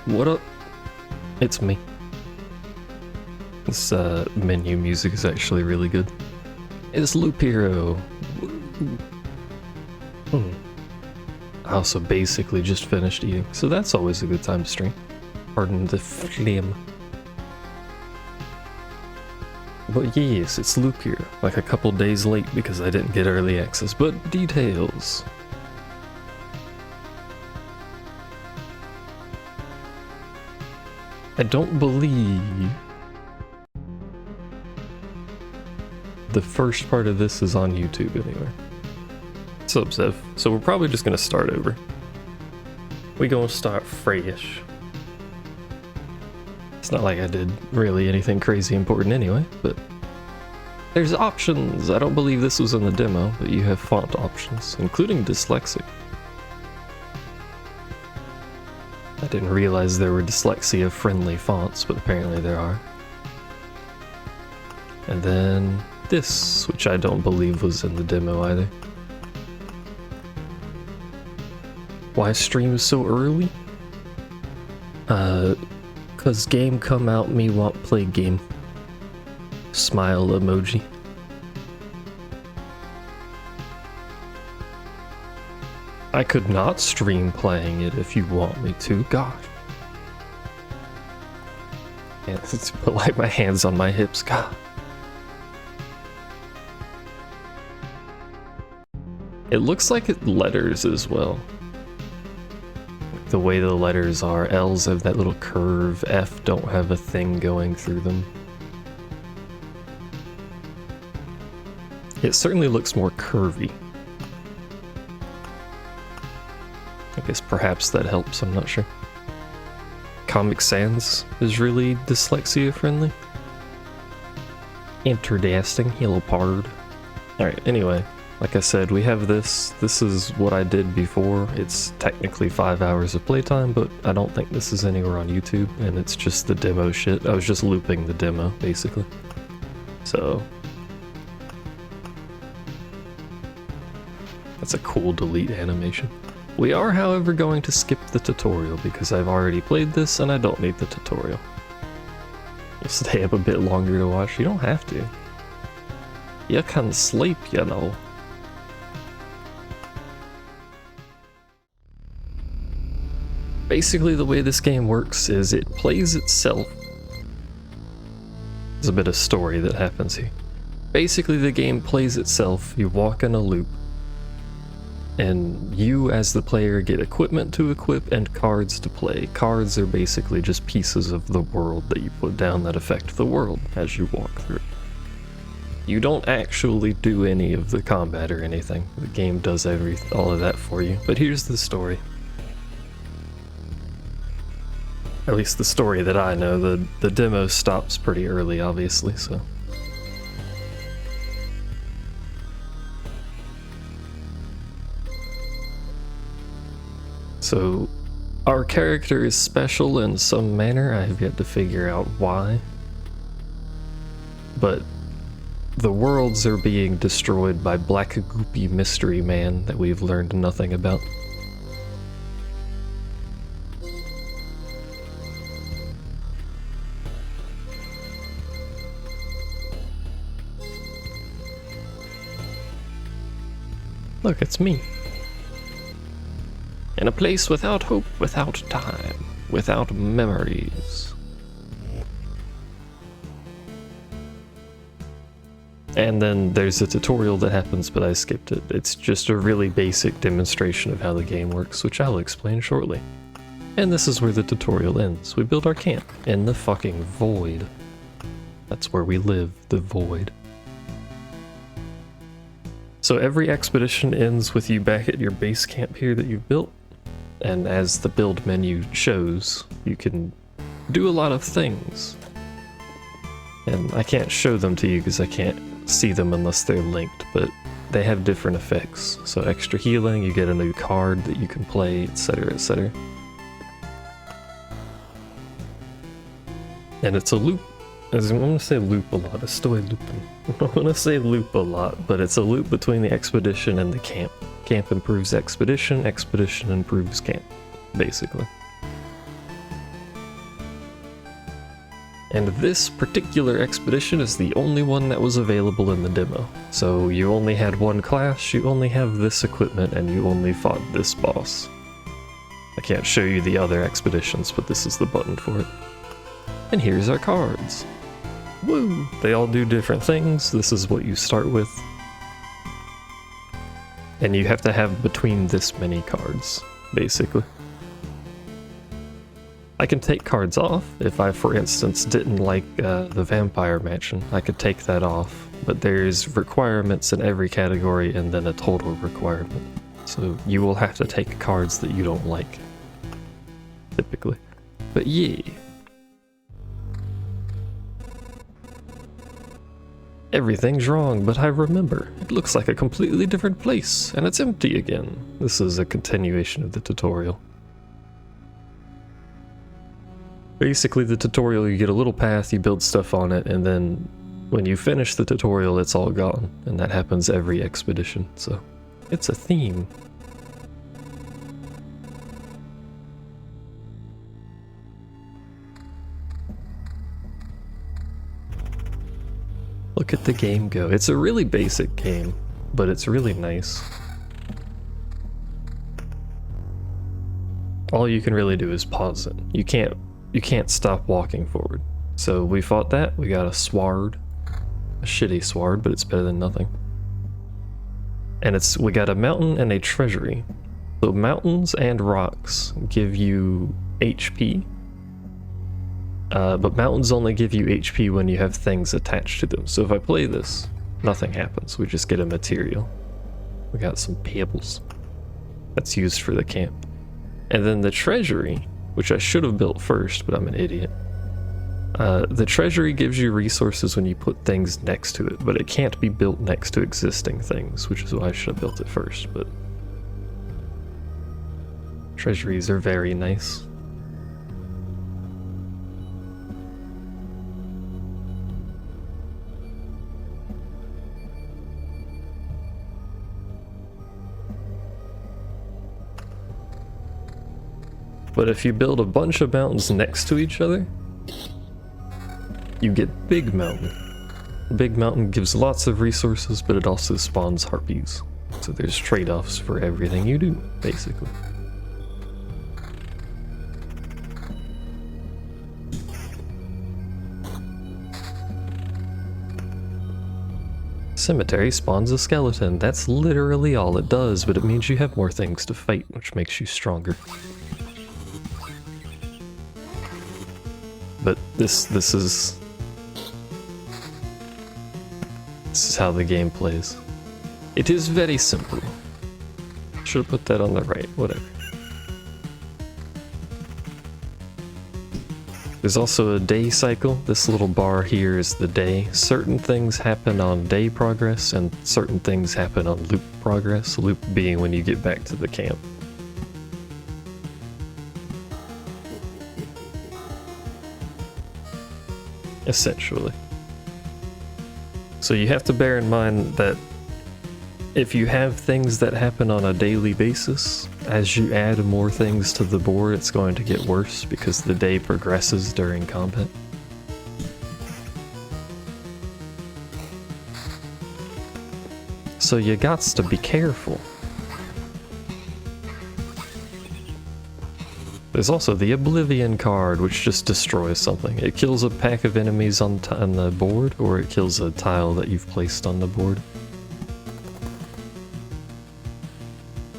What up? It's me. This menu music is actually really good. It's Loop Hero. I also basically just finished eating, so that's always a good time to stream. Pardon the flame. But yes, it's Loop Hero. Like a couple days late because I didn't get early access, but details. I don't believe the first part of this is on YouTube anywhere. What's up, Zev? So we're probably just gonna start over. We gonna start fresh. It's not like I did really anything crazy important anyway, but there's options. I don't believe this was in the demo, but you have font options, including dyslexic. I didn't realize there were dyslexia-friendly fonts, but apparently there are. And then this, which I don't believe was in the demo either. Why stream so early? Cause game come out, me want play game. Smile emoji. I could not stream playing it if you want me to, gosh. And it's put like my hands on my hips, God. It looks like it letters as well. The way the letters are, L's have that little curve, F don't have a thing going through them. It certainly looks more curvy. I guess perhaps that helps, I'm not sure. Comic Sans is really dyslexia friendly. Interdasting, hello pard. Alright, anyway, like I said, we have this. This is what I did before. It's technically 5 hours of playtime, but I don't think this is anywhere on YouTube, and it's just the demo shit. I was just looping the demo, basically. So that's a cool delete animation. We are, however, going to skip the tutorial because I've already played this and I don't need the tutorial. You'll stay up a bit longer to watch. You don't have to. You can sleep, you know. Basically, the way this game works is it plays itself. There's a bit of story that happens here. Basically, the game plays itself. You walk in a loop. And you, as the player, get equipment to equip and cards to play. Cards are basically just pieces of the world that you put down that affect the world as you walk through. You don't actually do any of the combat or anything. The game does all of that for you. But here's the story. At least the story that I know. The demo stops pretty early, obviously, so. So, our character is special in some manner. I have yet to figure out why. But the worlds are being destroyed by Black Goopy Mystery Man that we've learned nothing about. Look, it's me. In a place without hope, without time, without memories. And then there's a tutorial that happens, but I skipped it. It's just a really basic demonstration of how the game works, which I'll explain shortly. And this is where the tutorial ends. We build our camp in the fucking void. That's where we live, the void. So every expedition ends with you back at your base camp here that you've built. And as the build menu shows, you can do a lot of things. And I can't show them to you because I can't see them unless they're linked, but they have different effects. So extra healing, you get a new card that you can play, etc, etc. And it's a loop. I'm going to say loop a lot. Estoy looping. I'm going to say loop a lot, but it's a loop between the expedition and the camp. Camp improves expedition, expedition improves camp, basically. And this particular expedition is the only one that was available in the demo. So you only had one class, you only have this equipment, and you only fought this boss. I can't show you the other expeditions, but this is the button for it. And here's our cards. Woo! They all do different things. This is what you start with. And you have to have between this many cards, basically. I can take cards off. If I, for instance, didn't like the Vampire Mansion, I could take that off. But there's requirements in every category and then a total requirement. So you will have to take cards that you don't like, typically. But yeah. Everything's wrong, but I remember. It looks like a completely different place, and it's empty again. This is a continuation of the tutorial. Basically, the tutorial, you get a little path, you build stuff on it, and then when you finish the tutorial, it's all gone. And that happens every expedition, so it's a theme. Look at the game go. It's a really basic game, but it's really nice. All you can really do is pause it. You can't stop walking forward. So we fought that, we got a sword. A shitty sword, but it's better than nothing. And we got a mountain and a treasury. So mountains and rocks give you HP. But mountains only give you HP when you have things attached to them. So if I play this, nothing happens. We just get a material. We got some pebbles. That's used for the camp. And then the treasury, which I should have built first, but I'm an idiot. The treasury gives you resources when you put things next to it, but it can't be built next to existing things, which is why I should have built it first, but... treasuries are very nice. But if you build a bunch of mountains next to each other, you get Big Mountain. Big Mountain gives lots of resources, but it also spawns harpies. So there's trade-offs for everything you do, basically. Cemetery spawns a skeleton. That's literally all it does, but it means you have more things to fight, which makes you stronger. But this is how the game plays. It is very simple. Should have put that on the right, whatever. There's also a day cycle. This little bar here is the day. Certain things happen on day progress and certain things happen on loop progress. Loop being when you get back to the camp. Essentially. So you have to bear in mind that if you have things that happen on a daily basis, as you add more things to the board, it's going to get worse because the day progresses during combat. So you gots to be careful. There's also the Oblivion card, which just destroys something. It kills a pack of enemies on the board, or it kills a tile that you've placed on the board.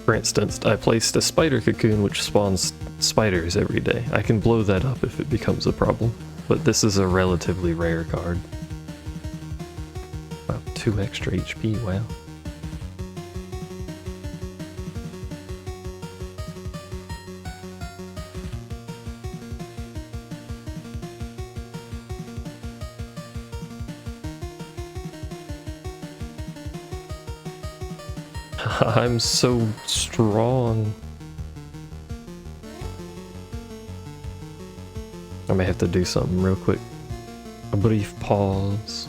For instance, I placed a spider cocoon which spawns spiders every day. I can blow that up if it becomes a problem, but this is a relatively rare card. Wow, 2 extra HP, wow. I'm so strong. I may have to do something real quick. A brief pause.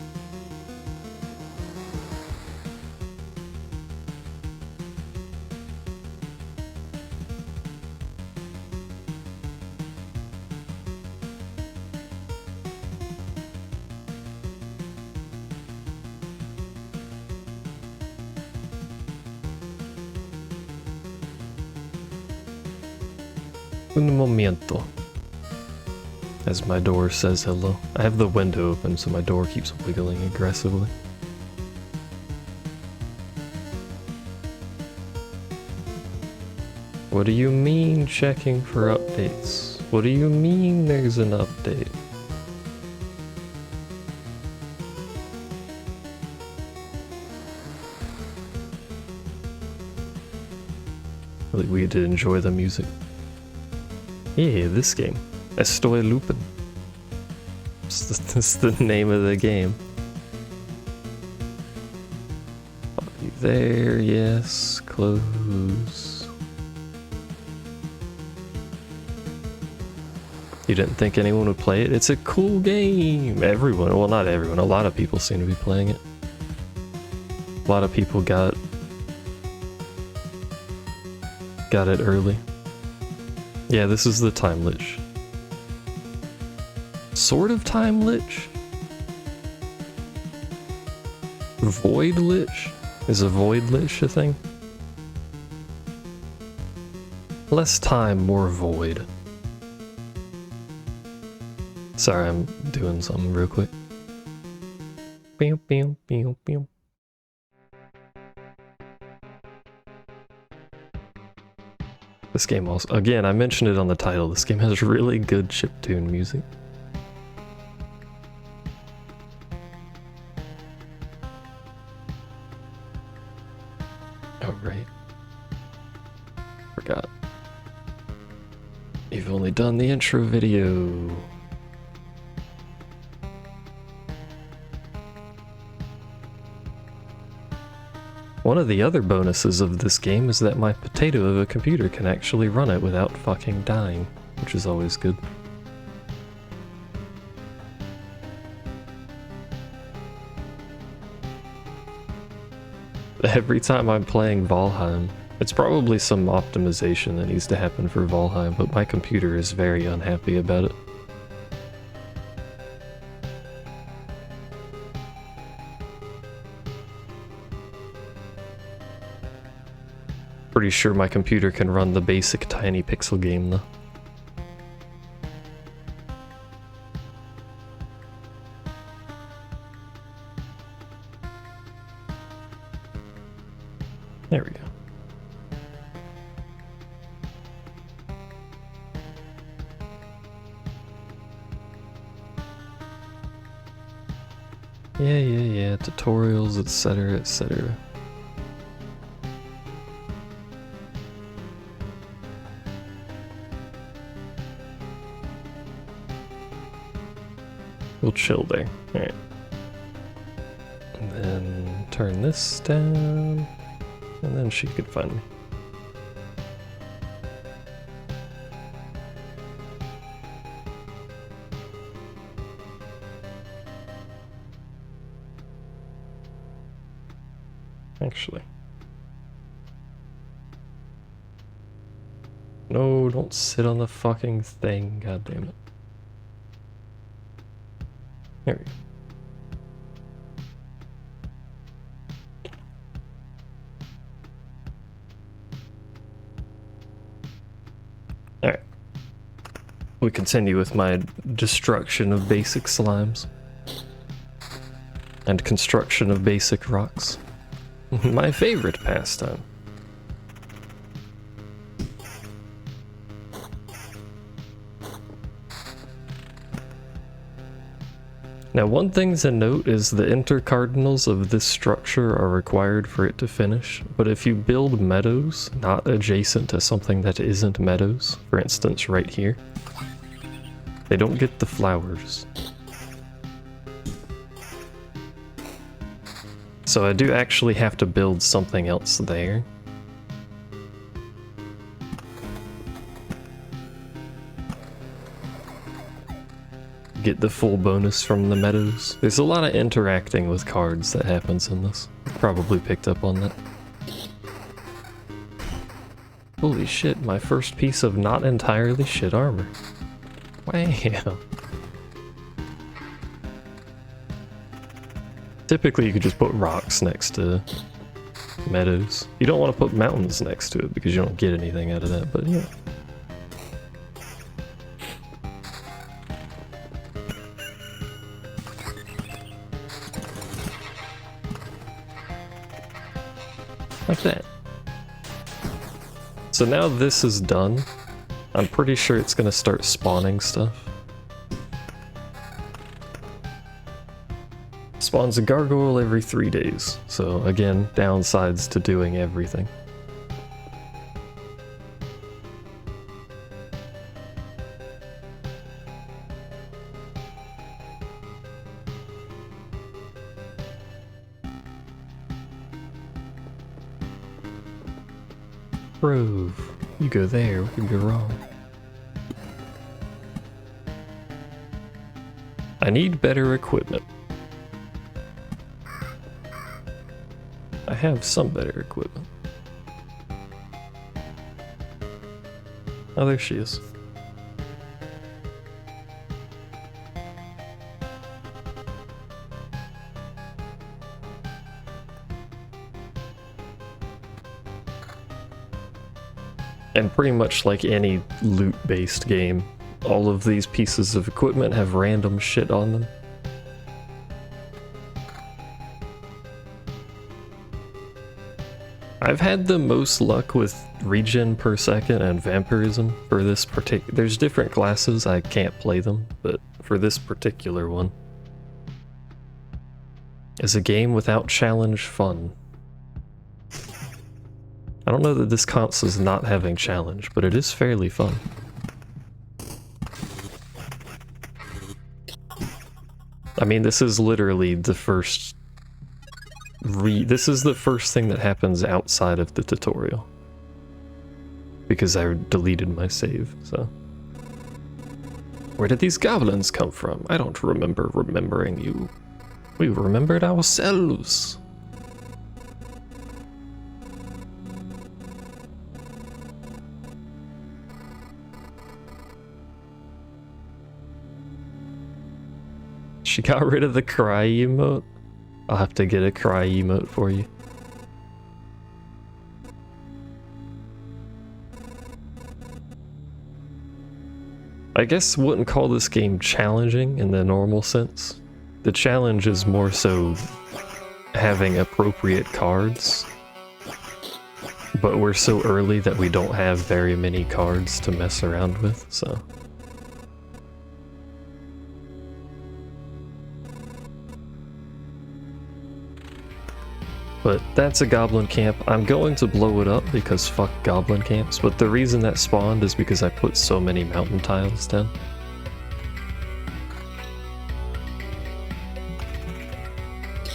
Un momento. As my door says hello. I have the window open so my door keeps wiggling aggressively. What do you mean checking for updates? What do you mean there's an update? Really, we did enjoy the music. Yeah, this game. Estoy looping. That's the name of the game. Are you there? Yes. Close. You didn't think anyone would play it? It's a cool game! Everyone, well not everyone, a lot of people seem to be playing it. A lot of people got it early. Yeah, this is the time lich. Sort of time lich? Void lich? Is a void lich a thing? Less time, more void. Sorry, I'm doing something real quick. Pew, pew, pew, pew. This game also, again, I mentioned it on the title, this game has really good chiptune music. Oh, right. Forgot. You've only done the intro video. One of the other bonuses of this game is that my potato of a computer can actually run it without fucking dying, which is always good. Every time I'm playing Valheim, it's probably some optimization that needs to happen for Valheim, but my computer is very unhappy about it. Pretty sure my computer can run the basic tiny pixel game though. There we go. Yeah, tutorials, etc, etc. We'll chill there. Alright. And then turn this down. And then she could find me. Actually. No, don't sit on the fucking thing. God damn it. There we go. Alright. We continue with my destruction of basic slimes. And construction of basic rocks. My favorite pastime. Now, one thing to note is the intercardinals of this structure are required for it to finish, but if you build meadows not adjacent to something that isn't meadows, for instance right here, they don't get the flowers. So I do actually have to build something else there. Get the full bonus from the meadows. There's a lot of interacting with cards that happens in this. Probably picked up on that. Holy shit, my first piece of not entirely shit armor. Wow. Typically you could just put rocks next to meadows. You don't want to put mountains next to it because you don't get anything out of that, but yeah. like that. So now this is done. I'm pretty sure it's gonna start spawning stuff. Spawns a gargoyle every 3 days. So again, downsides to doing everything. Grove. You go there, we could go wrong. I need better equipment. I have some better equipment. Oh, there she is. And pretty much like any loot-based game, all of these pieces of equipment have random shit on them. I've had the most luck with regen per second and vampirism for this particular. There's different classes, I can't play them, but for this particular one. Is a game without challenge fun. I don't know that this counts as not having challenge, but it is fairly fun. I mean, this is literally the first this is the first thing that happens outside of the tutorial. Because I deleted my save, so. Where did these goblins come from? I don't remember remembering you. We remembered ourselves. She got rid of the cry emote. I'll have to get a cry emote for you. I guess wouldn't call this game challenging in the normal sense. The challenge is more so having appropriate cards. But we're so early that we don't have very many cards to mess around with, so. But that's a goblin camp. I'm going to blow it up because fuck goblin camps, but the reason that spawned is because I put so many mountain tiles down.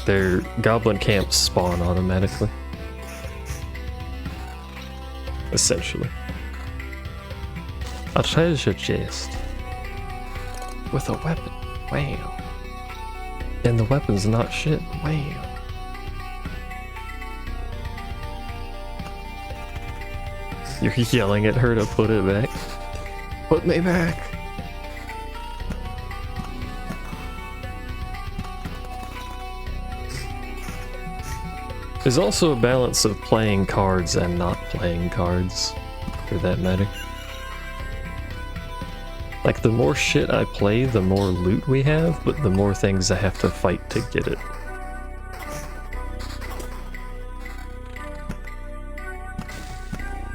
Their goblin camps spawn automatically. Essentially. A treasure chest. With a weapon. Wow. And the weapon's not shit. Wow. You're yelling at her to put it back. Put me back. There's also a balance of playing cards and not playing cards, for that matter. Like, the more shit I play, the more loot we have, but the more things I have to fight to get it.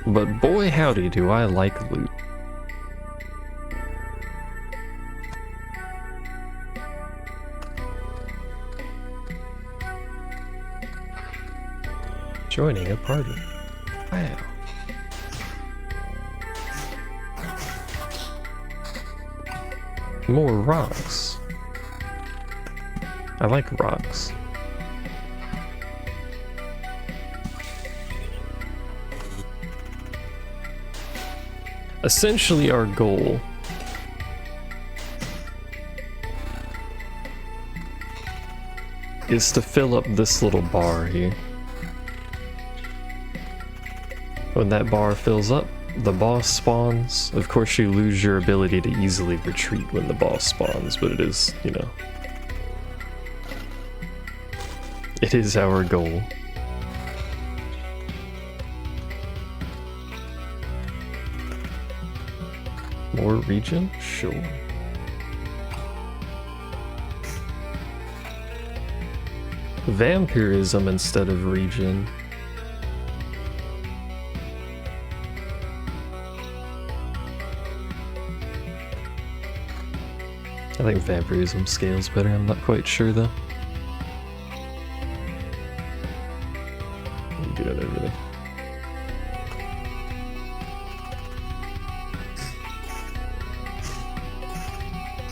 But boy howdy do I like loot. Joining a party. Wow. More rocks. I like rocks. Essentially, our goal is to fill up this little bar here. When that bar fills up, the boss spawns. Of course, you lose your ability to easily retreat when the boss spawns, but it is, you know, it is our goal. More region? Sure. Vampirism instead of region. I think vampirism scales better, I'm not quite sure though. I'm doing everything.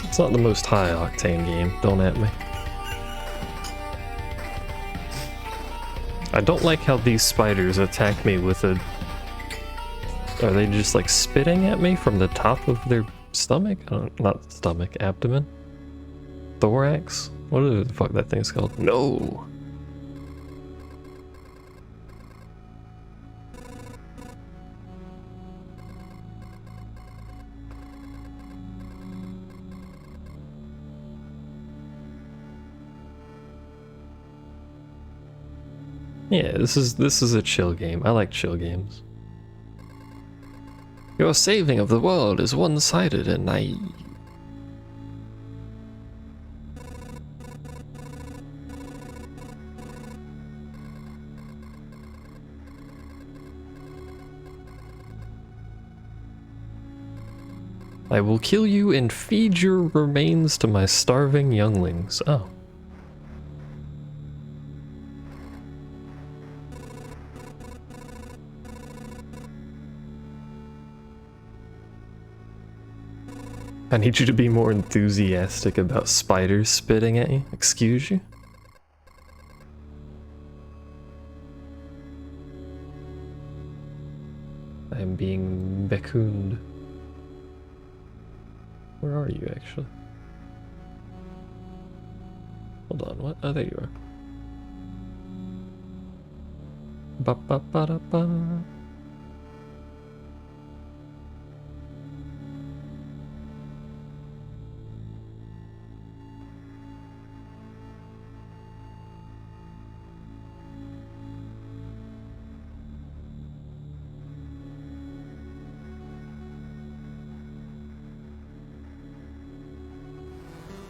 It's not the most high octane game, don't at me. I don't like how these spiders attack me with a... Are they just like spitting at me from the top of their stomach? Not stomach, abdomen? Thorax? What the fuck that thing's called? No! Yeah, this is a chill game. I like chill games. Your saving of the world is one-sided and naive. I will kill you and feed your remains to my starving younglings. Oh. I need you to be more enthusiastic about spiders spitting at you. Excuse you? I am being beckoned. Where are you, actually? Hold on, what? Oh, there you are. Ba-ba-ba-da-ba.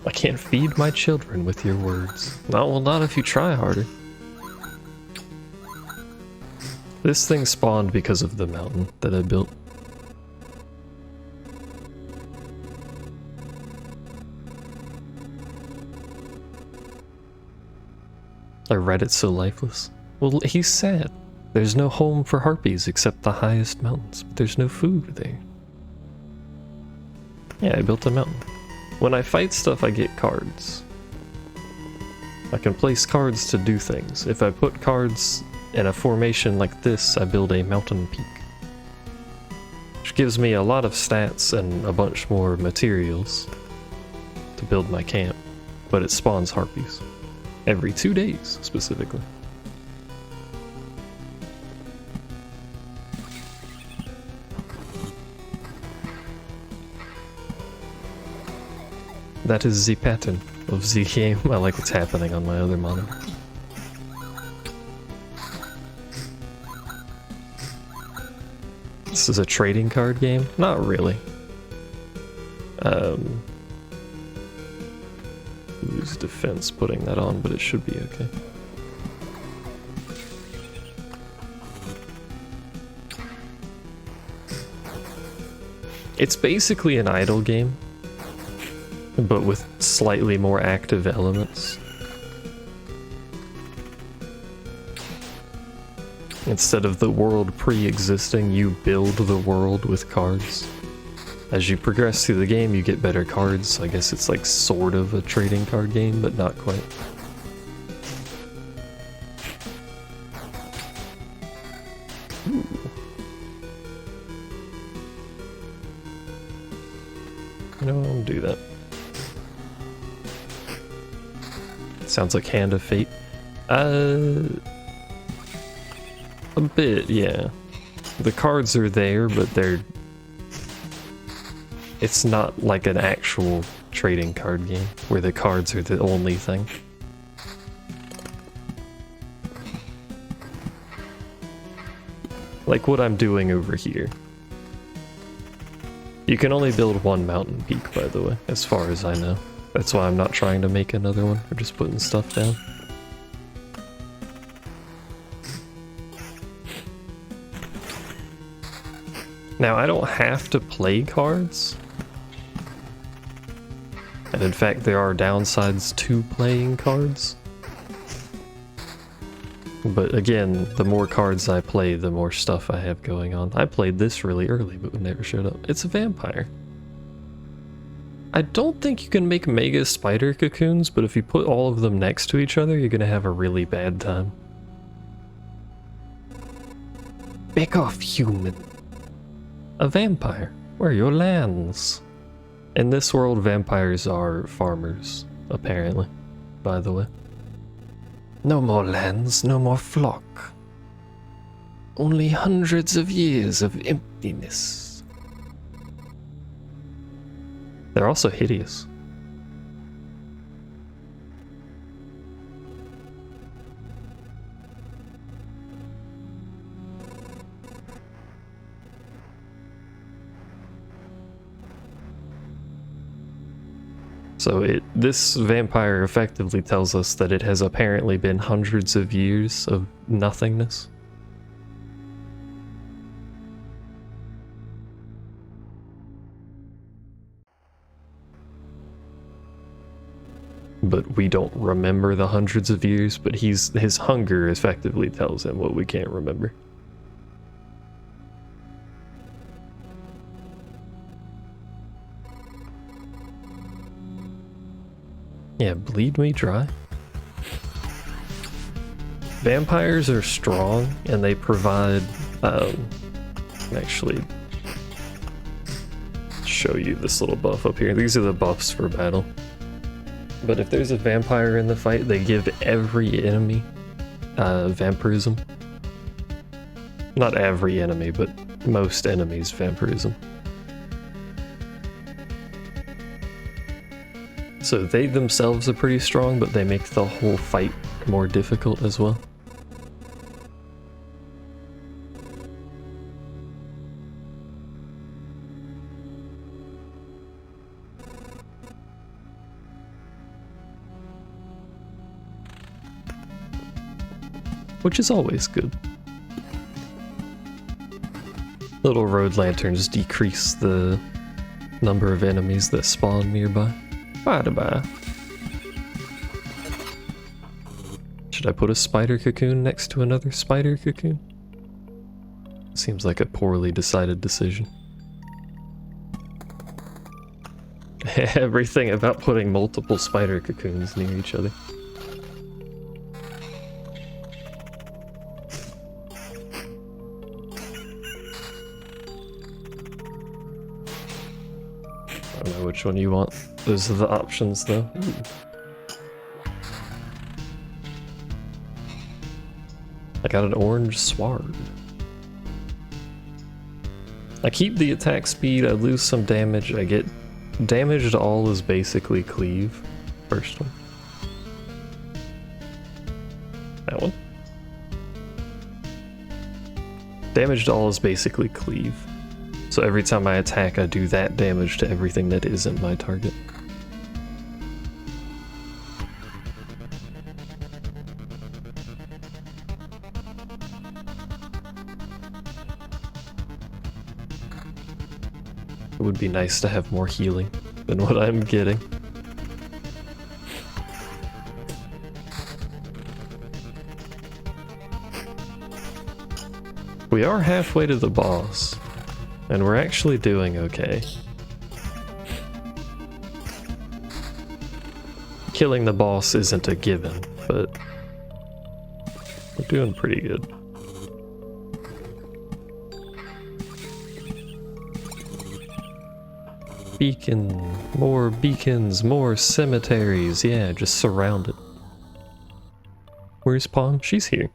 I can't feed my children with your words. No, well, not if you try harder. This thing spawned because of the mountain that I built. I read it so lifeless. Well, he's sad. There's no home for harpies except the highest mountains, but there's no food there. Yeah, I built a mountain. When I fight stuff, I get cards. I can place cards to do things. If I put cards in a formation like this, I build a mountain peak. Which gives me a lot of stats and a bunch more materials to build my camp. But it spawns harpies. Every 2 days, specifically. That is the pattern of the game. I like what's happening on my other monitor. This is a trading card game? Not really. Lose defense putting that on, but it should be okay. It's basically an idle game, but with slightly more active elements. Instead of the world pre-existing, you build the world with cards. As you progress through the game, you get better cards. I guess it's like sort of a trading card game, but not quite. Ooh. You know, I'll do that. Sounds like Hand of Fate. A bit, yeah. The cards are there, but it's not like an actual trading card game where the cards are the only thing. Like what I'm doing over here. You can only build one mountain peak, by the way, as far as I know. That's why I'm not trying to make another one. We're just putting stuff down. Now, I don't have to play cards. And in fact, there are downsides to playing cards. But again, the more cards I play, the more stuff I have going on. I played this really early, but it never showed up. It's a vampire. I don't think you can make mega spider cocoons, but if you put all of them next to each other, you're gonna have a really bad time. Back off, human. A vampire. Where are your lands? In this world, vampires are farmers, apparently, by the way. No more lands, no more flock. Only hundreds of years of emptiness. They're also hideous. So this vampire effectively tells us that it has apparently been hundreds of years of nothingness. But we don't remember the hundreds of years, but his hunger effectively tells him what we can't remember. Yeah, bleed me dry. Vampires are strong, and they provide, actually show you this little buff up here. These are the buffs for battle. But if there's a vampire in the fight, they give every enemy vampirism. Not every enemy, but most enemies vampirism. So they themselves are pretty strong, but they make the whole fight more difficult as well. Which is always good. Little road lanterns decrease the number of enemies that spawn nearby. Bye-bye. Should I put a spider cocoon next to another spider cocoon? Seems like a poorly decided decision. Everything about putting multiple spider cocoons near each other. I don't know which one you want. Those are the options, though. Ooh. I got an orange sword. I keep the attack speed, I lose some damage, I get damage to all is basically cleave. First one. That one. Damage to all is basically cleave. So every time I attack, I do that damage to everything that isn't my target. It would be nice to have more healing than what I'm getting. We are halfway to the boss, and we're actually doing okay. Killing the boss isn't a given, but we're doing pretty good. Beacons, more cemeteries. Yeah, just surround it. Where's Pawn? She's here.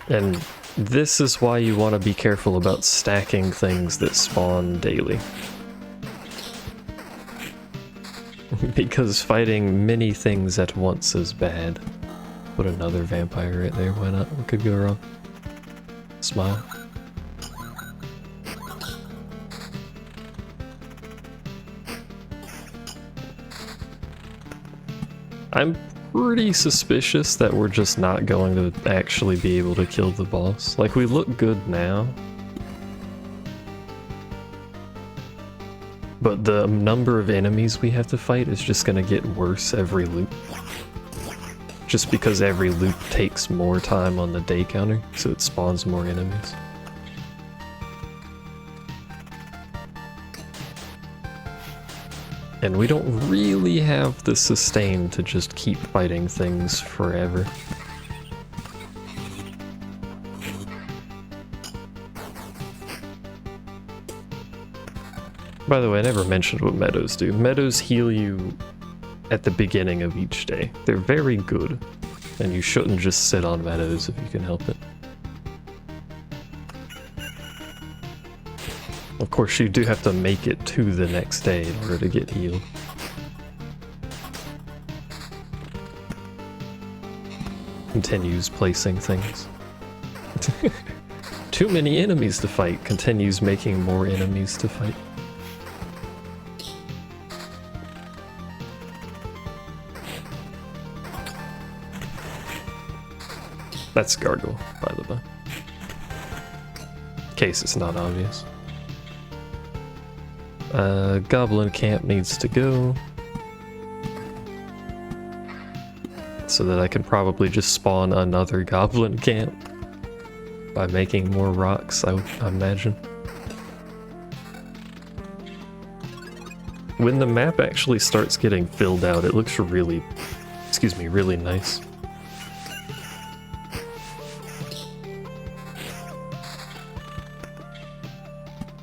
And this is why you want to be careful about stacking things that spawn daily. Because fighting many things at once is bad. Put another vampire right there, why not? What could go wrong? Smile. I'm pretty suspicious that we're just not going to actually be able to kill the boss. Like, we look good now, but the number of enemies we have to fight is just gonna get worse every loop. Just because every loop takes more time on the day counter, so it spawns more enemies. And we don't really have the sustain to just keep fighting things forever. By the way, I never mentioned what meadows do. Meadows heal you at the beginning of each day. They're very good, and you shouldn't just sit on meadows if you can help it. Of course, you do have to make it to the next day in order to get healed. Continues placing things. Too many enemies to fight. Continues making more enemies to fight. That's Gargle, by the way. In case it's not obvious. Goblin camp needs to go. So that I can probably just spawn another goblin camp by making more rocks, I imagine. When the map actually starts getting filled out, it looks really, really nice.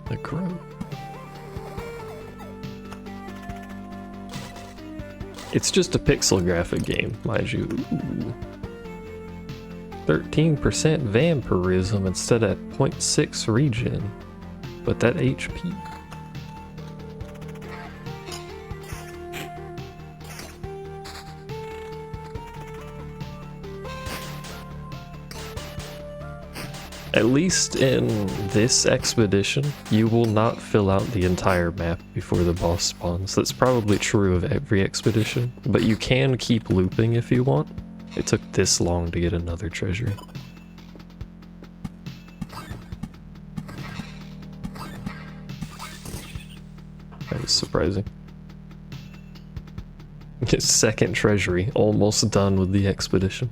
The crow. It's just a pixel graphic game, mind you. Ooh. 13% vampirism instead of 0.6 regen. But that HP. At least in this expedition, you will not fill out the entire map before the boss spawns. That's probably true of every expedition, but you can keep looping if you want. It took this long to get another treasure. That was surprising. Second treasury, almost done with the expedition.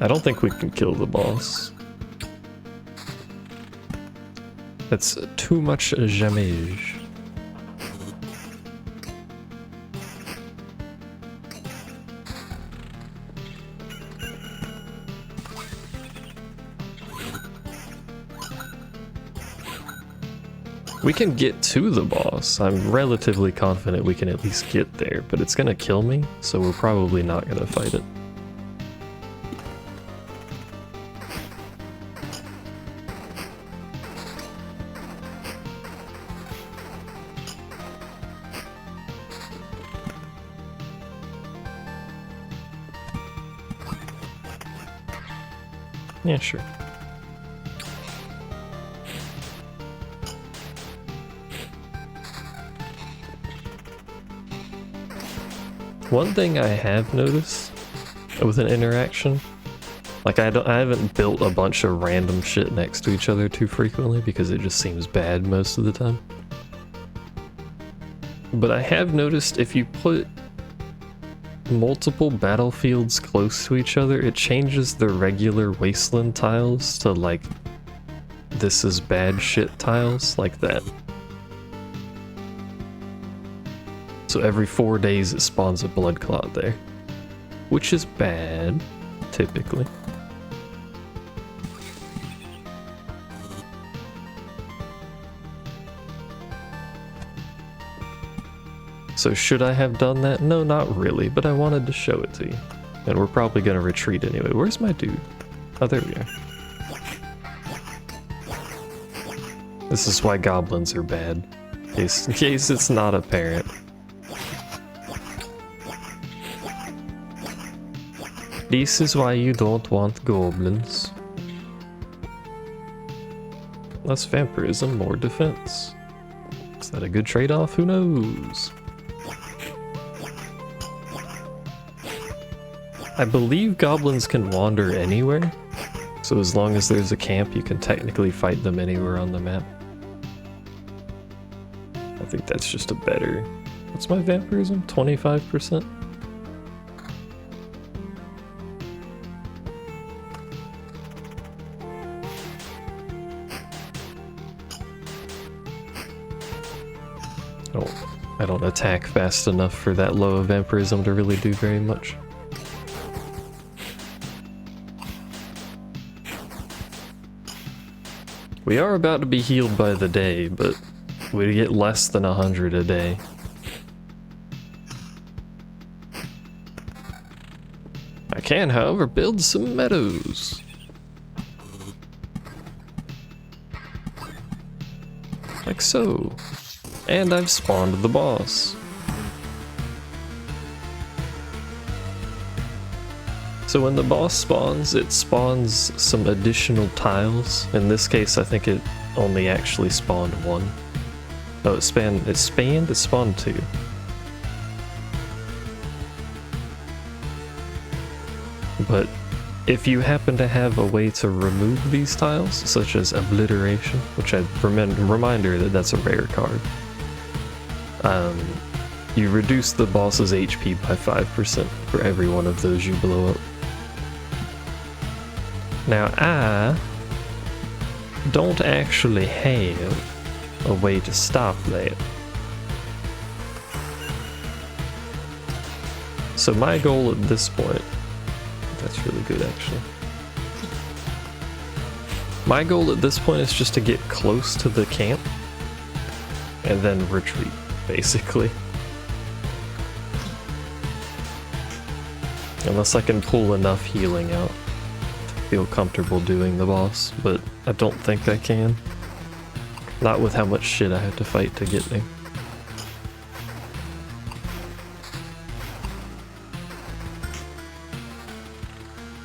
I don't think we can kill the boss. That's too much damage. We can get to the boss. I'm relatively confident we can at least get there, but it's gonna kill me, so we're probably not gonna fight it. Yeah, sure. One thing I have noticed with an interaction, like I haven't built a bunch of random shit next to each other too frequently because it just seems bad most of the time. But I have noticed if you put multiple battlefields close to each other, it changes the regular wasteland tiles to like this is bad shit tiles like that. So every 4 days it spawns a blood clot there, which is bad typically. So should I have done that? No, not really, but I wanted to show it to you. And we're probably gonna retreat anyway. Where's my dude? Oh, there we are. This is why goblins are bad. In case it's not apparent. This is why you don't want goblins. Less vampirism, more defense. Is that a good trade-off? Who knows? I believe goblins can wander anywhere, so as long as there's a camp, you can technically fight them anywhere on the map. I think that's just a better... What's my vampirism? 25%? I don't attack fast enough for that low of vampirism to really do very much. We are about to be healed by the day, but we get less than 100 a day. I can, however, build some meadows. Like so. And I've spawned the boss. So when the boss spawns, it spawns some additional tiles. In this case, I think it only actually spawned one. Oh, it spawned two. But if you happen to have a way to remove these tiles, such as obliteration, which I reminder that that's a rare card, you reduce the boss's HP by 5% for every one of those you blow up. Now, I don't actually have a way to stop that. So my goal at this point, that's really good actually. My goal at this point is just to get close to the camp and then retreat, basically. Unless I can pull enough healing out to feel comfortable doing the boss, but I don't think I can. Not with how much shit I have to fight to get there.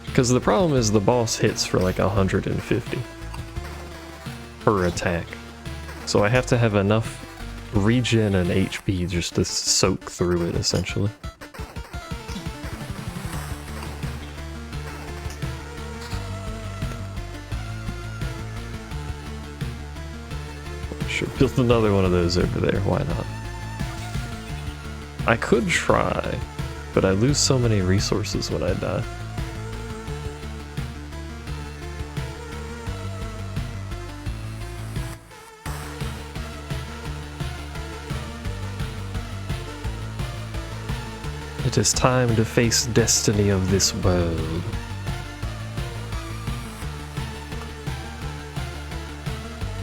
Because the problem is the boss hits for like 150 per attack. So I have to have enough regen and HP just to soak through it, essentially. Sure, build another one of those over there, why not? I could try, but I lose so many resources when I die. It is time to face destiny of this world.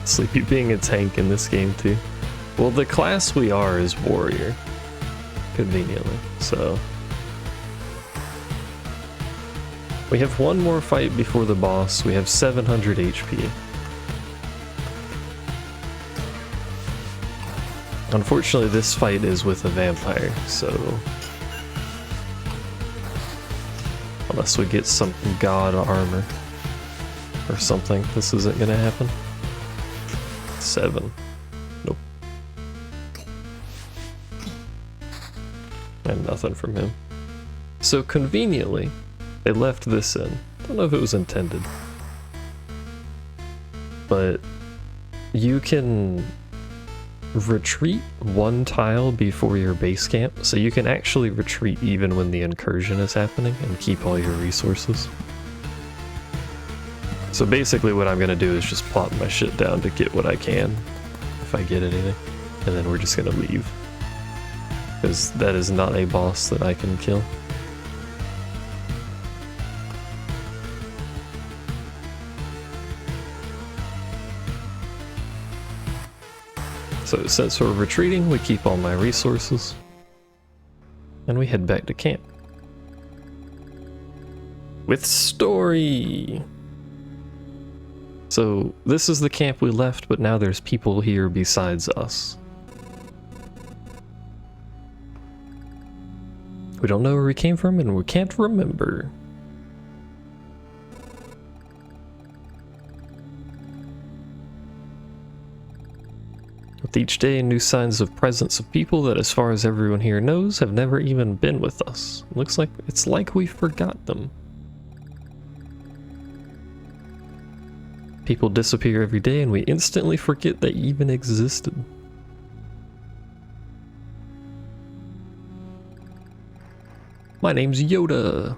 Sleepy being a tank in this game too. Well, the class we are is warrior, conveniently, so. We have one more fight before the boss. We have 700 HP. Unfortunately, this fight is with a vampire, so. Unless we get some god armor or something, this isn't gonna happen. 7. Nope. And nothing from him. So conveniently, they left this in. Don't know if it was intended. But you can retreat one tile before your base camp, so you can actually retreat even when the incursion is happening and keep all your resources. So basically what I'm gonna do is just plop my shit down to get what I can, if I get anything, and then we're just gonna leave. Because that is not a boss that I can kill. So since we're retreating, we keep all my resources, and we head back to camp. With story! So this is the camp we left, but now there's people here besides us. We don't know where we came from, and we can't remember. With With each day, new signs of presence of people that, as far as everyone here knows, have never even been with us. Looks like it's like we forgot them. People disappear every day and we instantly forget they even existed. My name's Yoda,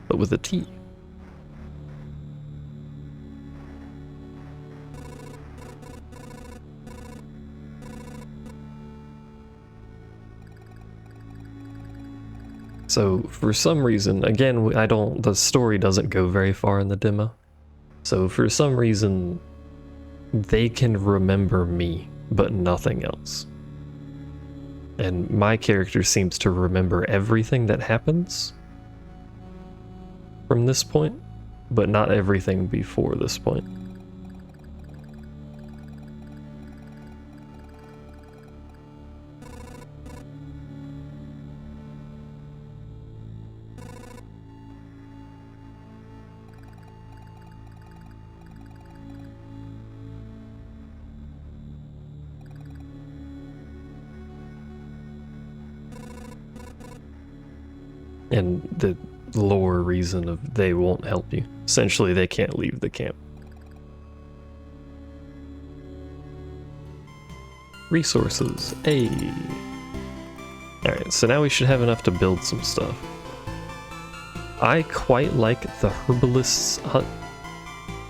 but with a T. So for some reason, again, the story doesn't go very far in the demo. So for some reason, they can remember me, but nothing else. And my character seems to remember everything that happens from this point, but not everything before this point. And the lore reason of they won't help you. Essentially, they can't leave the camp. Resources. Hey. Alright, so now we should have enough to build some stuff. I quite like the herbalist's hut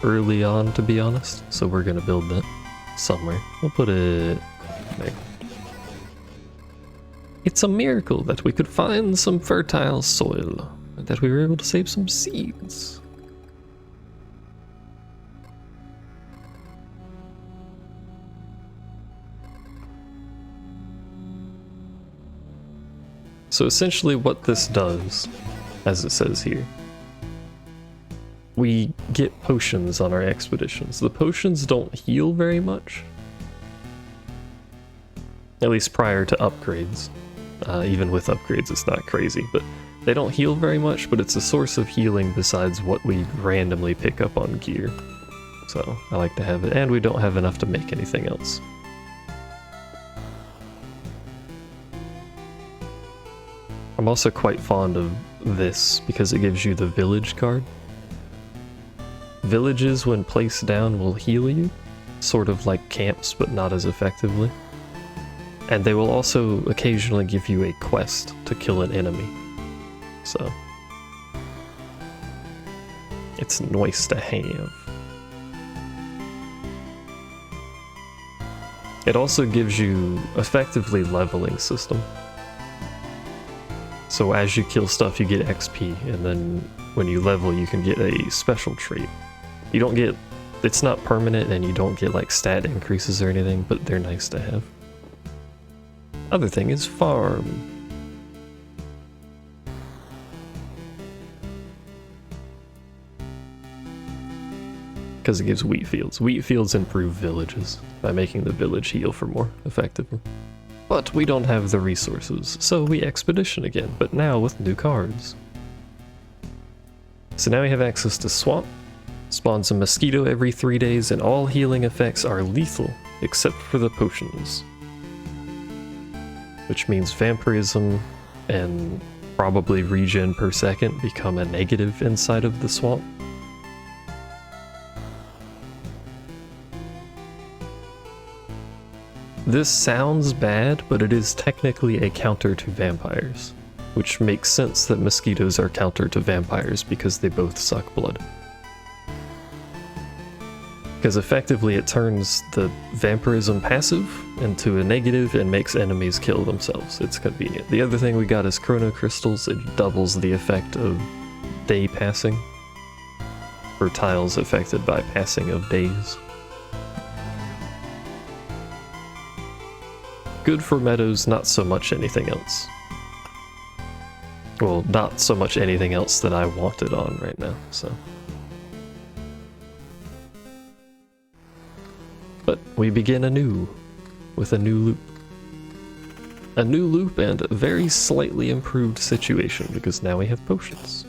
early on, to be honest. So we're gonna build that somewhere. We'll put it there. It's a miracle that we could find some fertile soil, and that we were able to save some seeds. So essentially what this does, as it says here, we get potions on our expeditions. The potions don't heal very much, at least prior to upgrades. Even with upgrades, it's not crazy, but they don't heal very much, but it's a source of healing besides what we randomly pick up on gear. So I like to have it, and we don't have enough to make anything else. I'm also quite fond of this because it gives you the village card. Villages, when placed down, will heal you, sort of like camps, but not as effectively. And they will also occasionally give you a quest to kill an enemy. So it's nice to have. It also gives you effectively leveling system. So as you kill stuff, you get XP, and then when you level, you can get a special trait. You don't get, it's not permanent, and you don't get like stat increases or anything, but they're nice to have. Other thing is farm. Because it gives wheat fields. Wheat fields improve villages by making the village heal for more effectively. But we don't have the resources, so we expedition again, but now with new cards. So now we have access to swamp. Spawns a mosquito every 3 days, and all healing effects are lethal, except for the potions. Which means vampirism and probably regen per second become a negative inside of the swamp. This sounds bad, but it is technically a counter to vampires, which makes sense that mosquitoes are counter to vampires because they both suck blood. Because effectively it turns the vampirism passive into a negative and makes enemies kill themselves. It's convenient. The other thing we got is chrono crystals. It doubles the effect of day passing for tiles affected by passing of days. Good for meadows, not so much anything else. Well, not so much anything else that I wanted on right now, so. But we begin anew, with a new loop. A new loop and a very slightly improved situation, because now we have potions.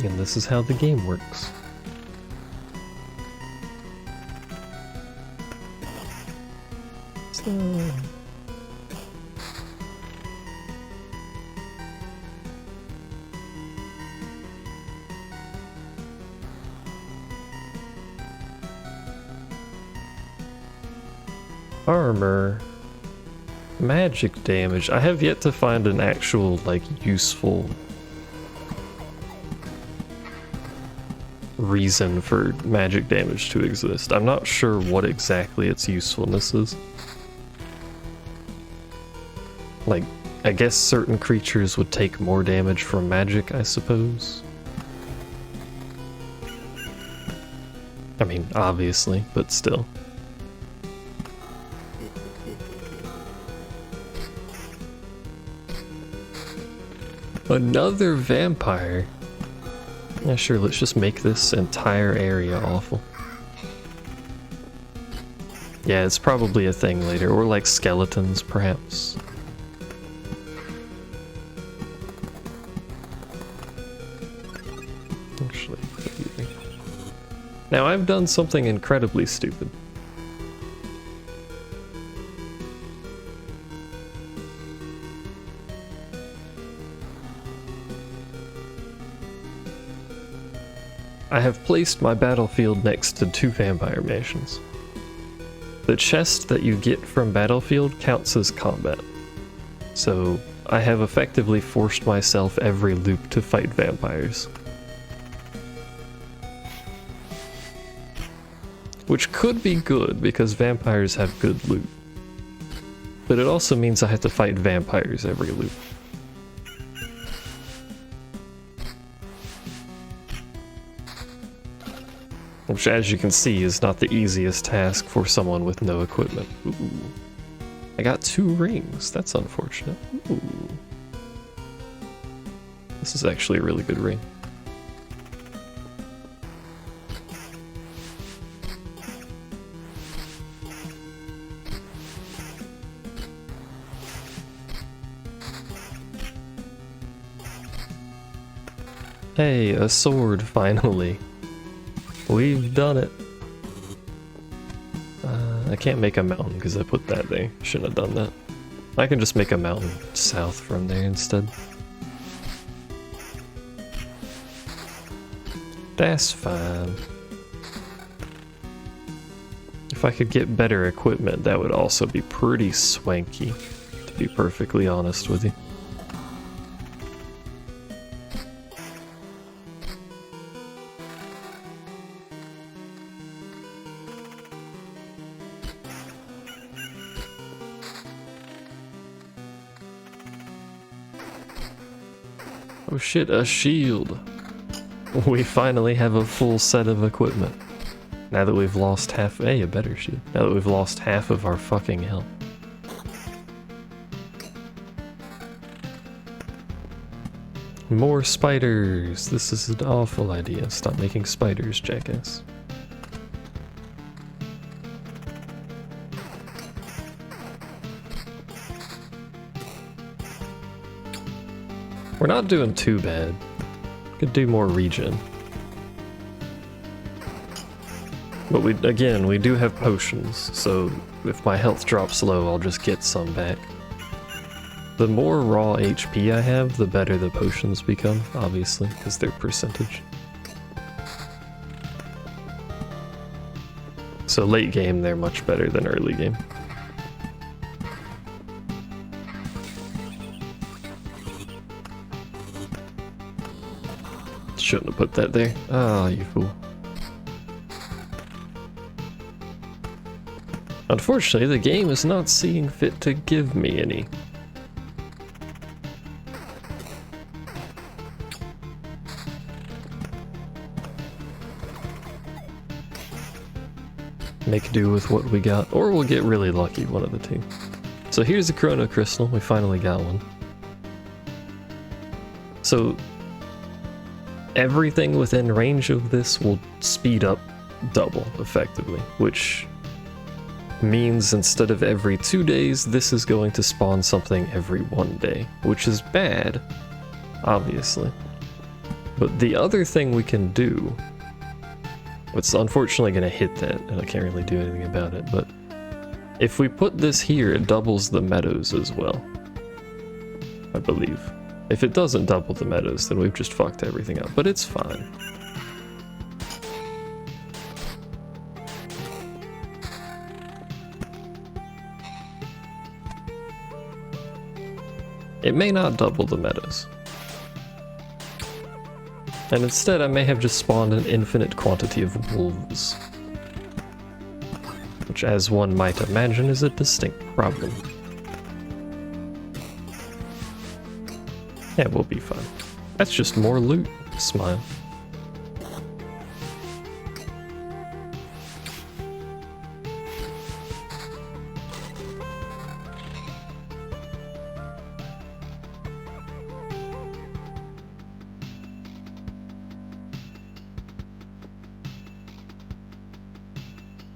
And this is how the game works. So... armor. Magic damage. I have yet to find an actual, like, useful reason for magic damage to exist. I'm not sure what exactly its usefulness is. Like, I guess certain creatures would take more damage from magic, I suppose. I mean, obviously, but still. Another vampire? Yeah, sure, let's just make this entire area awful. Yeah, it's probably a thing later, or like skeletons, perhaps. Actually, now I've done something incredibly stupid. I have placed my battlefield next to 2 vampire mansions. The chest that you get from battlefield counts as combat. So I have effectively forced myself every loop to fight vampires. Which could be good because vampires have good loot. But it also means I have to fight vampires every loop. Which, as you can see, is not the easiest task for someone with no equipment. Ooh. I got 2 rings. That's unfortunate. Ooh. This is actually a really good ring. Hey, a sword, finally. We've done it. I can't make a mountain because I put that there. Shouldn't have done that. I can just make a mountain south from there instead. That's fine. If I could get better equipment, that would also be pretty swanky, to be perfectly honest with you. Oh shit, a shield. We finally have a full set of equipment. Now that we've lost half, a better shield. Now that we've lost half of our fucking health. More spiders. This is an awful idea. Stop making spiders, jackass. We're not doing too bad. Could do more regen. But we do have potions, so if my health drops low, I'll just get some back. The more raw HP I have, the better the potions become, obviously, because they're percentage. So late game, they're much better than early game. Shouldn't have put that there. Ah, you fool. Unfortunately, the game is not seeing fit to give me any. Make do with what we got, or we'll get really lucky, one of the two. So here's the Chrono Crystal, we finally got one. So everything within range of this will speed up double, effectively, which means instead of every 2 days, this is going to spawn something every 1 day, which is bad, obviously. But the other thing we can do, it's unfortunately going to hit that, and I can't really do anything about it, but if we put this here, it doubles the meadows as well, I believe. If it doesn't double the meadows, then we've just fucked everything up, but it's fine. It may not double the meadows. And instead I may have just spawned an infinite quantity of wolves. Which, as one might imagine, is a distinct problem. Yeah, we'll be fine. That's just more loot. Smile.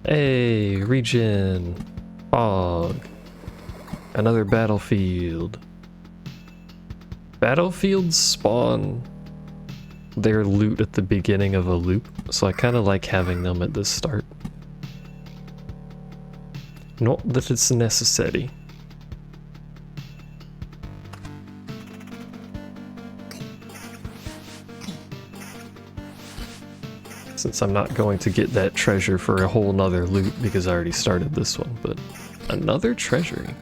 Hey, region, fog, another battlefield. Battlefields spawn their loot at the beginning of a loop, so I kind of like having them at the start. Not that it's necessary. Since I'm not going to get that treasure for a whole nother loot because I already started this one, but another treasury.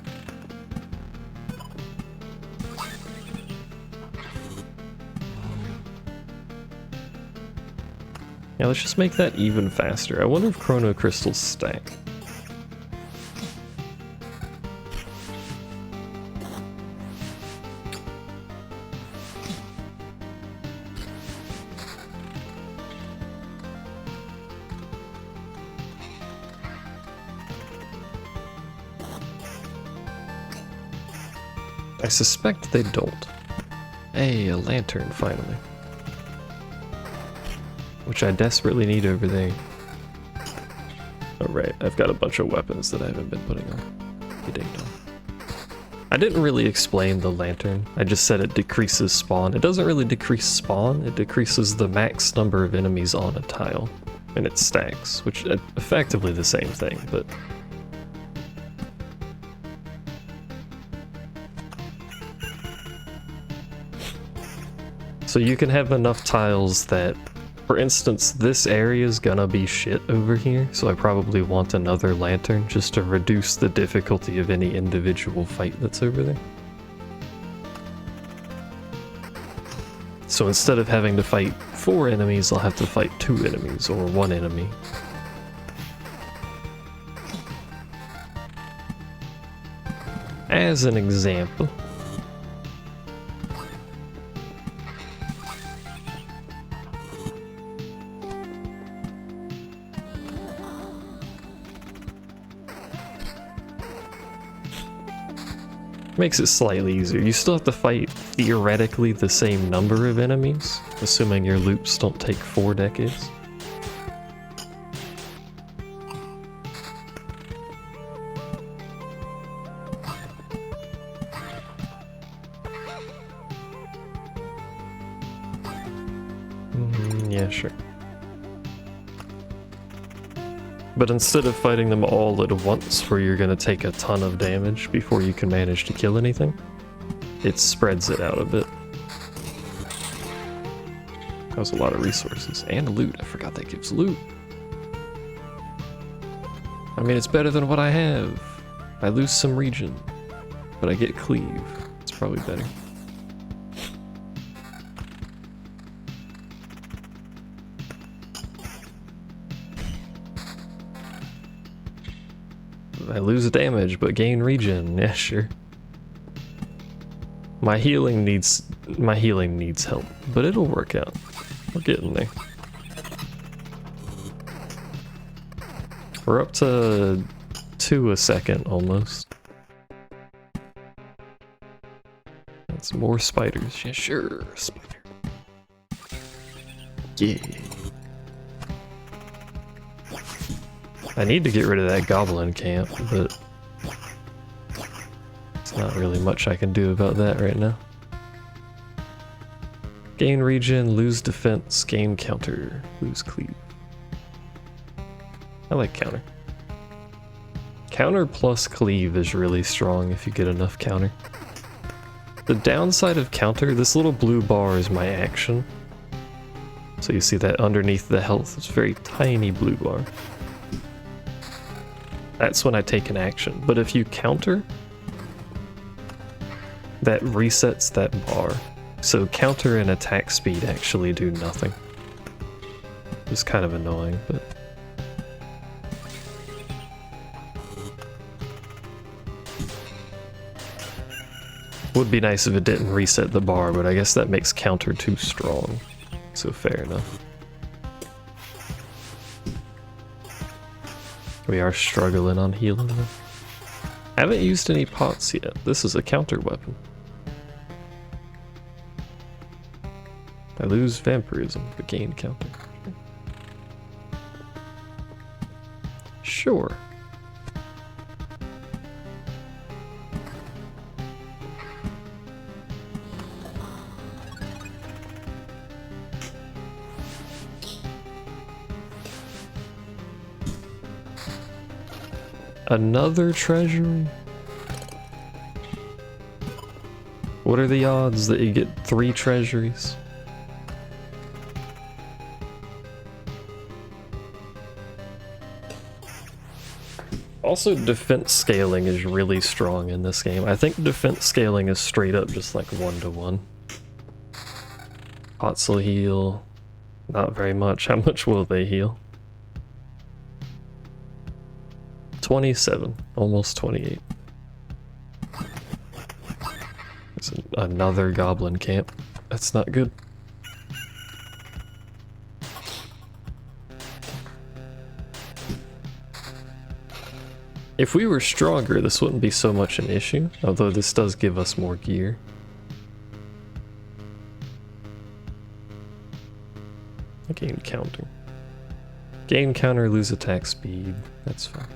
Yeah, let's just make that even faster. I wonder if chrono crystals stack. I suspect they don't. Hey, a lantern, finally. Which I desperately need over there. Oh right, I've got a bunch of weapons that I haven't been putting on. Ding-dong. I didn't really explain the lantern. I just said it decreases spawn. It doesn't really decrease spawn, it decreases the max number of enemies on a tile. And it stacks, which is effectively the same thing, but... So you can have enough tiles that, for instance, this area is gonna be shit over here, so I probably want another lantern just to reduce the difficulty of any individual fight that's over there. So instead of having to fight 4 enemies, I'll have to fight 2 enemies, or 1 enemy. As an example. Makes it slightly easier. You still have to fight theoretically the same number of enemies, assuming your loops don't take 4 decades. Yeah, sure. But instead of fighting them all at once, where you're gonna take a ton of damage before you can manage to kill anything, it spreads it out a bit. That was a lot of resources. And loot. I forgot that gives loot. I mean, it's better than what I have. I lose some region, but I get cleave. It's probably better. I lose damage, but gain regen. Yeah, sure. My healing needs help, but it'll work out. We're getting there. We're up to 2 a second almost. That's more spiders. Yeah, sure, spider. Yeah. I need to get rid of that goblin camp, but there's not really much I can do about that right now. Gain regen, lose defense, gain counter, lose cleave. I like counter. Counter plus cleave is really strong if you get enough counter. The downside of counter, this little blue bar is my action. So you see that underneath the health, it's a very tiny blue bar. That's when I take an action. But if you counter, that resets that bar. So counter and attack speed actually do nothing. It's kind of annoying, but... Would be nice if it didn't reset the bar, but I guess that makes counter too strong. So fair enough. We are struggling on healing though. Haven't used any pots yet. This is a counter weapon. I lose vampirism, but gain counter. Sure. Another treasury? What are the odds that you get 3 treasuries? Also, defense scaling is really strong in this game. I think defense scaling is straight up just like 1-to-1. Pots will heal. Not very much. How much will they heal? 27, almost 28. It's another goblin camp. That's not good. If we were stronger, this wouldn't be so much an issue, although this does give us more gear. Gain counter. Gain counter, lose attack speed. That's fine.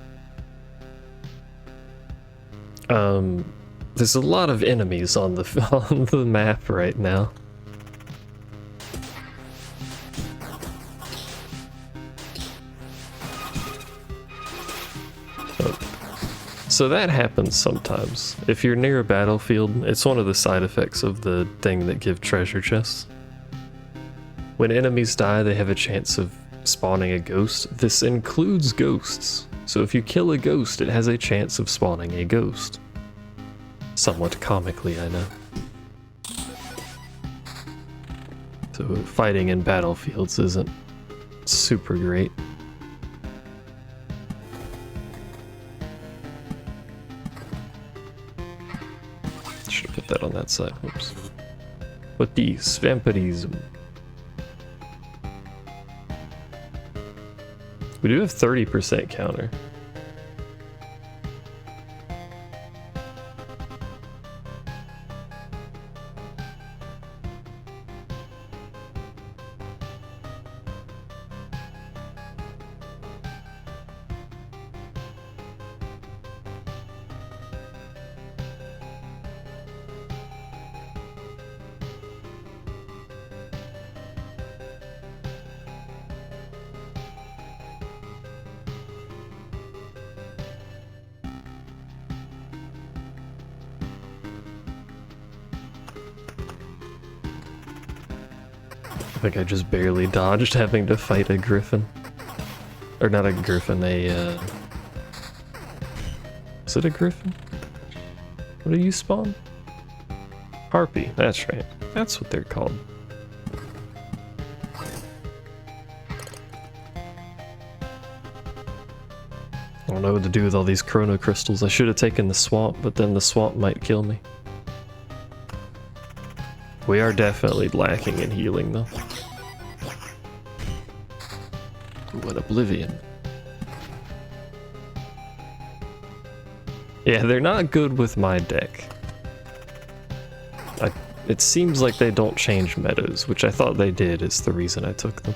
There's a lot of enemies on the map right now. So that happens sometimes. If you're near a battlefield, it's one of the side effects of the thing that give treasure chests. When enemies die, they have a chance of spawning a ghost. This includes ghosts. So if you kill a ghost, it has a chance of spawning a ghost. Somewhat comically, I know. So fighting in battlefields isn't super great. Should have put that on that side. Whoops. What these? Vampirism. We do have 30% counter. I think I just barely dodged having to fight a griffin. Or not a griffin, a is it a griffin? What do you spawn? Harpy, that's right. That's what they're called. I don't know what to do with all these chrono crystals. I should have taken the swamp, but then the swamp might kill me. We are definitely lacking in healing though. Ooh, an oblivion. Yeah, they're not good with my deck. It seems like they don't change metas, which I thought they did is the reason I took them.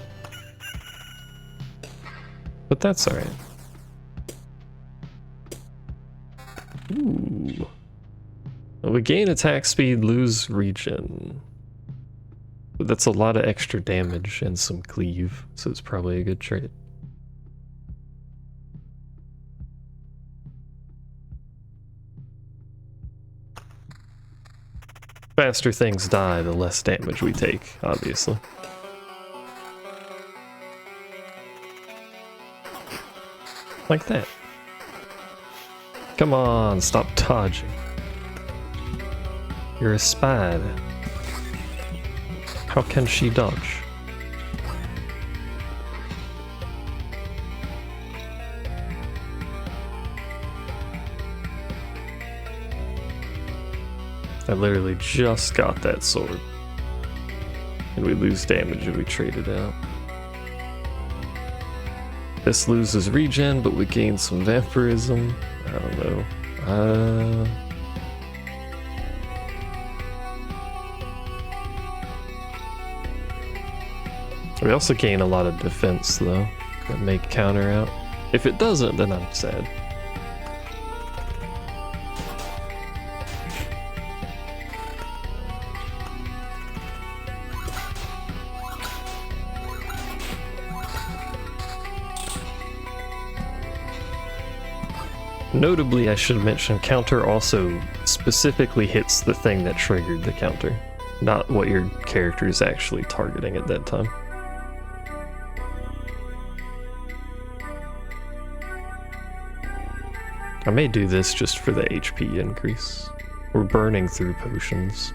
But that's alright. Ooh. We gain attack speed, lose regen. But that's a lot of extra damage and some cleave, so it's probably a good trait. Faster things die, the less damage we take, obviously. Like that. Come on, stop dodging. You're a spider. How can she dodge? I literally just got that sword. And we lose damage if we trade it out. This loses regen, but we gain some vampirism. I don't know. We also gain a lot of defense, though. That may counter out. If it doesn't, then I'm sad. Notably, I should mention, counter also specifically hits the thing that triggered the counter, not what your character is actually targeting at that time. I may do this just for the HP increase. We're burning through potions.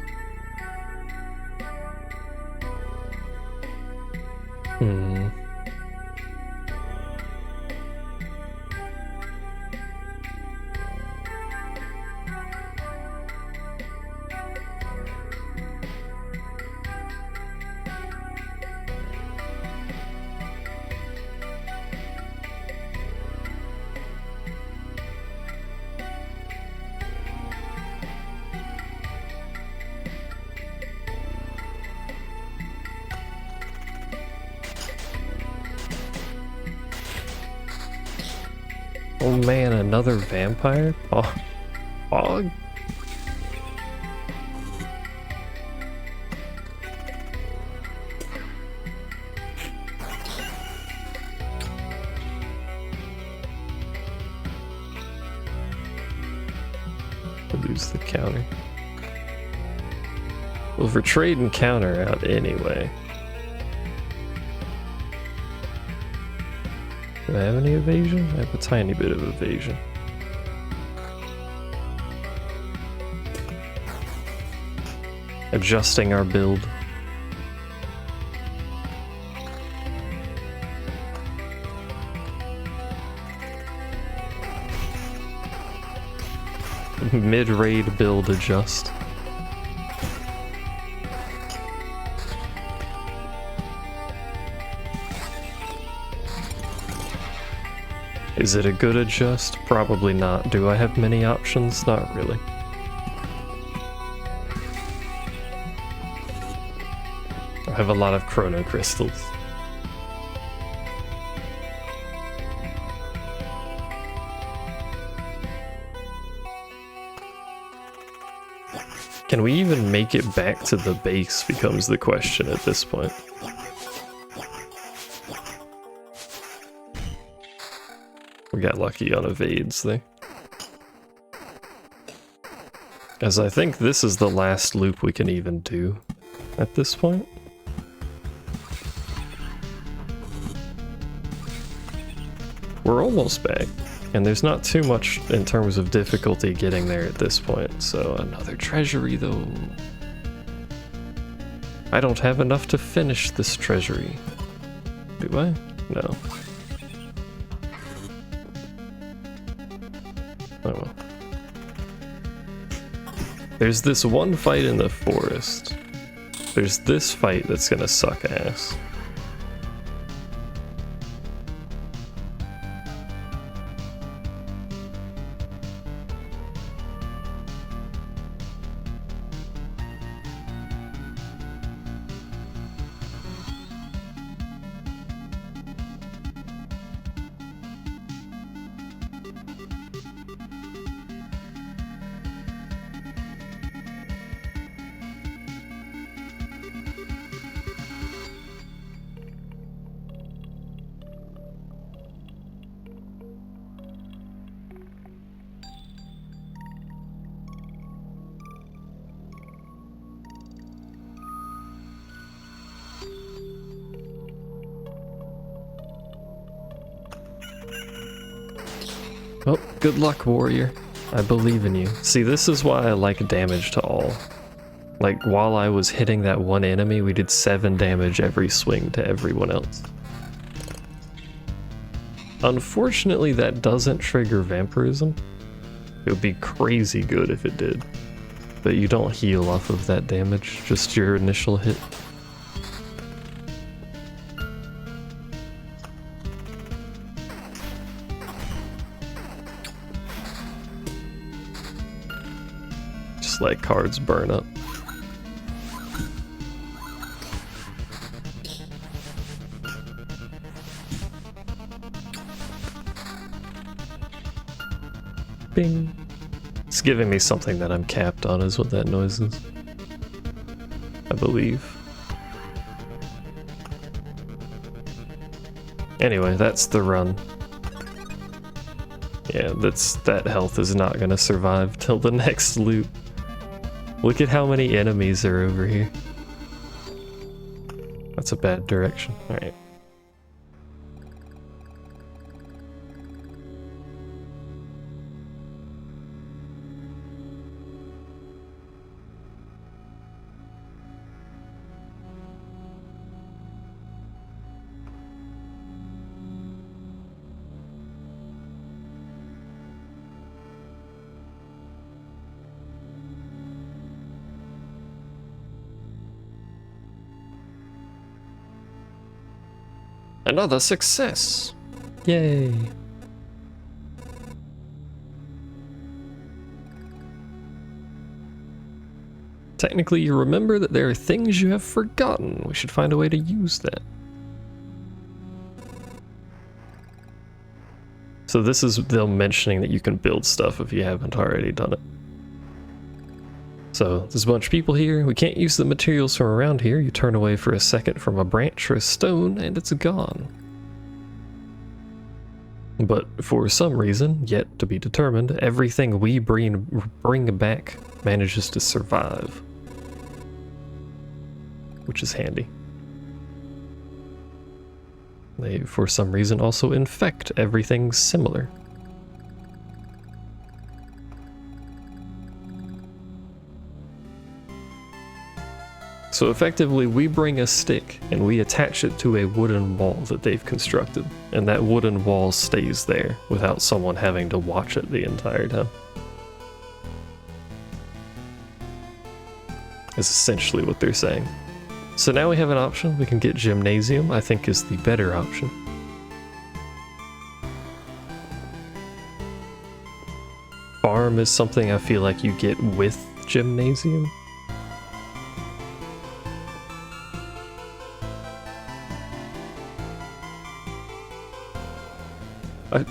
Oh man, another vampire? Oh. Oh. Lose the counter. Well, if we're trading counter out anyway. Do I have any evasion? I have a tiny bit of evasion. Adjusting our build. Mid-raid build adjust. Is it a good adjust? Probably not. Do I have many options? Not really. I have a lot of chrono crystals. Can we even make it back to the base becomes the question at this point. We got lucky on evades there. As I think this is the last loop we can even do at this point. We're almost back, and there's not too much in terms of difficulty getting there at this point, so another treasury though. I don't have enough to finish this treasury. Do I? No. Oh well. There's this one fight in the forest. There's this fight that's gonna suck ass. Oh, good luck, warrior. I believe in you. See, this is why I like damage to all. Like, while I was hitting that one enemy, we did 7 damage every swing to everyone else. Unfortunately, that doesn't trigger vampirism. It would be crazy good if it did. But you don't heal off of that damage, just your initial hit. Just let cards burn up. Bing. It's giving me something that I'm capped on is what that noise is. I believe. Anyway, that's the run. Yeah, that health is not gonna survive till the next loop. Look at how many enemies are over here. That's a bad direction. Alright. Another success! Yay! Technically, you remember that there are things you have forgotten. We should find a way to use that. So this is them mentioning that you can build stuff if you haven't already done it. So, there's a bunch of people here. We can't use the materials from around here. You turn away for a second from a branch or a stone, and it's gone. But for some reason, yet to be determined, everything we bring back manages to survive. Which is handy. They, for some reason, also infect everything similar. So effectively, we bring a stick and we attach it to a wooden wall that they've constructed, and that wooden wall stays there without someone having to watch it the entire time. Is essentially what they're saying. So now we have an option. We can get Gymnasium, I think is the better option. Farm is something I feel like you get with Gymnasium.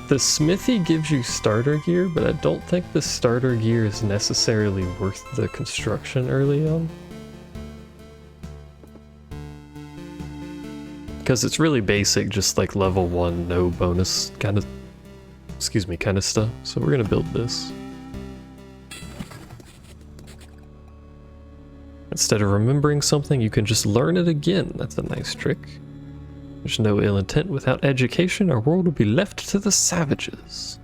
The smithy gives you starter gear, but I don't think the starter gear is necessarily worth the construction early on. Because it's really basic, just like level 1, no bonus kind of, kind of stuff. So we're gonna build this. Instead of remembering something, you can just learn it again. That's a nice trick. There's no ill intent. Without education, our world will be left to the savages.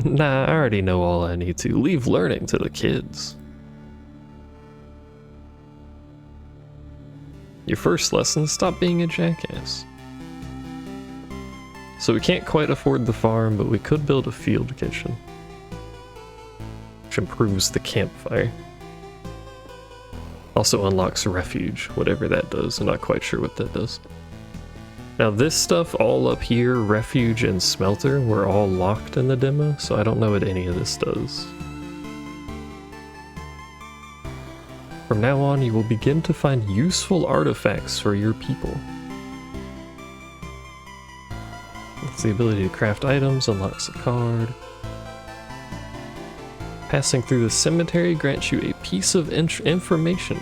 Nah, I already know all I need to. Leave learning to the kids. Your first lesson, stop being a jackass. So we can't quite afford the farm, but we could build a field kitchen. Which improves the campfire. Also unlocks refuge, whatever that does. I'm not quite sure what that does. Now this stuff all up here, refuge and smelter, were all locked in the demo, so I don't know what any of this does. From now on, you will begin to find useful artifacts for your people. It's the ability to craft items, unlocks a card. Passing through the cemetery grants you a piece of information.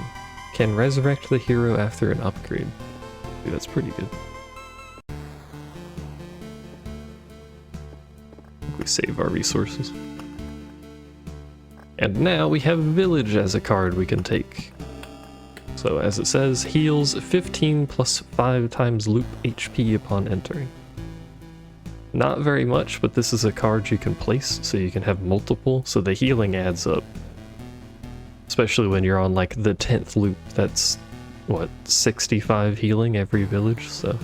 Can resurrect the hero after an upgrade. Dude, that's pretty good. I think we save our resources. And now we have Village as a card we can take. So as it says, heals 15 plus 5 times loop HP upon entering. Not very much, but this is a card you can place, so you can have multiple, so the healing adds up. Especially when you're on like the 10th loop, that's what, 65 healing every village, so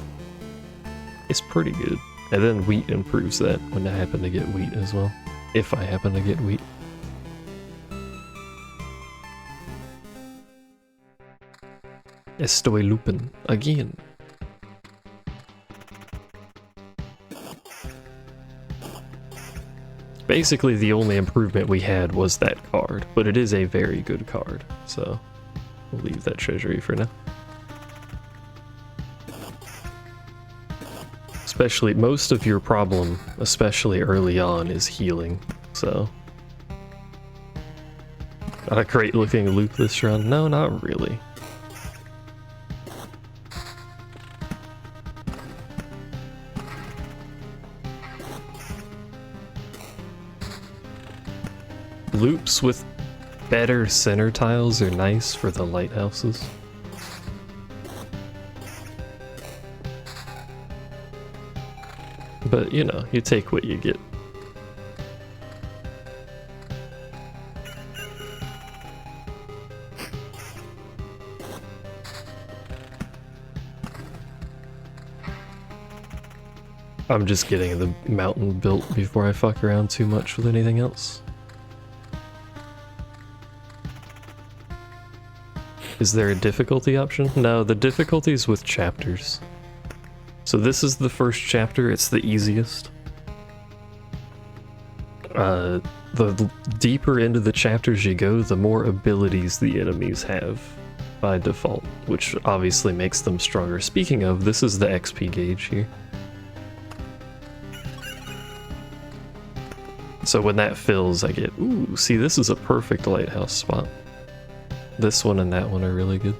it's pretty good. And then wheat improves that when I happen to get wheat as well. If I happen to get wheat. Estoy looping again. Basically the only improvement we had was that card, but it is a very good card, so we'll leave that treasury for now. Especially, most of your problem, especially early on, is healing, so... Not a great looking loop this run? No, not really. Loops with better center tiles are nice for the lighthouses. But, you know, you take what you get. I'm just getting the mountain built before I fuck around too much with anything else. Is there a difficulty option? No, the difficulty is with chapters. So this is the first chapter, it's the easiest. The deeper into the chapters you go, the more abilities the enemies have by default, which obviously makes them stronger. Speaking of, this is the XP gauge here. So when that fills, I get, ooh, see, this is a perfect lighthouse spot. This one and that one are really good.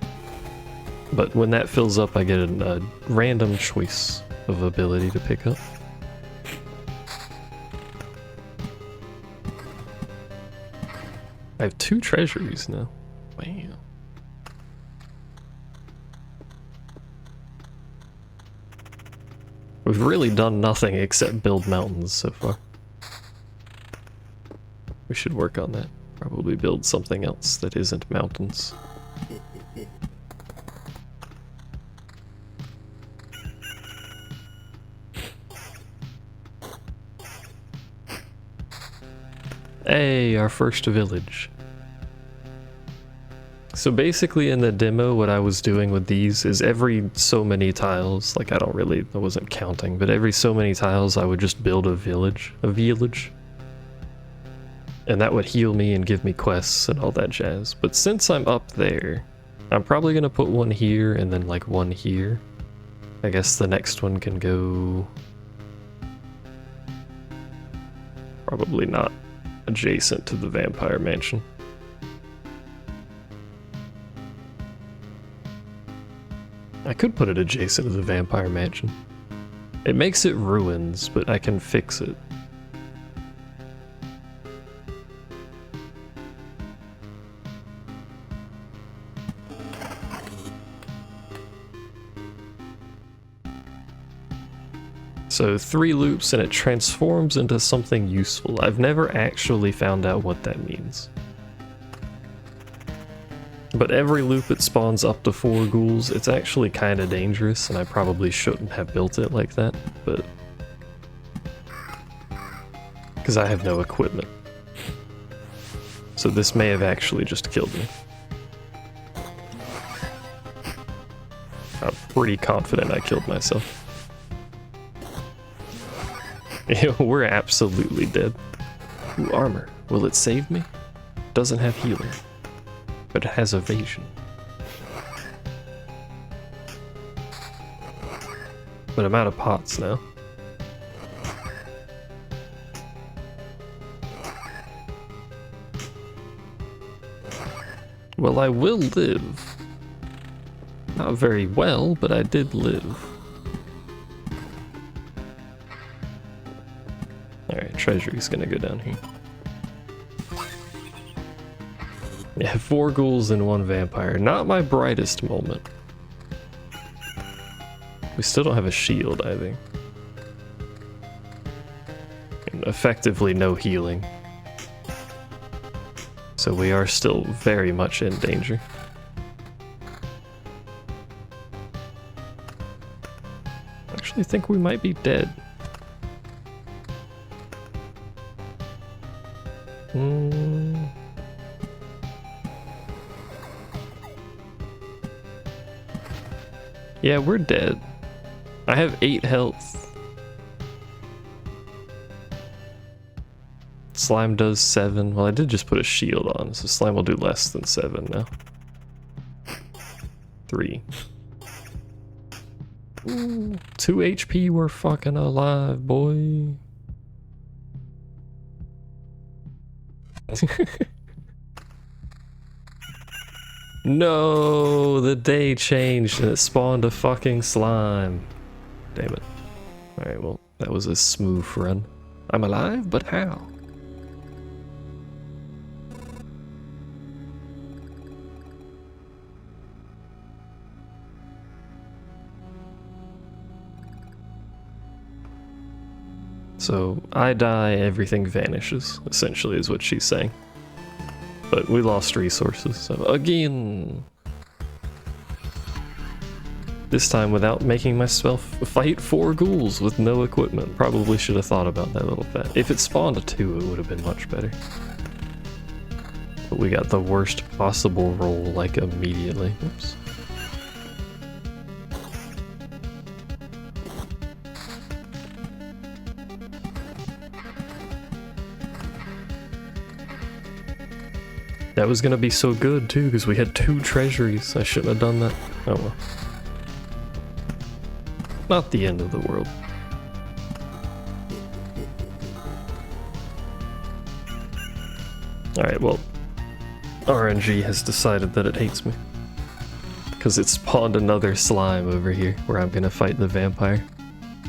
But when that fills up, I get a random choice of ability to pick up. I have 2 treasuries now. Wow. We've really done nothing except build mountains so far. We should work on that. Probably build something else that isn't mountains. Hey, our first village. So basically in the demo, what I was doing with these is every so many tiles, like I wasn't counting, but every so many tiles I would just build a village. And that would heal me and give me quests and all that jazz. But since I'm up there, I'm probably gonna put one here and then like one here. I guess the next one can go... Probably not adjacent to the vampire mansion. I could put it adjacent to the vampire mansion. It makes it ruins, but I can fix it. So 3 loops and it transforms into something useful. I've never actually found out what that means. But every loop it spawns up to 4 ghouls. It's actually kind of dangerous and I probably shouldn't have built it like that, but... because I have no equipment. So this may have actually just killed me. I'm pretty confident I killed myself. We're absolutely dead. Ooh, armor. Will it save me? Doesn't have healing. But it has evasion. But I'm out of pots now. Well, I will live. Not very well, but I did live. Alright, treasury's gonna go down here. Yeah, 4 ghouls and 1 vampire. Not my brightest moment. We still don't have a shield, I think. and effectively no healing. So we are still very much in danger. Actually, I think we might be dead. Yeah, we're dead. I have 8 health. Slime does 7. Well, I did just put a shield on, so slime will do less than 7 now. 3. Ooh, 2 HP, we're fucking alive, boy. No, the day changed and it spawned a fucking slime. Damn it. Alright, well, that was a smooth run. I'm alive, but how? So, I die, everything vanishes, essentially is what she's saying. But we lost resources, so again! This time without making myself fight 4 ghouls with no equipment. Probably should have thought about that a little bit. If it spawned a 2, it would have been much better. But we got the worst possible roll, like, immediately. Oops. That was gonna be so good too, because we had 2 treasuries. I shouldn't have done that. Oh well. Not the end of the world. Alright, well, RNG has decided that it hates me. Because it spawned another slime over here, where I'm gonna fight the vampire.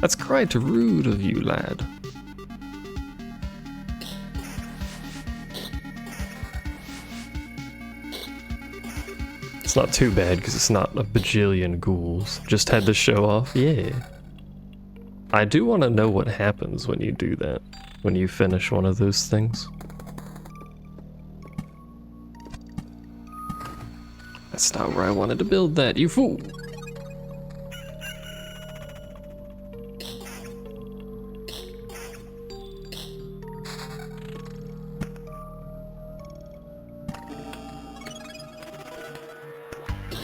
That's quite rude of you, lad. It's not too bad because it's not a bajillion ghouls. Just had to show off. Yeah. I do want to know what happens when you do that. When you finish one of those things. That's not where I wanted to build that, you fool!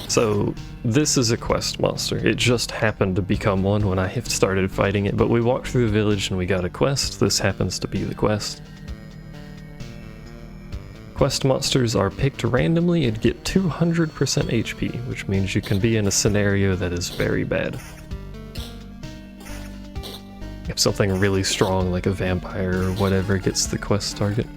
So, this is a quest monster. It just happened to become one when I started fighting it, but we walked through the village and we got a quest. This happens to be the quest. Quest monsters are picked randomly and get 200% HP, which means you can be in a scenario that is very bad. If something really strong like a vampire or whatever gets the quest target.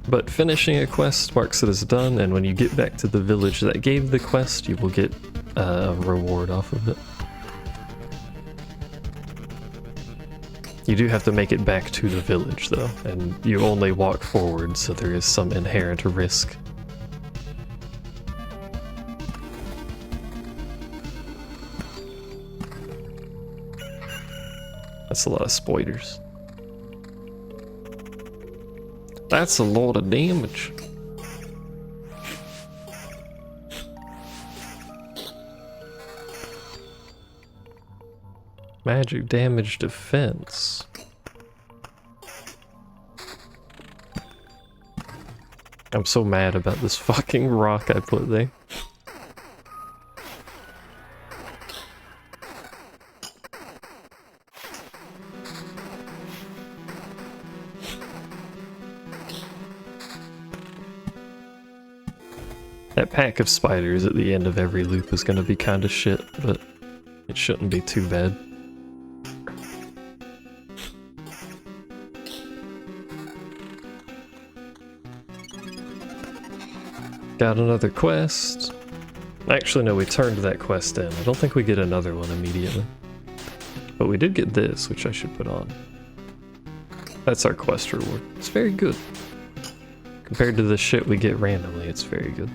But finishing a quest marks it as done, and when you get back to the village that gave the quest, you will get a reward off of it. You do have to make it back to the village though, and you only walk forward, so there is some inherent risk. That's a lot of spoilers. That's a lot of damage. Magic damage defense. I'm so mad about this fucking rock I put there. That pack of spiders at the end of every loop is gonna be kinda shit, but it shouldn't be too bad. Got another quest. Actually, no, we turned that quest in. I don't think we get another one immediately. But we did get this, which I should put on. That's our quest reward. It's very good. Compared to the shit we get randomly, it's very good.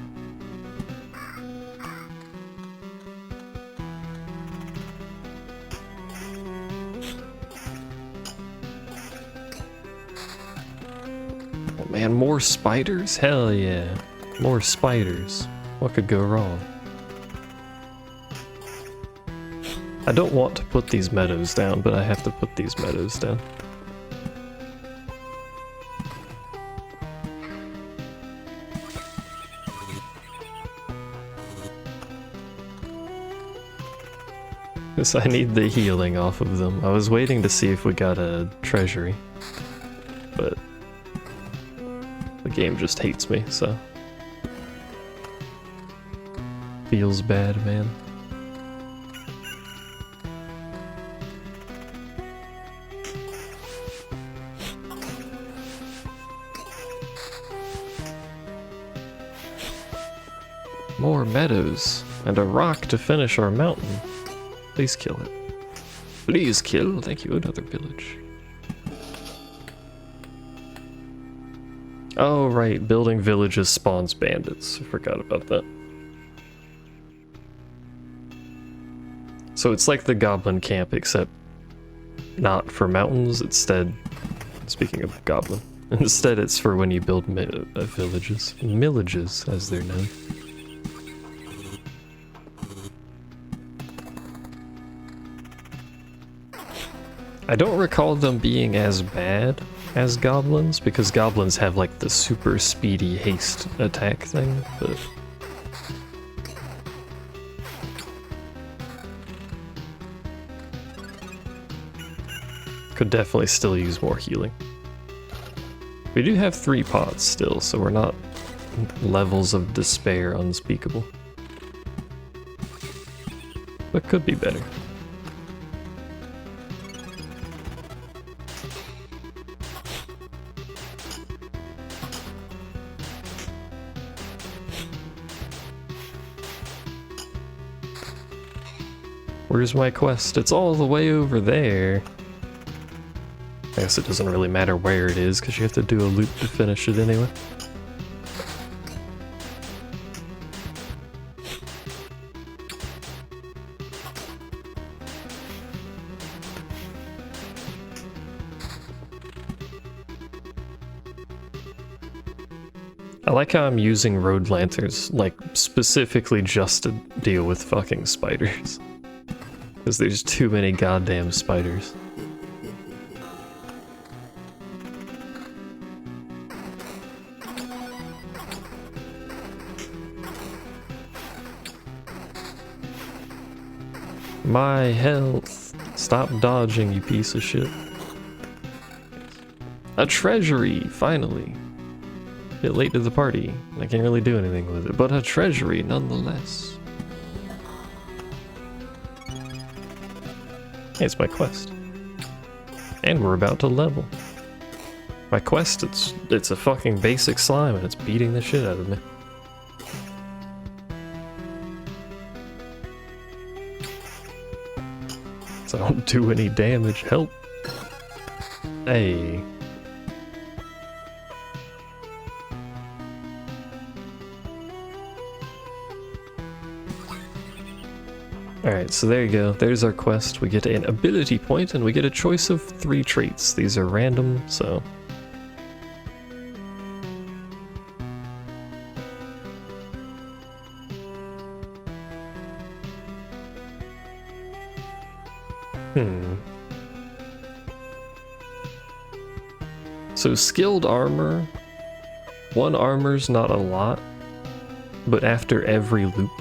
Oh man, more spiders? Hell yeah. More spiders. What could go wrong? I don't want to put these meadows down, but I have to put these meadows down. Yes, I need the healing off of them. I was waiting to see if we got a treasury, but the game just hates me, so. Feels bad, man. More meadows, and a rock to finish our mountain. Please kill it. Please kill. Thank you, another village. Oh, right. Building villages spawns bandits. I forgot about that. So it's like the goblin camp, except not for mountains. Instead, speaking of goblin, instead it's for when you build villages. Millages, as they're known. I don't recall them being as bad as goblins, because goblins have like the super speedy haste attack thing, but... could definitely still use more healing. We do have 3 pots still, so we're not levels of despair unspeakable. But could be better. Where's my quest? It's all the way over there. I guess it doesn't really matter where it is, because you have to do a loop to finish it anyway. I like how I'm using road lanterns, like, specifically just to deal with fucking spiders. Because there's too many goddamn spiders. My health. Stop dodging, you piece of shit. A treasury, finally. Bit late to the party. I can't really do anything with it, but a treasury nonetheless. Hey, it's my quest. And we're about to level. My quest, it's a fucking basic slime and it's beating the shit out of me. So I don't do any damage. Help. Hey. Alright, so there you go. There's our quest. We get an ability point and we get a choice of 3 traits. These are random, so... So skilled armor. 1 armor's not a lot, but after every loop,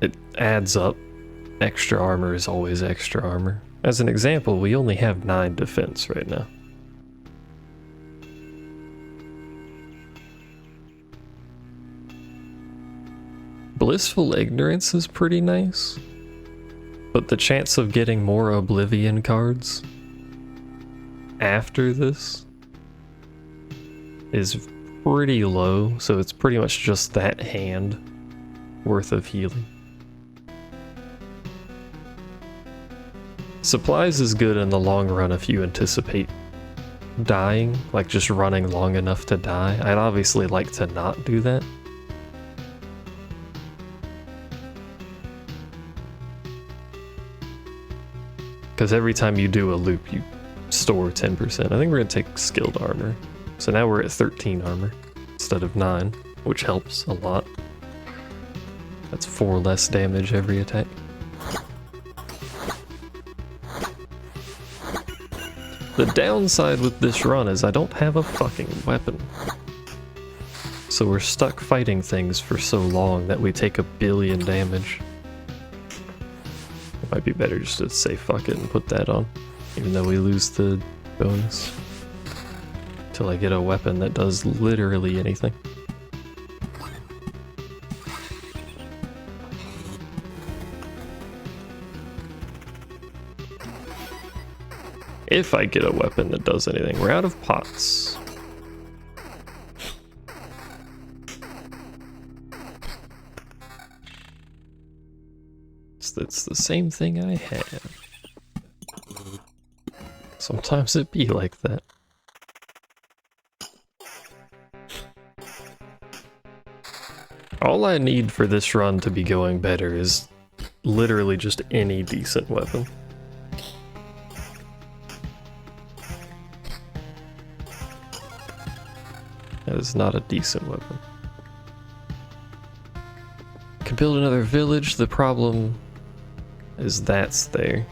it adds up. Extra armor is always extra armor. As an example, we only have 9 defense right now. Blissful Ignorance is pretty nice, but the chance of getting more Oblivion cards after this is pretty low, so it's pretty much just that hand worth of healing. Supplies is good in the long run if you anticipate dying, like just running long enough to die. I'd obviously like to not do that. Because every time you do a loop, you store 10%. I think we're gonna take skilled armor. So now we're at 13 armor instead of 9, which helps a lot. That's 4 less damage every attack. The downside with this run is I don't have a fucking weapon. So we're stuck fighting things for so long that we take 1 billion damage. It might be better just to say fuck it and put that on, even though we lose the bonus. Till I get a weapon that does literally anything. If I get a weapon that does anything. We're out of pots. It's the same thing I have. Sometimes it be like that. All I need for this run to be going better is literally just any decent weapon. That is not a decent weapon. Can build another village. The problem is that's there.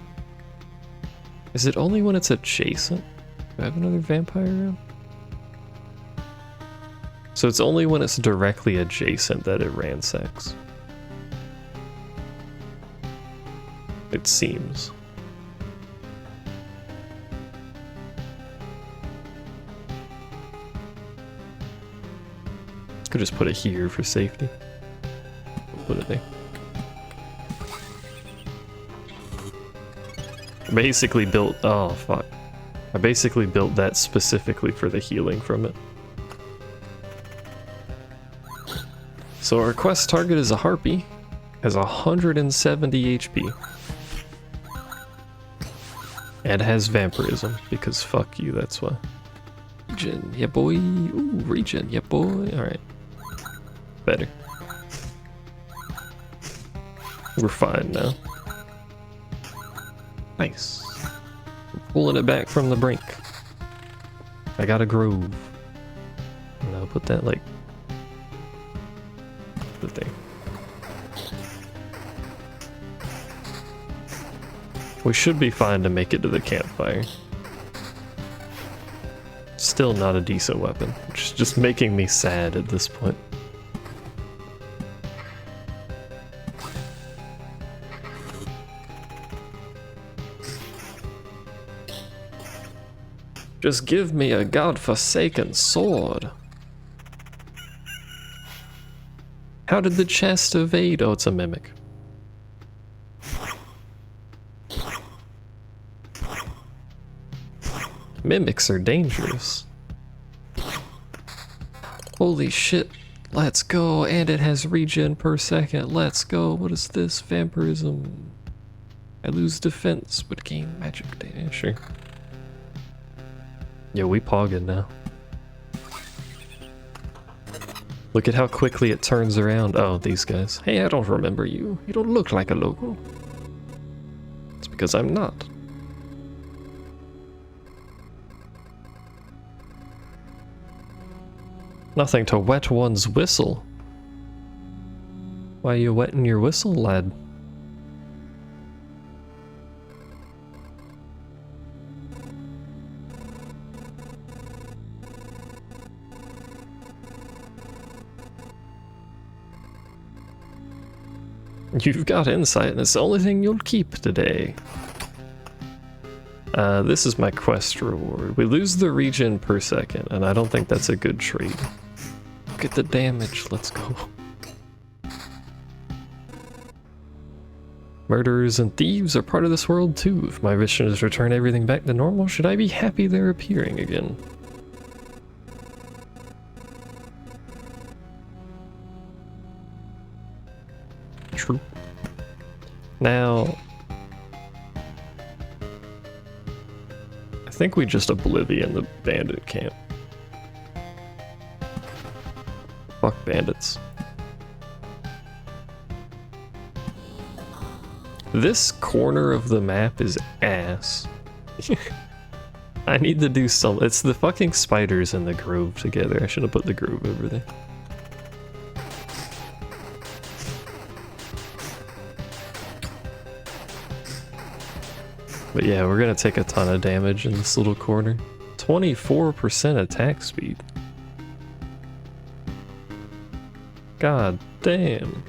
Is it only when it's adjacent? Do I have another vampire around? So it's only when it's directly adjacent that it ransacks. It seems. Could just put it here for safety. Put it there. I basically built, oh fuck. I basically built that specifically for the healing from it. So our quest target is a harpy, has 170 HP. And has vampirism, because fuck you, that's why. Regen, yeah boy. Ooh, regen, yeah boy. Alright. Better. We're fine now. Nice. We're pulling it back from the brink. I got a grove. And I'll put that like the thing. We should be fine to make it to the campfire. Still not a decent weapon, which is just making me sad at this point. Just give me a godforsaken sword. How did the chest evade? Oh, it's a mimic. Mimics are dangerous. Holy shit. Let's go. And it has regen per second. Let's go. What is this? Vampirism. I lose defense but gain magic damage. Sure. Yeah, we pogging now. Look at how quickly it turns around. Oh, these guys. Hey, I don't remember you. You don't look like a local. It's because I'm not. Nothing to wet one's whistle. Why are you wetting your whistle, lad? You've got insight, and it's the only thing you'll keep today. This is my quest reward. We lose the regen per second, and I don't think that's a good trade. Look at the damage, let's go. Murderers and thieves are part of this world too. If my mission is to return everything back to normal, should I be happy they're appearing again? True. Now, I think we just oblivion the bandit camp. Fuck bandits. This corner of the map is ass. I need to do some. It's the fucking spiders and the grove together. I should have put the grove over there. But yeah, we're gonna take a ton of damage in this little corner. 24% attack speed. God damn.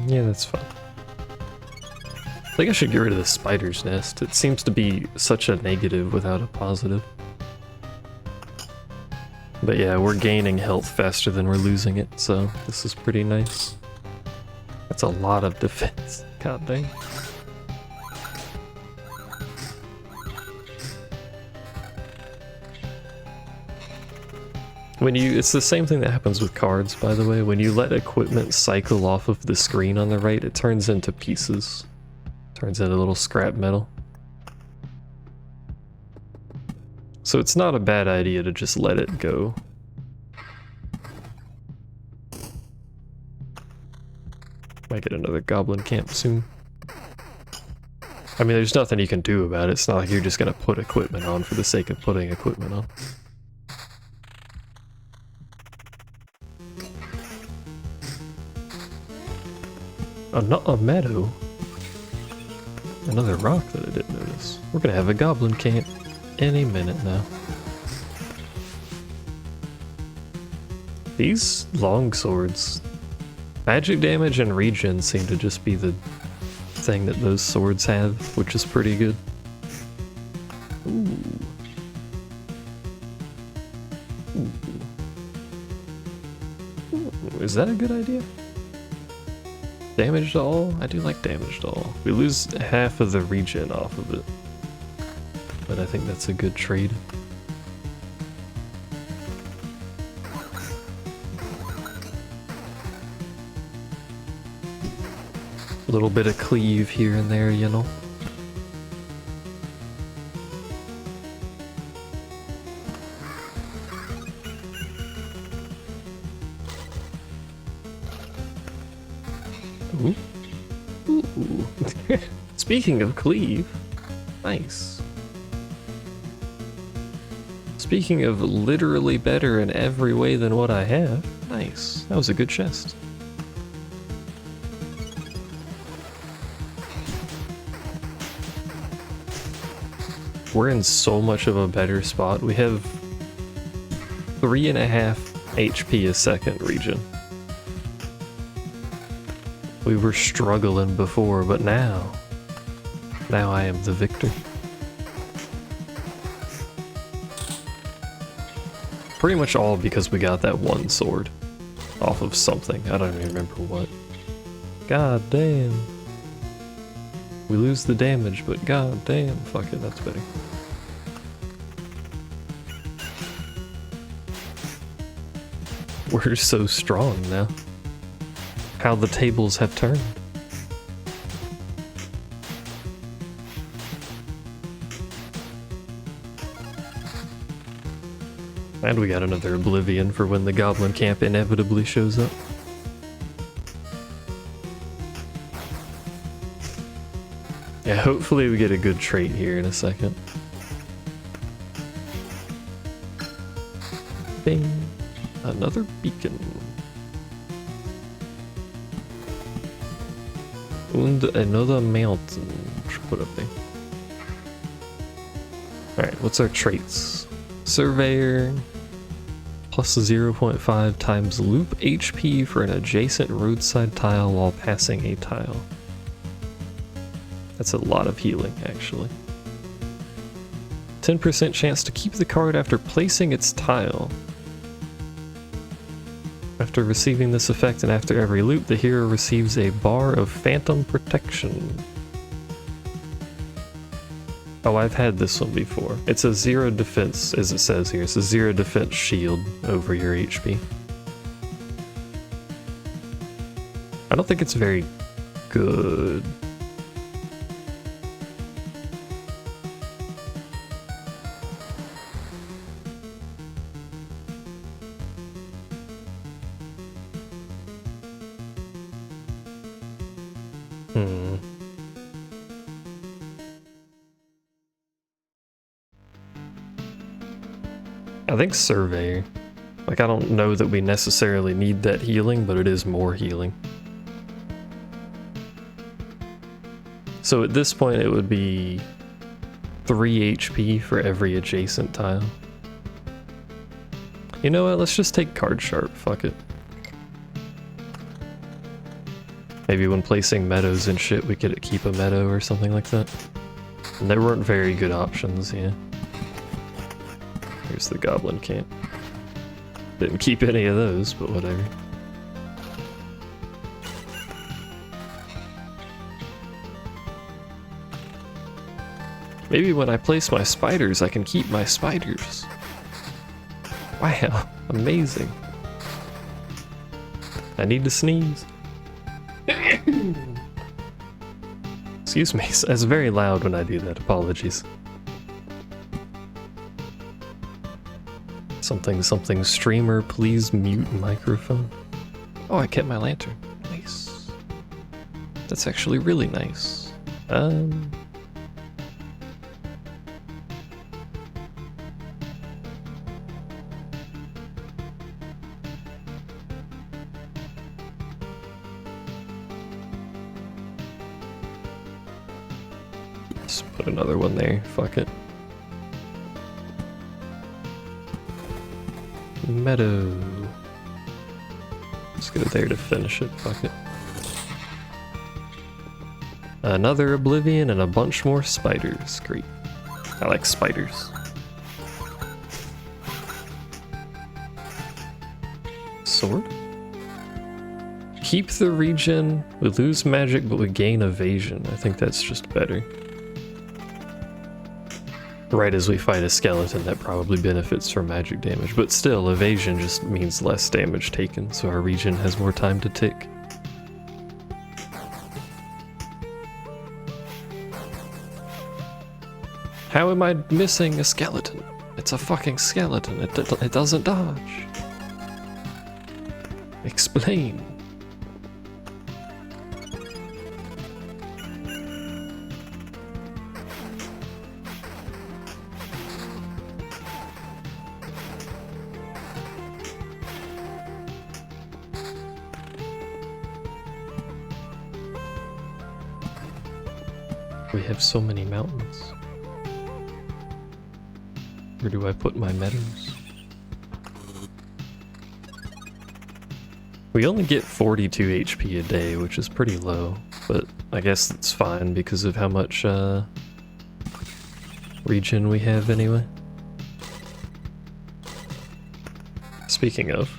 Yeah, that's fine. I think I should get rid of the spider's nest. It seems to be such a negative without a positive. But yeah, we're gaining health faster than we're losing it, so this is pretty nice. That's a lot of defense. God dang. It's the same thing that happens with cards, by the way. When you let equipment cycle off of the screen on the right, it turns into pieces. Turns into little scrap metal. So it's not a bad idea to just let it go. Might get another goblin camp soon. I mean, there's nothing you can do about it. It's not like you're just gonna put equipment on for the sake of putting equipment on. Not a meadow. Another rock that I didn't notice. We're gonna have a goblin camp any minute now. These long swords, magic damage and regen seem to just be the thing that those swords have, which is pretty good. Ooh. Ooh. Is that a good idea? Damage to all? I do like damage to all. We lose half of the regen off of it, but I think that's a good trade. A little bit of cleave here and there, you know. Ooh. Ooh. Speaking of cleave, nice. Speaking of literally better in every way than what I have, nice. That was a good chest. We're in so much of a better spot. We have 3.5 HP a second regen. We were struggling before, but now I am the victor. Pretty much all because we got that one sword off of something. I don't even remember what. God damn. We lose the damage, but god damn, fuck it, that's better. We're so strong now. How the tables have turned. And we got another oblivion for when the goblin camp inevitably shows up. Yeah, hopefully we get a good trait here in a second. Bing. Another beacon. And another mountain. Put up there. Alright, what's our traits? Surveyor. Plus 0.5 times loop HP for an adjacent roadside tile while passing a tile. That's a lot of healing, actually. 10% chance to keep the card after placing its tile. I After receiving this effect and after every loop, the hero receives a bar of phantom protection. Oh, I've had this one before. It's a 0 defense, as it says here. It's a 0 defense shield over your HP. I don't think it's very good. I think Surveyor. Like, I don't know that we necessarily need that healing, but it is more healing. So at this point it would be 3 HP for every adjacent tile. You know what, let's just take Card Sharp, fuck it. Maybe when placing meadows and shit we could keep a meadow or something like that. And there weren't very good options, yeah. Here's the goblin camp. Didn't keep any of those, but whatever. Maybe when I place my spiders, I can keep my spiders. Wow, amazing. I need to sneeze. Excuse me, it's very loud when I do that, apologies. Something streamer, please mute microphone. Oh, I kept my lantern. Nice. That's actually really nice. Let's put another one there, fuck it. Meadow. Let's get it there to finish it, fuck it. Another Oblivion and a bunch more spiders. Great. I like spiders. Sword? Keep the regen. We lose magic, but we gain evasion. I think that's just better. Right as we fight a skeleton, that probably benefits from magic damage, but still, evasion just means less damage taken, so our regen has more time to tick. How am I missing a skeleton? It's a fucking skeleton. It doesn't dodge. Explain. We have so many mountains. Where do I put my meadows? We only get 42 HP a day, which is pretty low, but I guess it's fine because of how much regen we have anyway. Speaking of,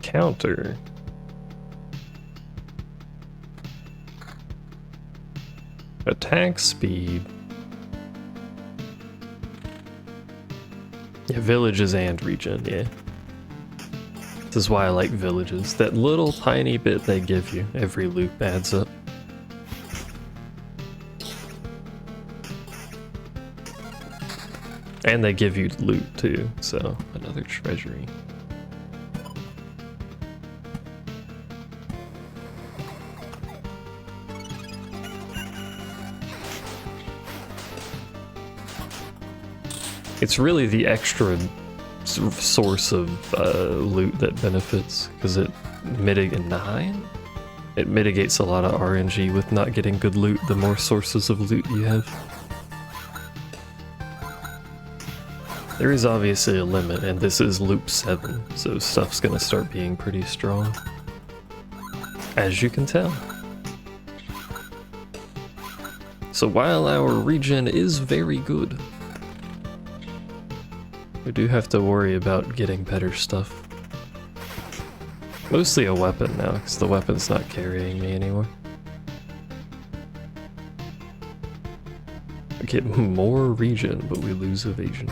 counter. Attack speed. Yeah, villages and regen, yeah. This is why I like villages. That little tiny bit they give you every loop adds up. And they give you loot too, so another treasury. It's really the extra source of loot that benefits, because it mitigates a lot of RNG with not getting good loot the more sources of loot you have. There is obviously a limit, and this is loop 7, so stuff's gonna start being pretty strong. As you can tell. So while our regen is very good, we do have to worry about getting better stuff. Mostly a weapon now, because the weapon's not carrying me anymore. We get more regen, but we lose evasion.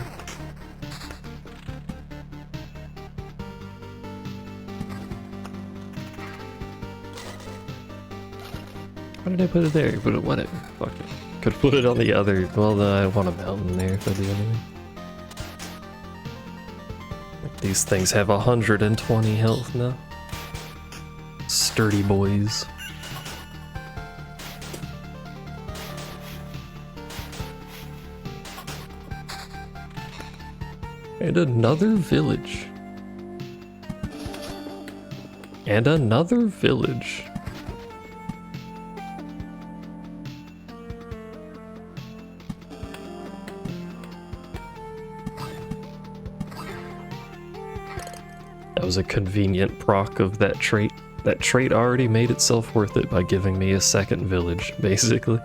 Why did I put it there? Put it, whatever. Fuck it. Could put it on the other. Well, I want a mountain there if I do anything. These things have 120 health now. Sturdy boys. And another village. And another village. That was a convenient proc of that trait. That trait already made itself worth it by giving me a second village, basically.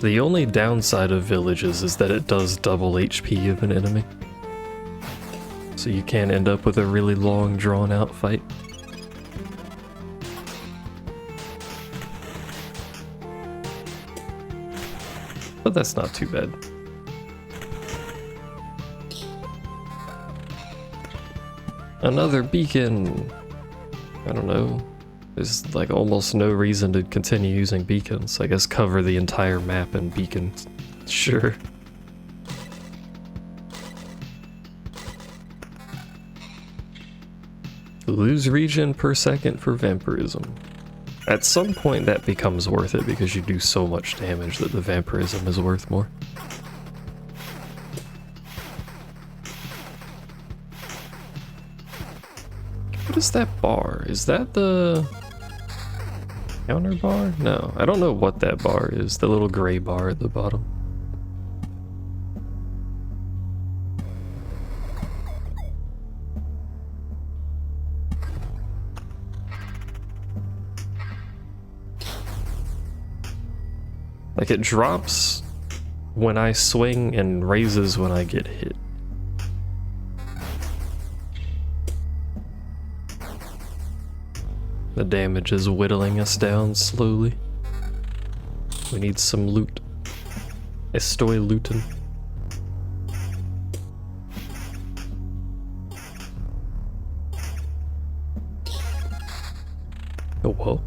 The only downside of villages is that it does double HP of an enemy. So you can end up with a really long, drawn-out fight. But that's not too bad. Another beacon! I don't know. There's like almost no reason to continue using beacons. I guess cover the entire map in beacons. Sure. Lose regen per second for vampirism. At some point that becomes worth it because you do so much damage that the vampirism is worth more. What is that bar? Is that the counter bar? No, I don't know what that bar is. The little gray bar at the bottom. Like it drops when I swing and raises when I get hit. The damage is whittling us down slowly. We need some loot. Estoy lootin'. Oh, whoa.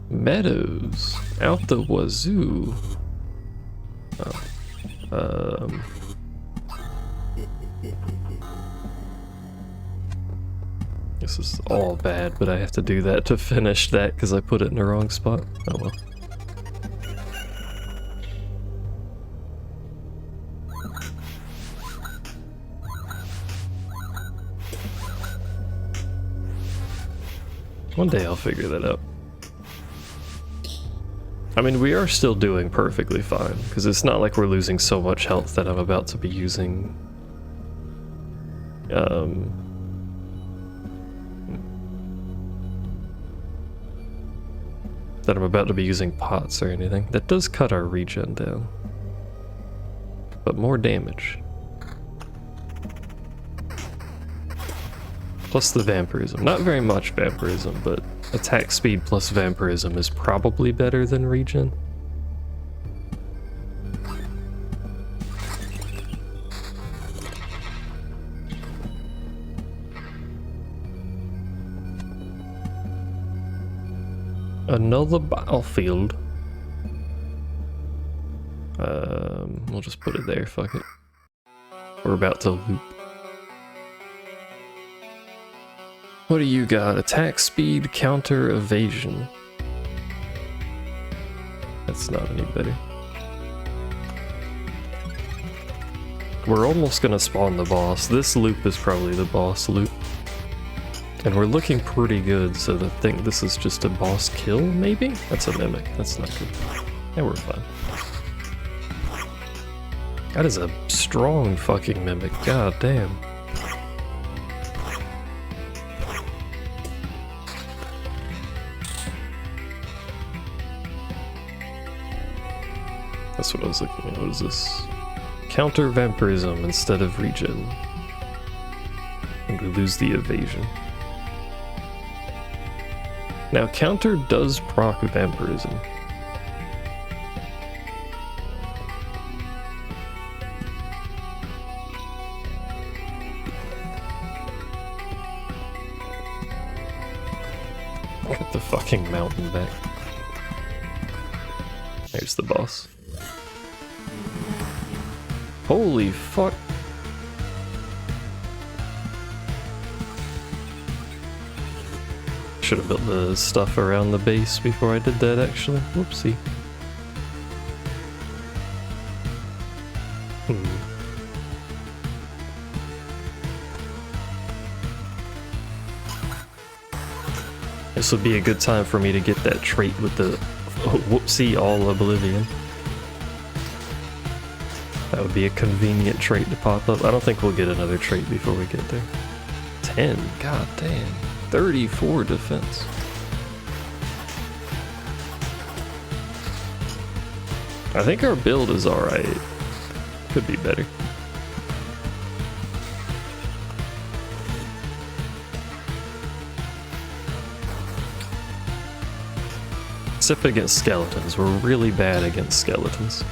Meadows. Out the wazoo. Oh. This is all bad, but I have to do that to finish that because I put it in the wrong spot. Oh well. One day I'll figure that out. I mean, we are still doing perfectly fine, because it's not like we're losing so much health that I'm about to be using pots or anything. That does cut our regen down. But more damage. Plus the vampirism. Not very much vampirism, but attack speed plus vampirism is probably better than regen. Another battlefield. We'll just put it there, fuck it. We're about to loop. What do you got? Attack speed, counter, evasion. That's not any better. We're almost gonna spawn the boss. This loop is probably the boss loop. And we're looking pretty good, so I think this is just a boss kill, maybe? That's a mimic. That's not good. Yeah, we're fine. That is a strong fucking mimic. God damn. That's what I was looking at. What is this? Counter vampirism instead of regen. and we lose the evasion. Now counter does proc vampirism. Get the fucking mountain back. There's the boss. Holy fuck. Should have built the stuff around the base before I did that, actually. Whoopsie. This would be a good time for me to get that trait with the whoopsie all oblivion. That would be a convenient trait to pop up. I don't think we'll get another trait before we get there. 10, god damn. 34 defense. I think our build is alright. Could be better. Except against skeletons. We're really bad against skeletons.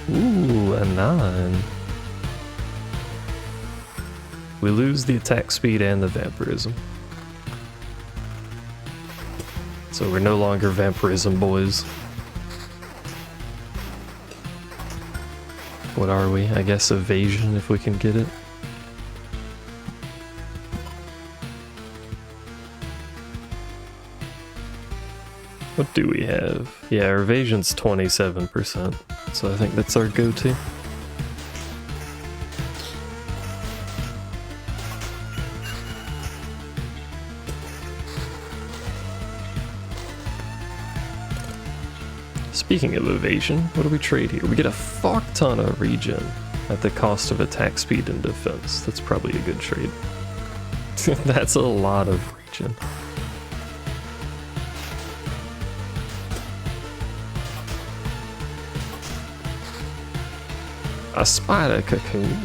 Ooh, a 9. We lose the attack speed and the vampirism. So we're no longer vampirism boys. What are we? I guess evasion if we can get it. What do we have? Yeah, our evasion's 27%, so I think that's our go-to. Speaking of evasion, what do we trade here? We get a fuck ton of regen at the cost of attack speed and defense. That's probably a good trade. That's a lot of regen. A spider cocoon.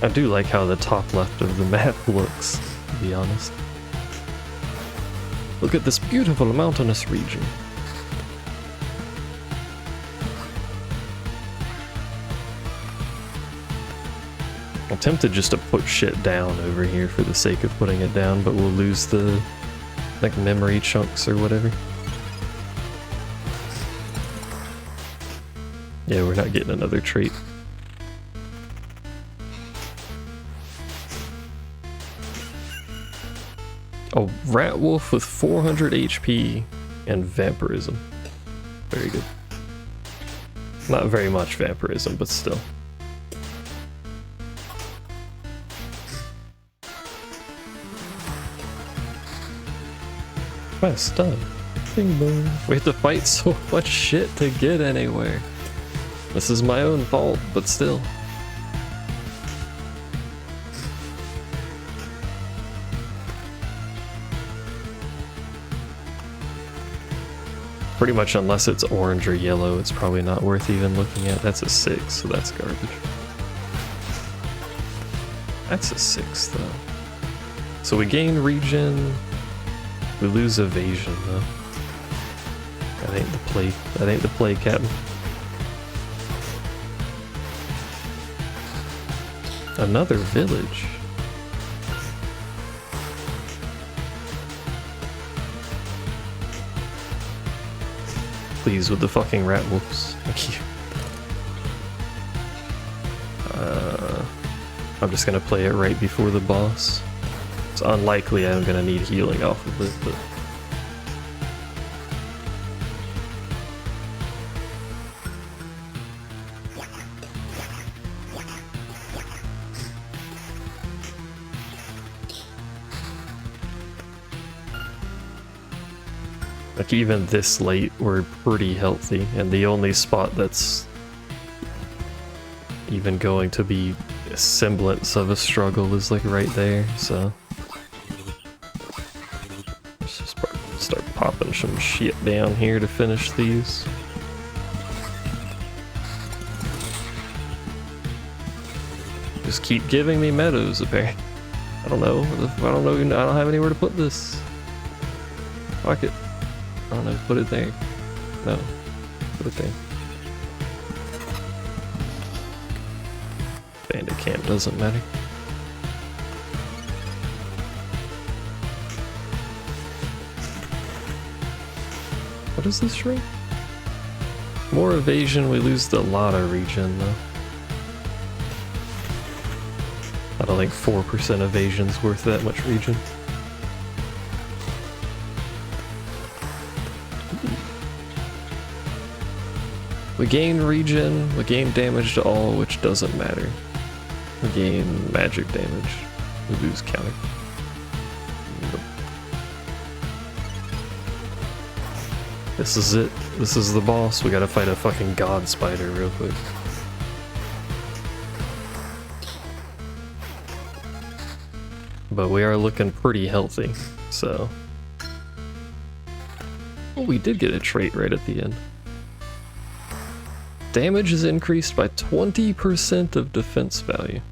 I do like how the top left of the map looks, to be honest. Look at this beautiful mountainous region. I'm tempted just to put shit down over here for the sake of putting it down, but we'll lose the, like, memory chunks or whatever. Yeah, we're not getting another trait. Oh, Rat Wolf with 400 HP and Vampirism. Very good. Not very much Vampirism, but still. Quest done. Bing boom. We have to fight so much shit to get anywhere. This is my own fault, but still. Pretty much unless it's orange or yellow, it's probably not worth even looking at. That's a 6, so that's garbage. That's a 6 though. So we gain regen, we lose evasion though. That ain't the play. That ain't the play, Captain. Another village. Please with the fucking rat wolves. Thank you. I'm just gonna play it right before the boss. It's unlikely I'm gonna need healing off of it, but like even this late, we're pretty healthy, and the only spot that's even going to be a semblance of a struggle is like right there, so. dropping some shit down here to finish these. Just keep giving me meadows, apparently. I don't know. I don't have anywhere to put this. Fuck it. I don't know. Put it there. No. Put it there. Bandit camp doesn't matter. What is this shrink? More evasion, we lose the Lotta region though. I don't think 4% evasion's worth that much region. We gain regen, we gain damage to all, which doesn't matter. We gain magic damage, we lose counter. Nope. This is it. This is the boss. We gotta fight a fucking god spider real quick. But we are looking pretty healthy, so... Oh, we did get a trait right at the end. Damage is increased by 20% of defense value.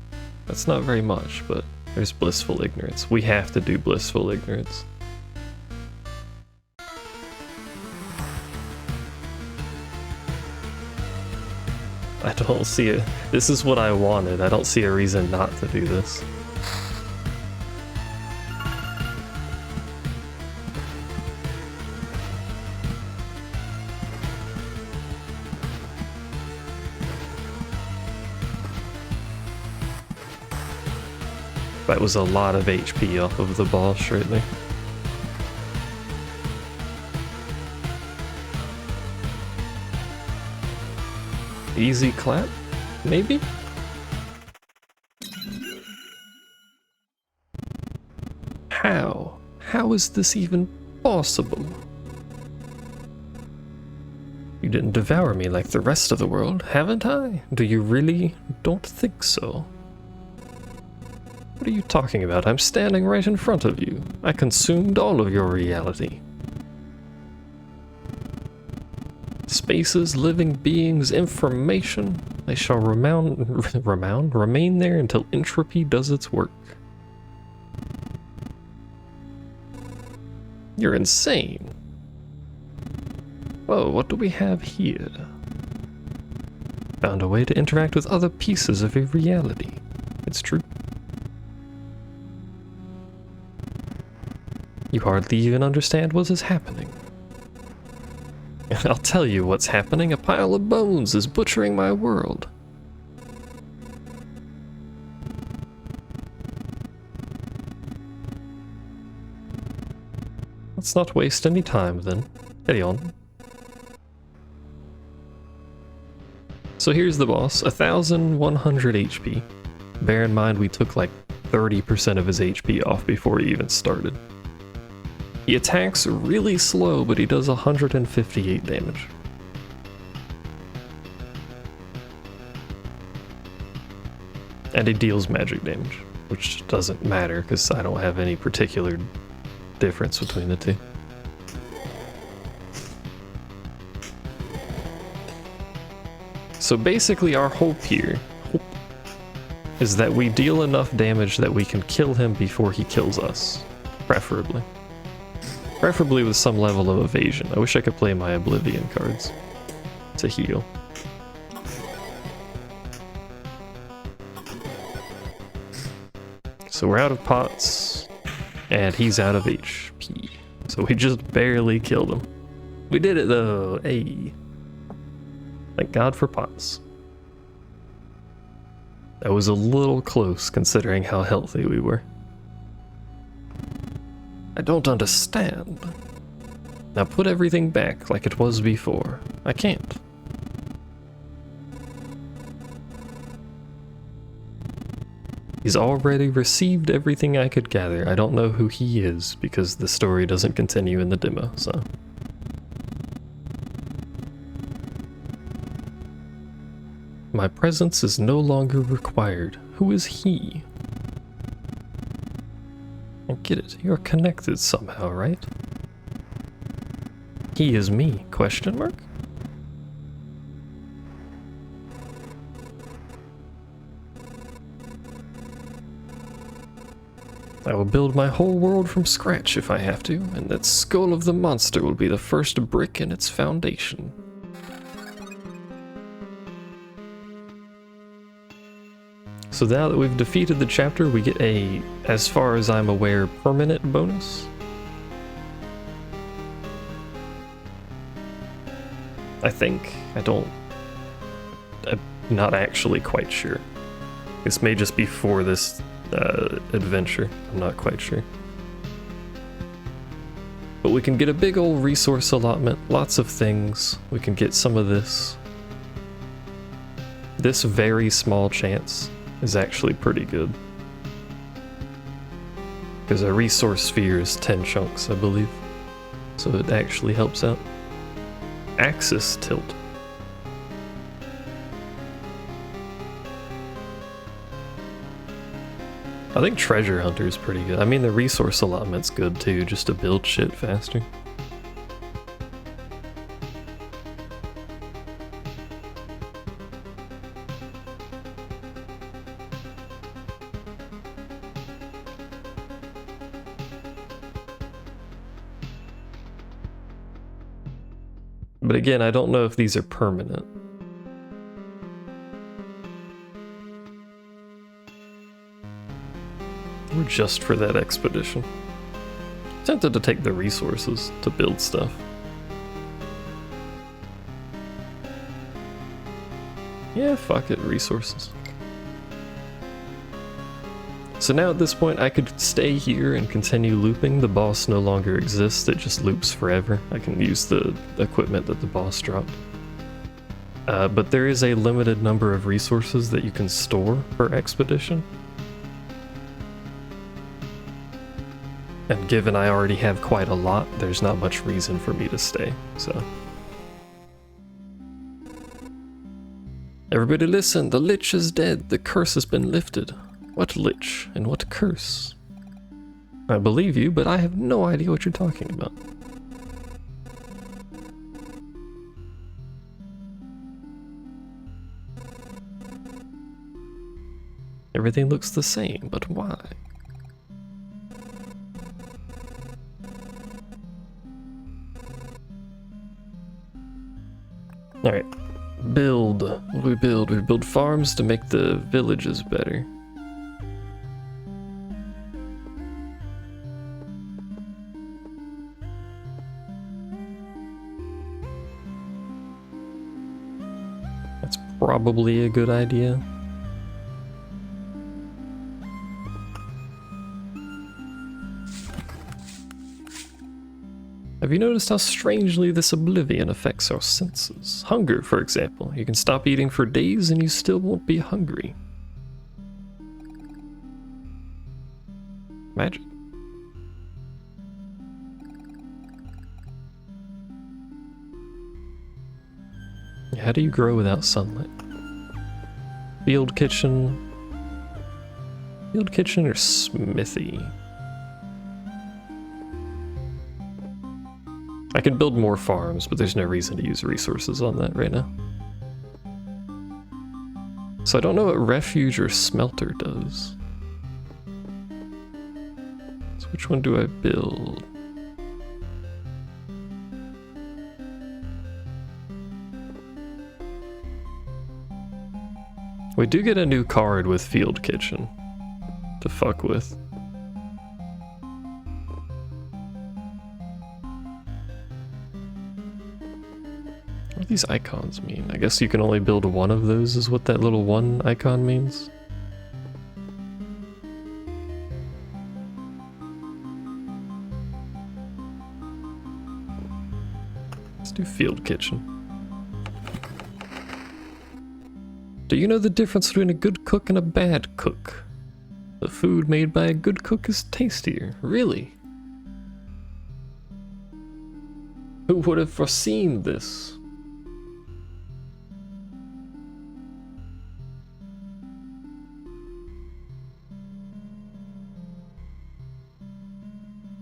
That's not very much, but there's Blissful Ignorance. We have to do Blissful Ignorance. I don't see it. This is what I wanted. I don't see a reason not to do this. That was a lot of HP off of the boss right there. Easy clap? Maybe? How? How is this even possible? You didn't devour me like the rest of the world, haven't I? Do you really? Don't think so. What are you talking about? I'm standing right in front of you. I consumed all of your reality. Spaces, living beings, information. They shall remain there until entropy does its work. You're insane. Whoa, what do we have here? Found a way to interact with other pieces of your reality. It's true. You hardly even understand what is happening. I'll tell you what's happening. A pile of bones is butchering my world. Let's not waste any time then. Carry on. So here's the boss, 1100 HP. Bear in mind we took like 30% of his HP off before he even started. He attacks really slow, but he does 158 damage. And he deals magic damage, which doesn't matter because I don't have any particular difference between the two. So basically our hope here is that we deal enough damage that we can kill him before he kills us, preferably. Preferably with some level of evasion. I wish I could play my Oblivion cards to heal. So we're out of pots, and he's out of HP. So we just barely killed him. We did it though, hey. Thank God for pots. That was a little close considering how healthy we were. I don't understand. Now put everything back like it was before. I can't. He's already received everything I could gather. I don't know who he is because the story doesn't continue in the demo, so. My presence is no longer required. Who is he? I get it. You're connected somehow, right? He is me, question mark? I will build my whole world from scratch if I have to, and that skull of the monster will be the first brick in its foundation. So now that we've defeated the chapter, we get a, as far as I'm aware, permanent bonus. I think. I'm not actually quite sure. This may just be for this adventure. I'm not quite sure. But we can get a big old resource allotment, lots of things. We can get some of this. This very small chance is actually pretty good. Because a resource sphere is 10 chunks, I believe. So it actually helps out. Axis tilt. I think Treasure Hunter is pretty good. I mean, the resource allotment's good too, just to build shit faster. But again, I don't know if these are permanent. Or just for that expedition. Tempted to take the resources to build stuff. Yeah, fuck it, resources. So now at this point I could stay here and continue looping. The boss no longer exists, it just loops forever. I can use the equipment that the boss dropped. But there is a limited number of resources that you can store per expedition. And given I already have quite a lot, there's not much reason for me to stay, so. Everybody listen, the Lich is dead, the curse has been lifted. What Lich and what curse? I believe you, but I have no idea what you're talking about. Everything looks the same, but why? Alright, build. What do we build? We build farms to make the villages better. That's probably a good idea. Have you noticed how strangely this oblivion affects our senses? Hunger, for example. You can stop eating for days and you still won't be hungry. Magic. How do you grow without sunlight? Field kitchen. Field kitchen or smithy? I can build more farms, but there's no reason to use resources on that right now. So I don't know what refuge or smelter does. So which one do I build? We do get a new card with Field Kitchen to fuck with. What do these icons mean? I guess you can only build one of those is what that little one icon means. Let's do Field Kitchen. Do you know the difference between a good cook and a bad cook? The food made by a good cook is tastier. Really? Who would have foreseen this?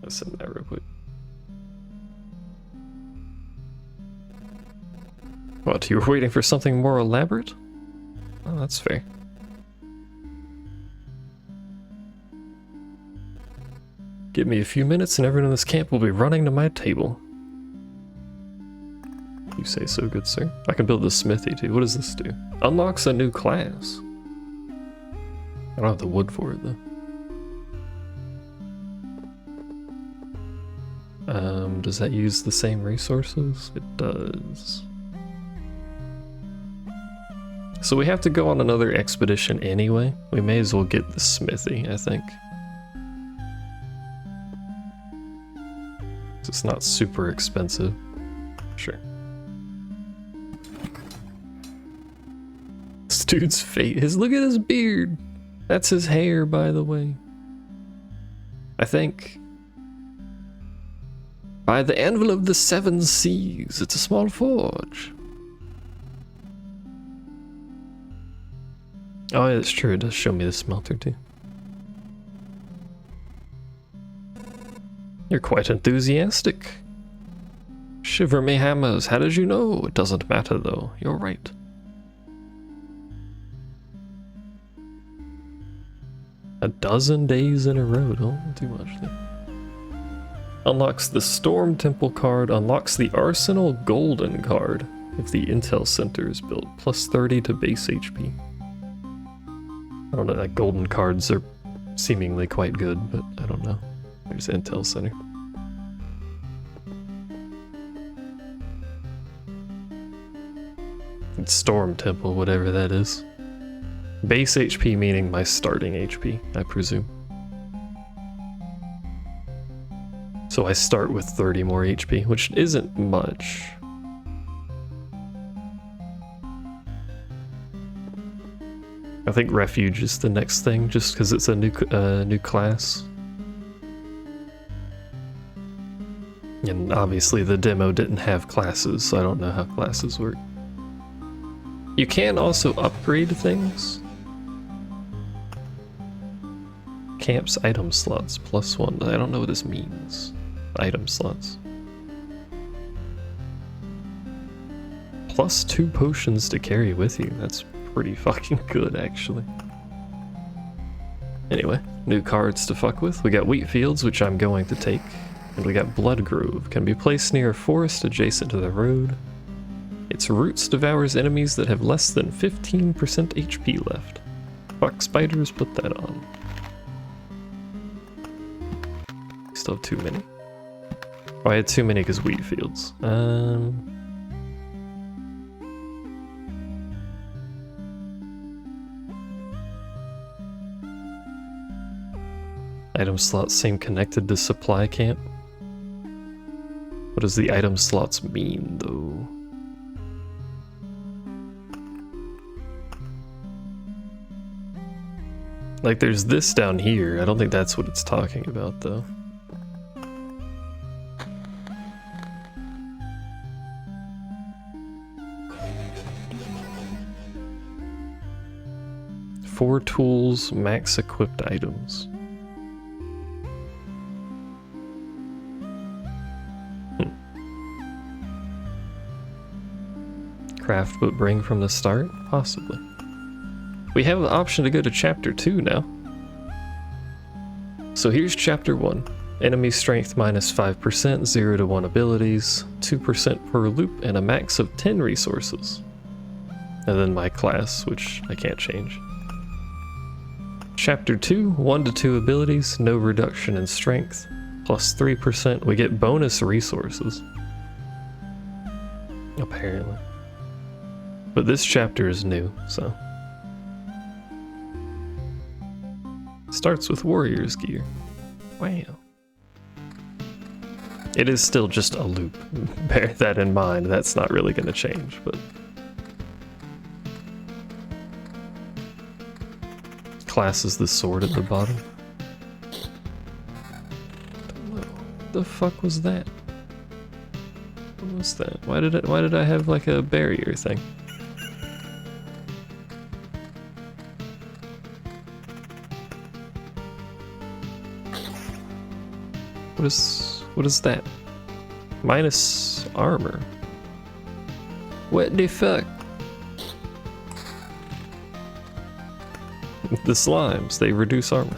Let's send that real quick. What, you were waiting for something more elaborate? Oh, that's fair. Give me a few minutes and everyone in this camp will be running to my table. You say so, good sir. I can build a smithy too. What does this do? Unlocks a new class. I don't have the wood for it though. Does that use the same resources? It does. So we have to go on another expedition anyway. We may as well get the smithy, I think. It's not super expensive. Sure. This dude's face. Look at his beard. That's his hair, by the way. I think. By the anvil of the seven seas, it's a small forge. Oh, yeah, that's true. It does show me the smelter too. You're quite enthusiastic. Shiver me hammers, how did you know? It doesn't matter though, you're right. A dozen days in a row, don't do much there. Unlocks the Storm Temple card, unlocks the Arsenal Golden card if the Intel Center is built, plus 30 to base HP. I don't know, like golden cards are seemingly quite good, but I don't know. There's Intel Center. It's Storm Temple, whatever that is. Base HP meaning my starting HP, I presume. So I start with 30 more HP, which isn't much. I think Refuge is the next thing, just because it's a new class. And obviously the demo didn't have classes, so I don't know how classes work. You can also upgrade things. Camp's item slots, +1. I don't know what this means. Item slots. +2 potions to carry with you. That's pretty fucking good, actually. Anyway, new cards to fuck with. We got Wheat Fields, which I'm going to take. And we got Blood Grove. Can be placed near a forest adjacent to the road. Its roots devours enemies that have less than 15% HP left. Fuck spiders, put that on. Still have too many. Oh, I had too many because Wheat Fields. Item slots seem connected to supply camp. What does the item slots mean, though? Like, there's this down here. I don't think that's what it's talking about, though. Four tools, max equipped items. Craft but bring from the start? Possibly. We have the option to go to chapter 2 now. So here's chapter 1. Enemy strength -5%, 0 to 1 abilities, 2% per loop, and a max of 10 resources. And then my class, which I can't change. Chapter 2, 1 to 2 abilities, no reduction in strength, +3%. We get bonus resources. Apparently. But this chapter is new, so. Starts with warrior's gear. Wow. It is still just a loop. Bear that in mind. That's not really going to change, but. Class is the sword at the bottom. What the fuck was that? What was that? Why did I have like a barrier thing? What is that? Minus armor. What the fuck? The slimes, they reduce armor.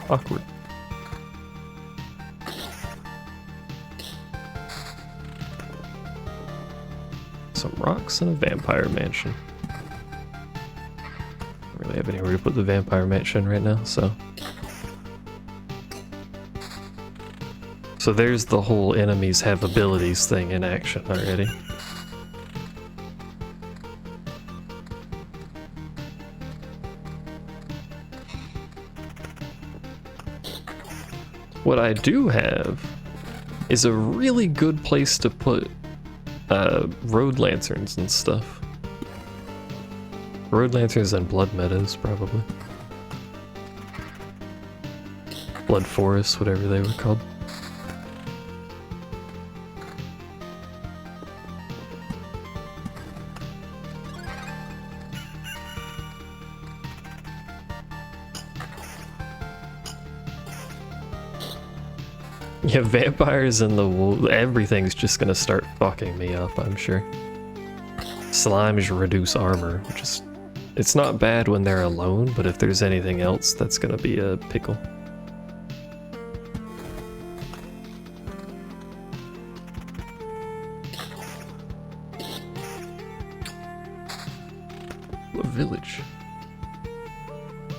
Awkward. Some rocks and a vampire mansion. Don't really have anywhere to put the vampire mansion right now, so. So there's the whole enemies have abilities thing in action already. What I do have is a really good place to put road lanterns and stuff. Road lanterns and blood meadows, probably. Blood forests, whatever they were called. Yeah, vampires and the wolf, everything's just gonna start fucking me up, I'm sure. Slimes reduce armor, which is, it's not bad when they're alone, but if there's anything else, that's gonna be a pickle. A village.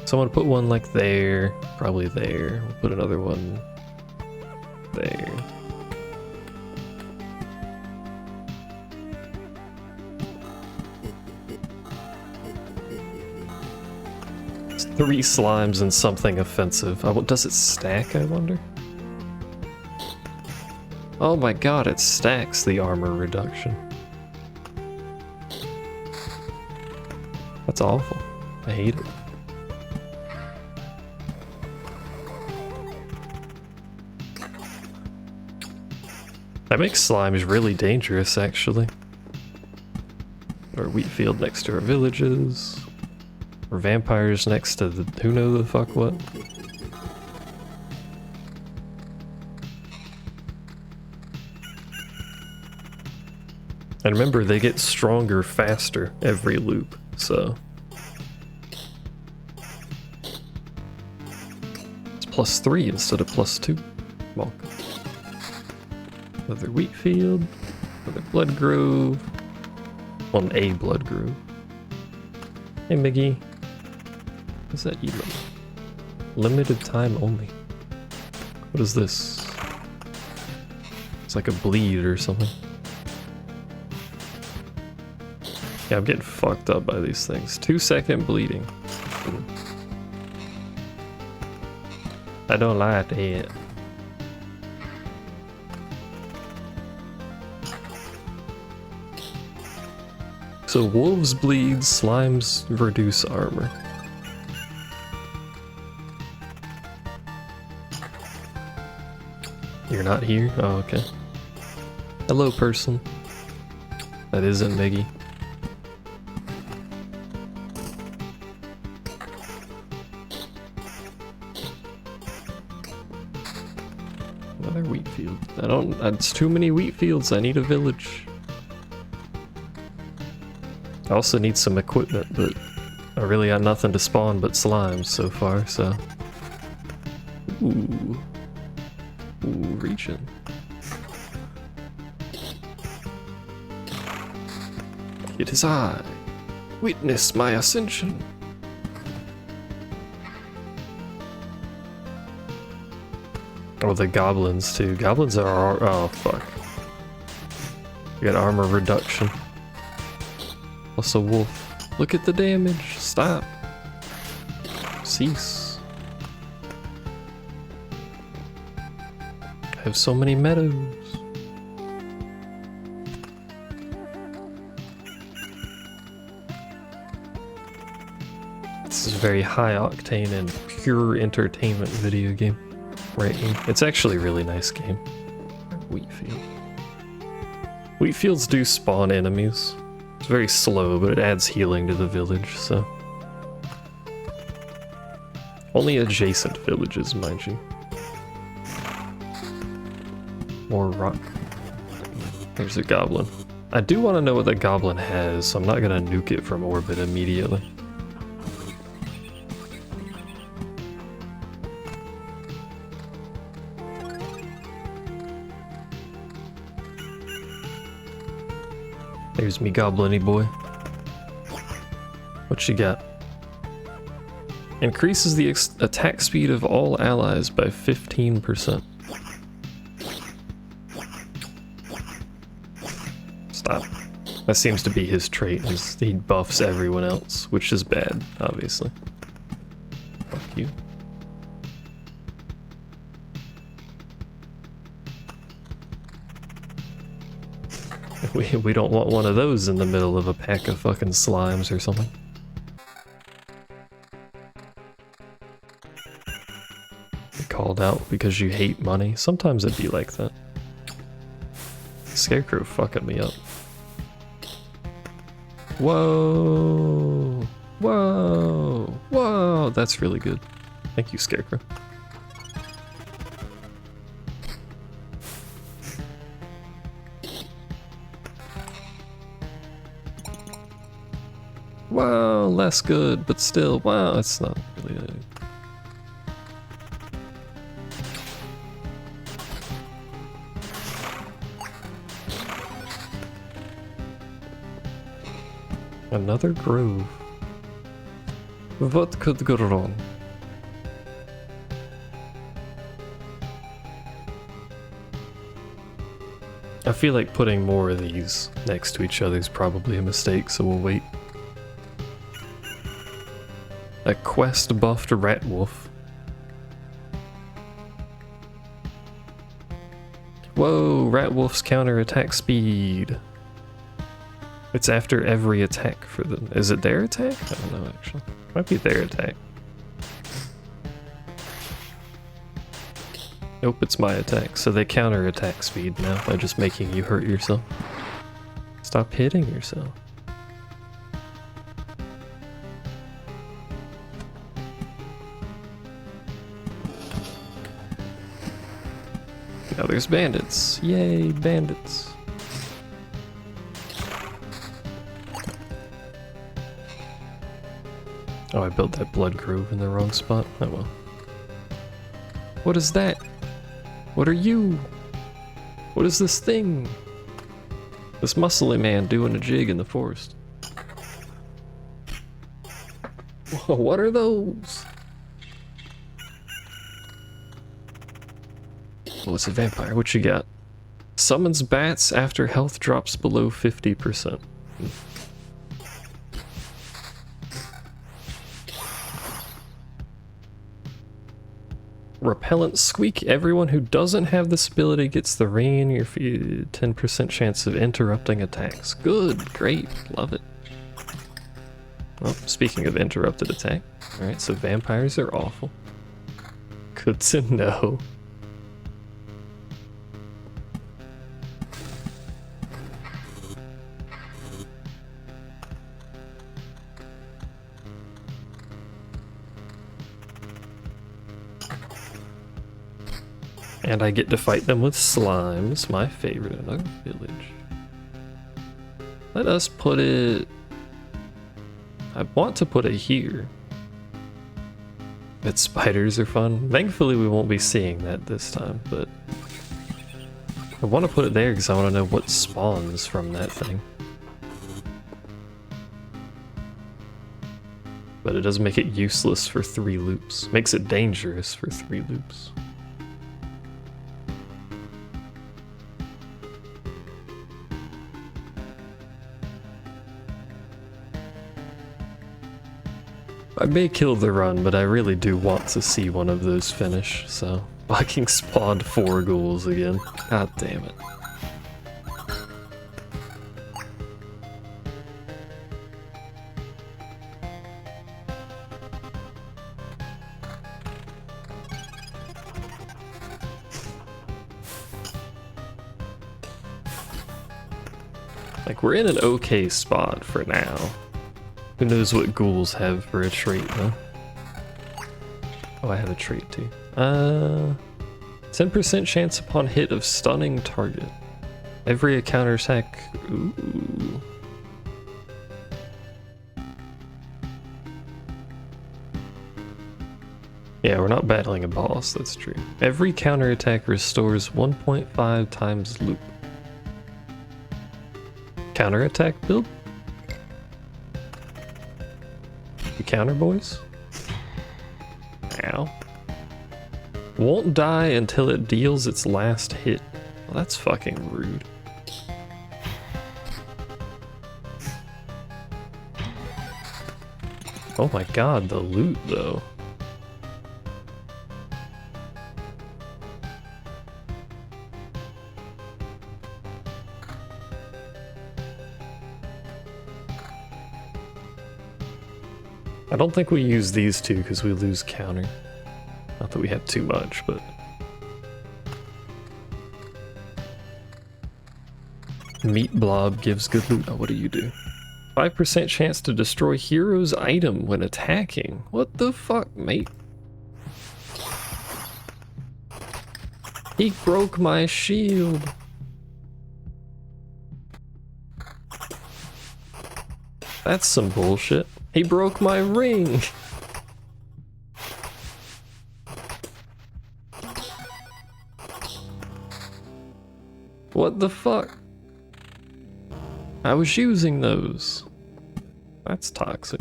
Someone put one like there, probably there. We'll put another one there. It's 3 slimes and something offensive. Does it stack, I wonder? Oh my god, it stacks the armor reduction. That's awful. I hate it. That makes slimes really dangerous, actually. Or wheat field next to our villages. Or vampires next to the who knows the fuck what. And remember, they get stronger faster every loop, so. It's +3 instead of +2. Welcome. Another wheat field, another blood grove, well, a blood grove. Hey Miggy, what's that you like? Limited time only. What is this? It's like a bleed or something. Yeah, I'm getting fucked up by these things. 2-second bleeding. I don't like that. So wolves bleed, slimes reduce armor. You're not here? Oh, okay. Hello, person. That isn't Miggy. Another wheat field. That's too many wheat fields. I need a village. I also need some equipment, but I really got nothing to spawn but slimes so far, so. Ooh. Ooh, region. It is I. Witness my ascension. Oh, the goblins too. Goblins are, oh fuck. We got armor reduction. Plus a wolf. Look at the damage. Stop. Cease. I have so many meadows. This is a very high octane and pure entertainment video game right here. It's actually a really nice game. Wheat field. Wheat fields do spawn enemies. It's very slow, but it adds healing to the village, so. Only adjacent villages, mind you. More rock. There's a goblin. I do want to know what the goblin has, so I'm not gonna nuke it from orbit immediately. There's me goblin-y boy. What you got? Increases the attack speed of all allies by 15%. Stop. That seems to be his trait, he buffs everyone else, which is bad, obviously. Fuck you. We don't want one of those in the middle of a pack of fucking slimes or something. You're called out because you hate money. Sometimes it'd be like that. Scarecrow fucking me up. Whoa! Whoa! Whoa! That's really good. Thank you, Scarecrow. Wow, less good, but still, wow, it's not really a... Another grove. What could go wrong? I feel like putting more of these next to each other is probably a mistake, so we'll wait. A quest buffed rat wolf. Whoa, rat wolf's counter attack speed. It's after every attack for them. Is it their attack? I don't know actually. Might be their attack. Nope, it's my attack. So they counter attack speed now by just making you hurt yourself. Stop hitting yourself. Now there's bandits. Yay, bandits. Oh, I built that blood grove in the wrong spot. Oh well. What is that? What are you? What is this thing? This muscly man doing a jig in the forest. Whoa, what are those? Oh, it's a vampire. What you got? Summons bats after health drops below 50%. Repellent squeak. Everyone who doesn't have this ability gets the rain in your feet. 10% chance of interrupting attacks. Good, great, love it. Well, speaking of interrupted attack. Alright, so vampires are awful. Good to know. And I get to fight them with slimes, my favorite in our village. Let us put it... I want to put it here. But spiders are fun. Thankfully we won't be seeing that this time, but... I want to put it there because I want to know what spawns from that thing. But it does make it useless for 3 loops. Makes it dangerous for 3 loops. I may kill the run, but I really do want to see one of those finish, so... Fucking spawned 4 ghouls again. God damn it. Like, we're in an okay spot for now. Who knows what ghouls have for a trait, though? Oh, I have a trait too. 10% chance upon hit of stunning target. Every counterattack. Ooh. Yeah, we're not battling a boss, that's true. Every counterattack restores 1.5 times loop. Counterattack build? You counter boys? Ow. Won't die until it deals its last hit. Well, that's fucking rude. Oh my god, the loot though. I don't think we use these two because we lose counter. Not that we have too much, but... Meat blob gives good loot. Oh, what do you do? 5% chance to destroy hero's item when attacking. What the fuck, mate? He broke my shield. That's some bullshit. He broke my ring. What the fuck? I was using those. That's toxic.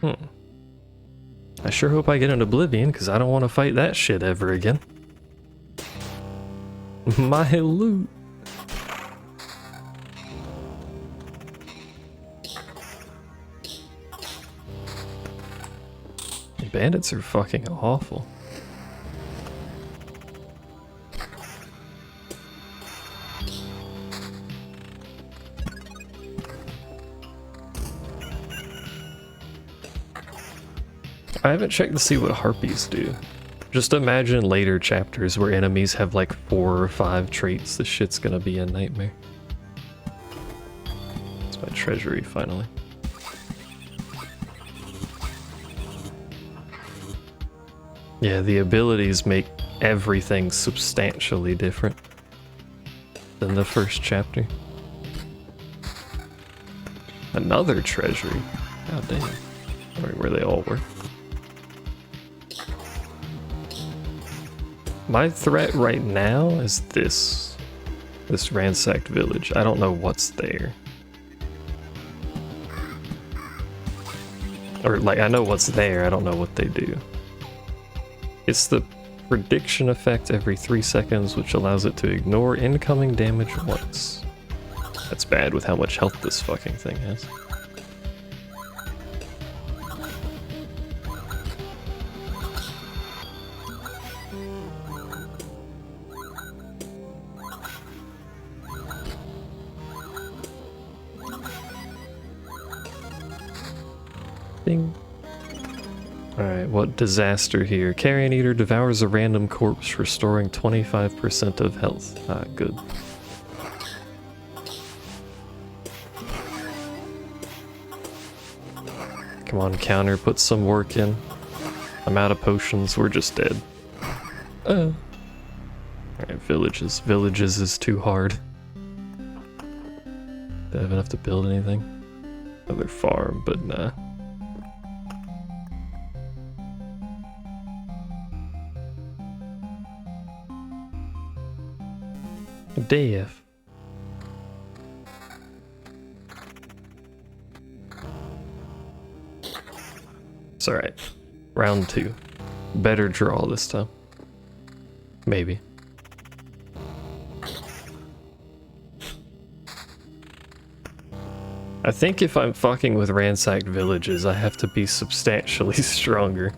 I sure hope I get an oblivion because I don't want to fight that shit ever again. My loot. Bandits are fucking awful. I haven't checked to see what harpies do. Just imagine later chapters where enemies have like 4 or 5 traits. This shit's gonna be a nightmare. It's my treasury finally. Yeah, the abilities make everything substantially different than the first chapter. Another treasury. God damn. I don't know where they all were. My threat right now is this ransacked village. I don't know what's there. Or like, I know what's there, I don't know what they do. It's the prediction effect every 3 seconds, which allows it to ignore incoming damage once. That's bad with how much health this fucking thing has. Ding. Alright, what disaster here. Carrion Eater devours a random corpse, restoring 25% of health. Ah, good. Come on, counter, put some work in. I'm out of potions, we're just dead. Oh. Alright, villages. Villages is too hard. Do I have enough to build anything? Another farm, but nah. Death. It's alright. Round 2. Better draw this time. Maybe. I think if I'm fucking with ransacked villages, I have to be substantially stronger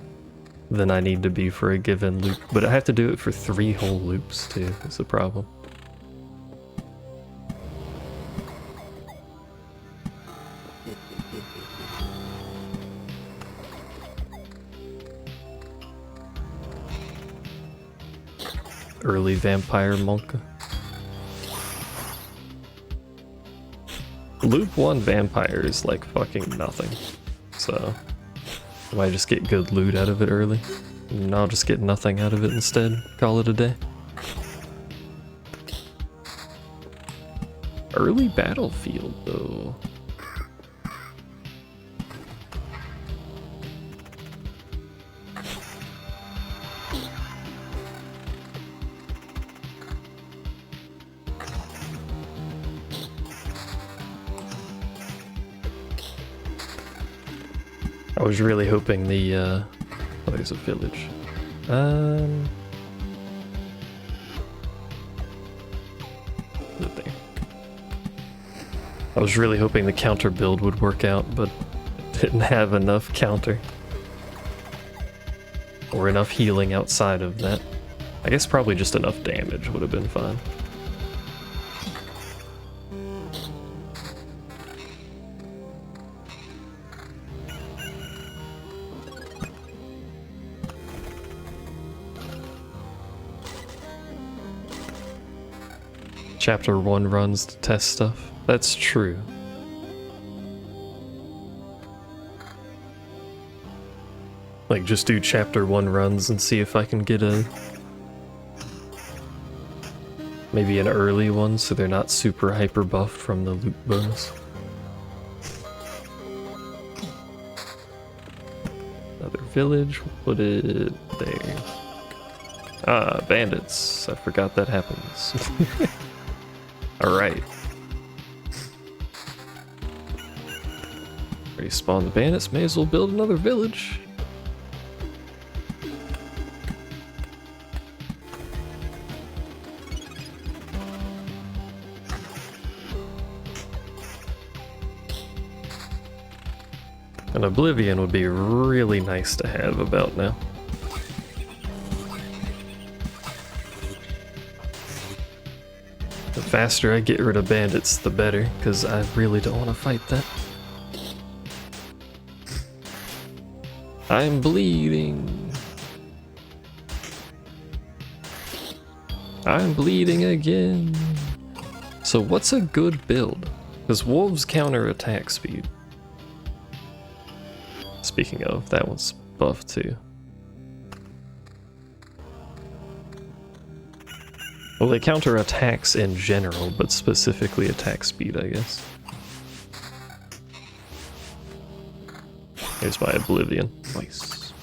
than I need to be for a given loop. But I have to do it for 3 whole loops too, is the problem. Early vampire monk. Loop 1 vampire is like fucking nothing. So I might just get good loot out of it early. And I'll just get nothing out of it instead. Call it a day. Early battlefield, though. I was really hoping the, oh, there's a village. There. I was really hoping the counter build would work out, but it didn't have enough counter. Or enough healing outside of that. I guess probably just enough damage would have been fine. Chapter 1 runs to test stuff. That's true. Like, just do chapter 1 runs and see if I can get a... maybe an early one so they're not super hyper buffed from the loot bonus. Another village, we'll put it there. Ah, bandits. I forgot that happens. Alright. Respawn the bandits, may as well build another village. An Oblivion would be really nice to have about now. The faster I get rid of bandits, the better, because I really don't want to fight that. I'm bleeding. I'm bleeding again. So what's a good build? Because wolves counter attack speed. Speaking of, that one's buffed too. Well, they counter attacks in general, but specifically attack speed, I guess. Here's my Oblivion. Nice.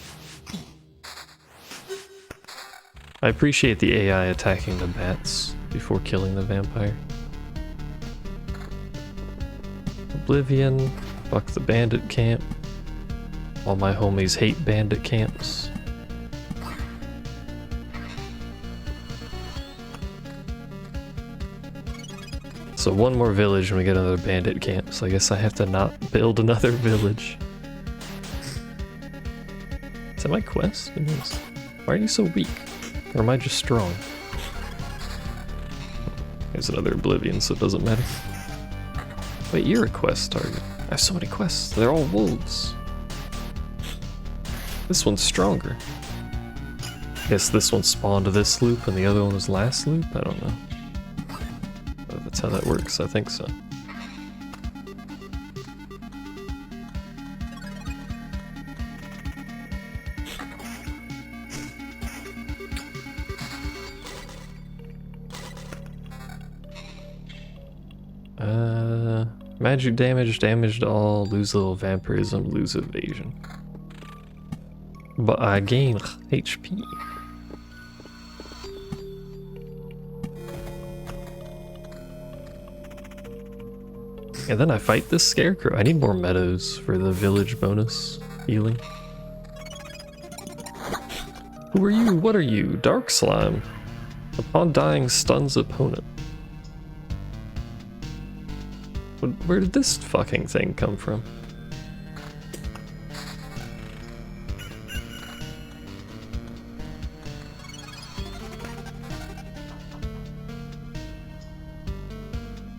I appreciate the AI attacking the bats before killing the vampire. Oblivion, fuck the bandit camp. All my homies hate bandit camps. So one more village and we get another bandit camp, so I guess I have to not build another village. Is that my quest? It is. Why are you so weak? Or am I just strong? There's another Oblivion, so it doesn't matter. Wait, you're a quest target. I have so many quests. They're all wolves. This one's stronger. Guess this one spawned this loop and the other one was last loop? I don't know. But that's how that works, I think so. Magic damage, damage to all, lose a little vampirism, lose evasion. But I gain HP. And then I fight this scarecrow. I need more meadows for the village bonus healing. Who are you? What are you? Dark slime. Upon dying, stuns opponent. Where did this fucking thing come from?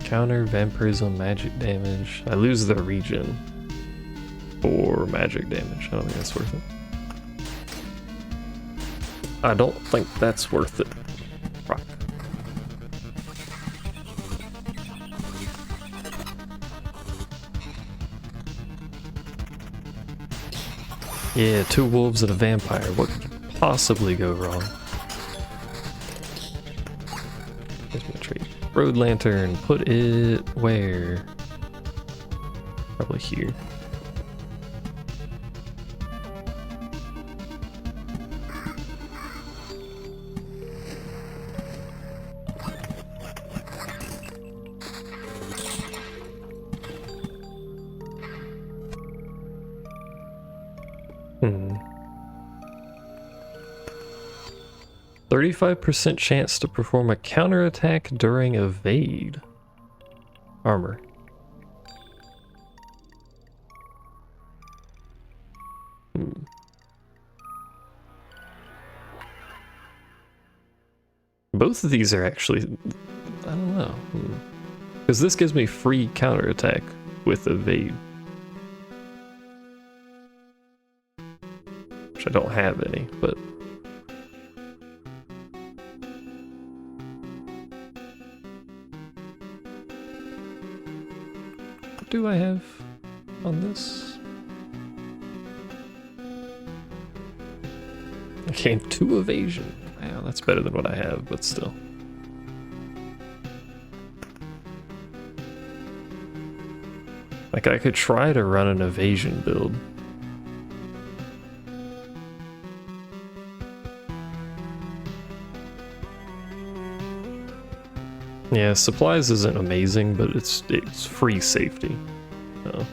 Counter vampirism, magic damage. I lose the regen for magic damage. I don't think that's worth it. I don't think that's worth it. Rock. Yeah, 2 wolves and a vampire. What could possibly go wrong? Here's my tree. Road lantern, put it where? Probably here. Hmm. 35% chance to perform a counterattack during evade. Armor. Both of these are actually, I don't know. Because this gives me free counterattack with evade. Which I don't have any, but... What do I have on this? I gained 2 evasion. Wow, that's better than what I have, but still. Like, I could try to run an evasion build. Yeah, supplies isn't amazing, but it's free safety. So.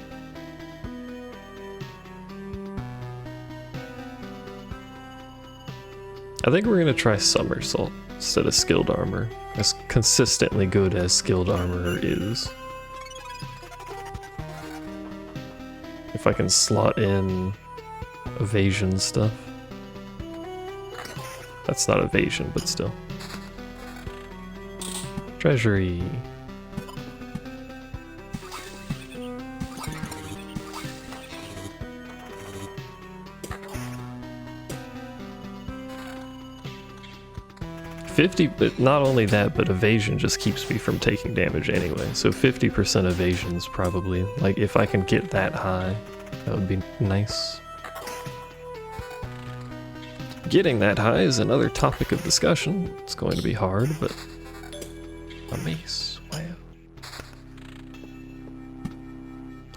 I think we're gonna try somersault instead of skilled armor, as consistently good as skilled armor is. If I can slot in evasion stuff. That's not evasion, but still. Treasury. But not only that, but evasion just keeps me from taking damage anyway. So 50% evasion is probably, like, if I can get that high, that would be nice. Getting that high is another topic of discussion. It's going to be hard, but a mace, wow.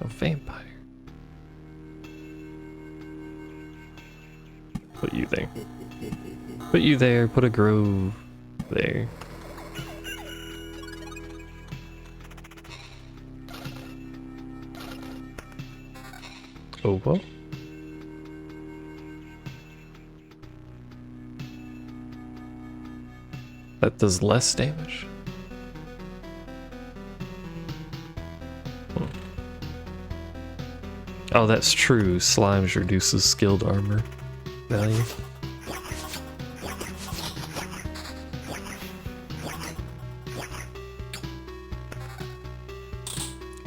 A vampire. Put you there. Put you there, put a grove there. Oh, well. That does less damage. Oh, that's true. Slimes reduces skilled armor value.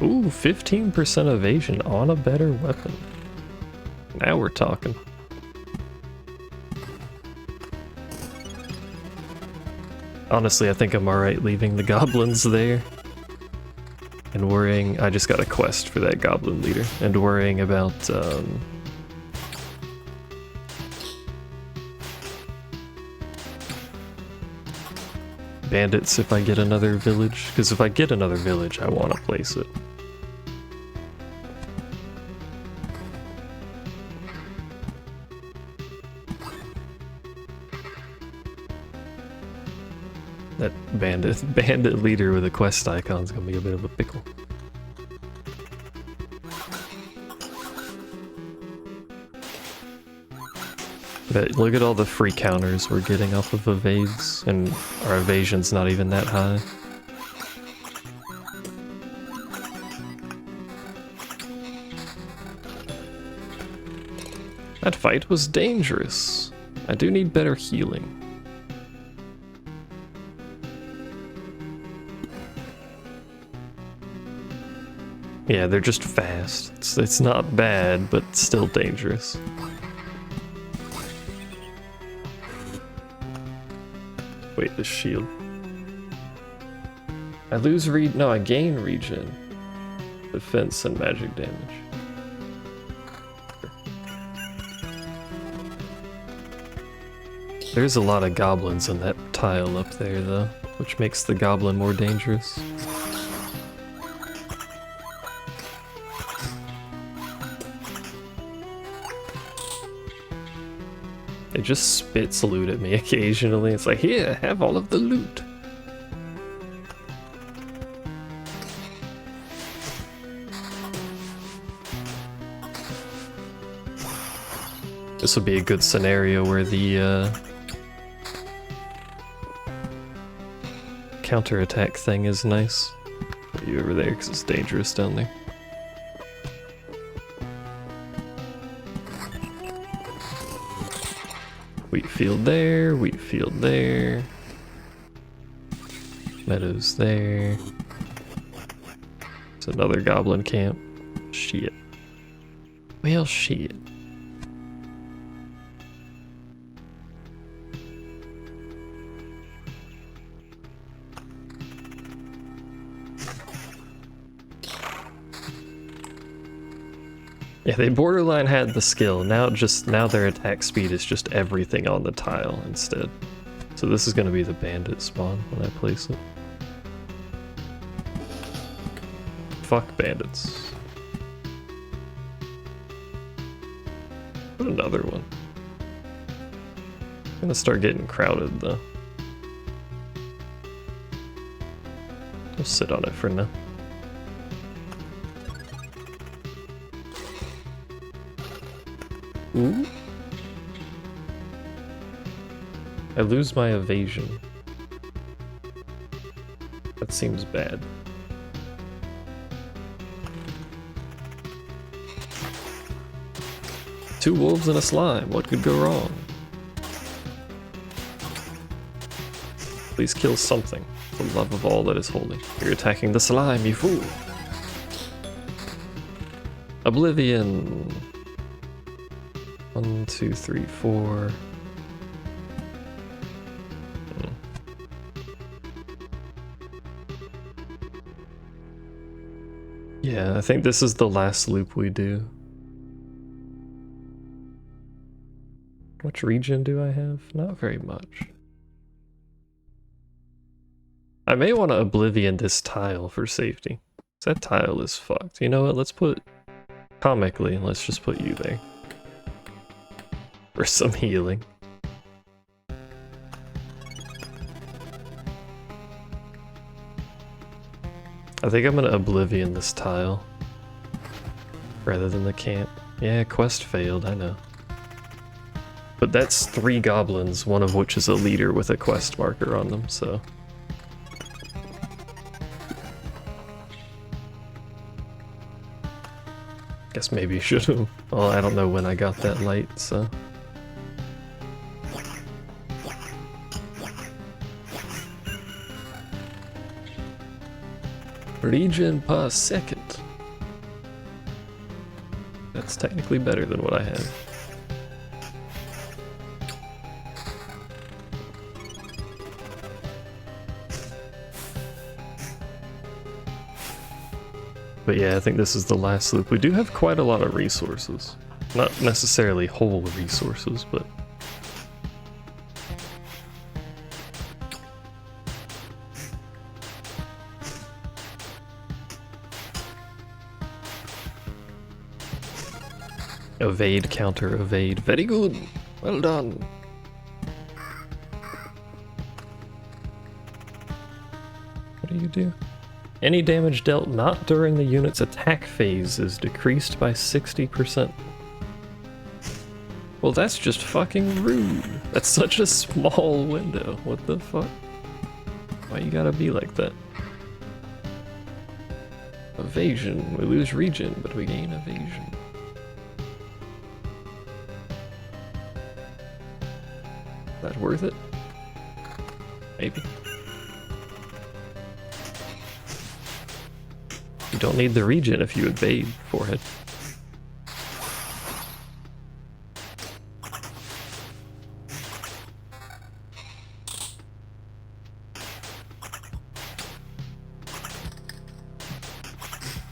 Ooh, 15% evasion on a better weapon. Now we're talking. Honestly, I think I'm alright leaving the goblins there. And worrying, I just got a quest for that goblin leader, and worrying about, bandits if I get another village, because if I get another village, I want to place it. That bandit leader with a quest icon is gonna be a bit of a pickle. But look at all the free counters we're getting off of evades, and our evasion's not even that high. That fight was dangerous. I do need better healing. Yeah, they're just fast. It's not bad, but still dangerous. Wait, the shield. I lose no, I gain regen. Defense and magic damage. There's a lot of goblins in that tile up there, though, which makes the goblin more dangerous. It just spits loot at me occasionally. It's like, here, have all of the loot. This would be a good scenario where the counterattack thing is nice. Put you over there because it's dangerous down there. Wheat field there, wheat field there. Meadows there. It's another goblin camp. Shit. Well, shit. Yeah, they borderline had the skill. Now their attack speed is just everything on the tile instead. So this is gonna be the bandit spawn when I place it. Fuck bandits. Put another one. I'm gonna start getting crowded though. I'll sit on it for now. Ooh. I lose my evasion. That seems bad. Two wolves and a slime. What could go wrong? Please kill something, for the love of all that is holy. You're attacking the slime, you fool. Oblivion. 1, 2, 3, 4. Yeah, I think this is the last loop we do. How much regen do I have? Not very much. I may want to Oblivion this tile for safety. That tile is fucked. You know what? Let's put... Comically, let's just put you there. For some healing. I think I'm gonna Oblivion this tile rather than the camp. Yeah, quest failed, I know. But that's 3 goblins, one of which is a leader with a quest marker on them, so... Guess maybe you should've... Well, I don't know when I got that light, so... Regen per second. That's technically better than what I had. But yeah, I think this is the last loop. We do have quite a lot of resources. Not necessarily whole resources, but... Evade, counter, evade. Very good. Well done. What do you do? Any damage dealt not during the unit's attack phase is decreased by 60%. Well, that's just fucking rude. That's such a small window. What the fuck? Why you gotta be like that? Evasion. We lose regen, but we gain evasion. Is that worth it? Maybe. You don't need the regen if you evade, forehead.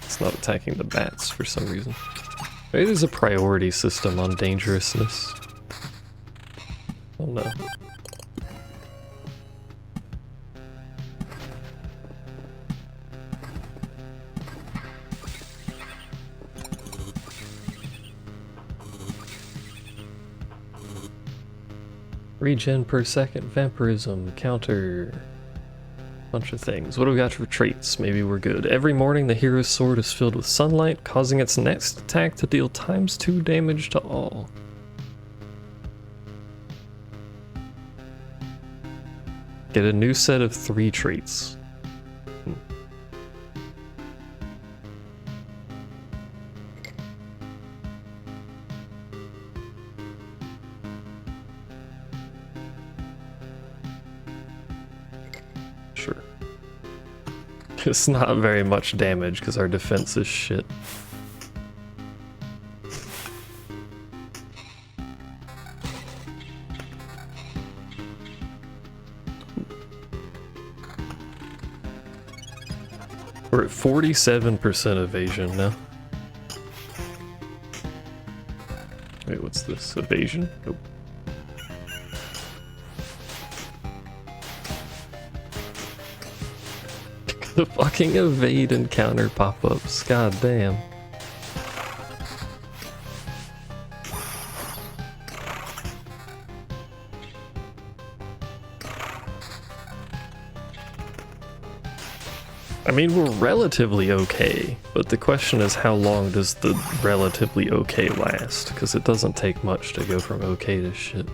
It's not attacking the bats for some reason. Maybe there's a priority system on dangerousness. Oh no. Regen per second, vampirism, counter, bunch of things. What do we got for traits? Maybe we're good. Every morning the hero's sword is filled with sunlight, causing its next attack to deal ×2 damage to all. Get a new set of 3 traits. Sure. It's not very much damage because our defense is shit. We're at 47% evasion now. Wait, what's this? Evasion? Nope. The fucking evade and counter pop-ups. God damn. I mean, we're relatively okay, but the question is how long does the relatively okay last? Because it doesn't take much to go from okay to shit.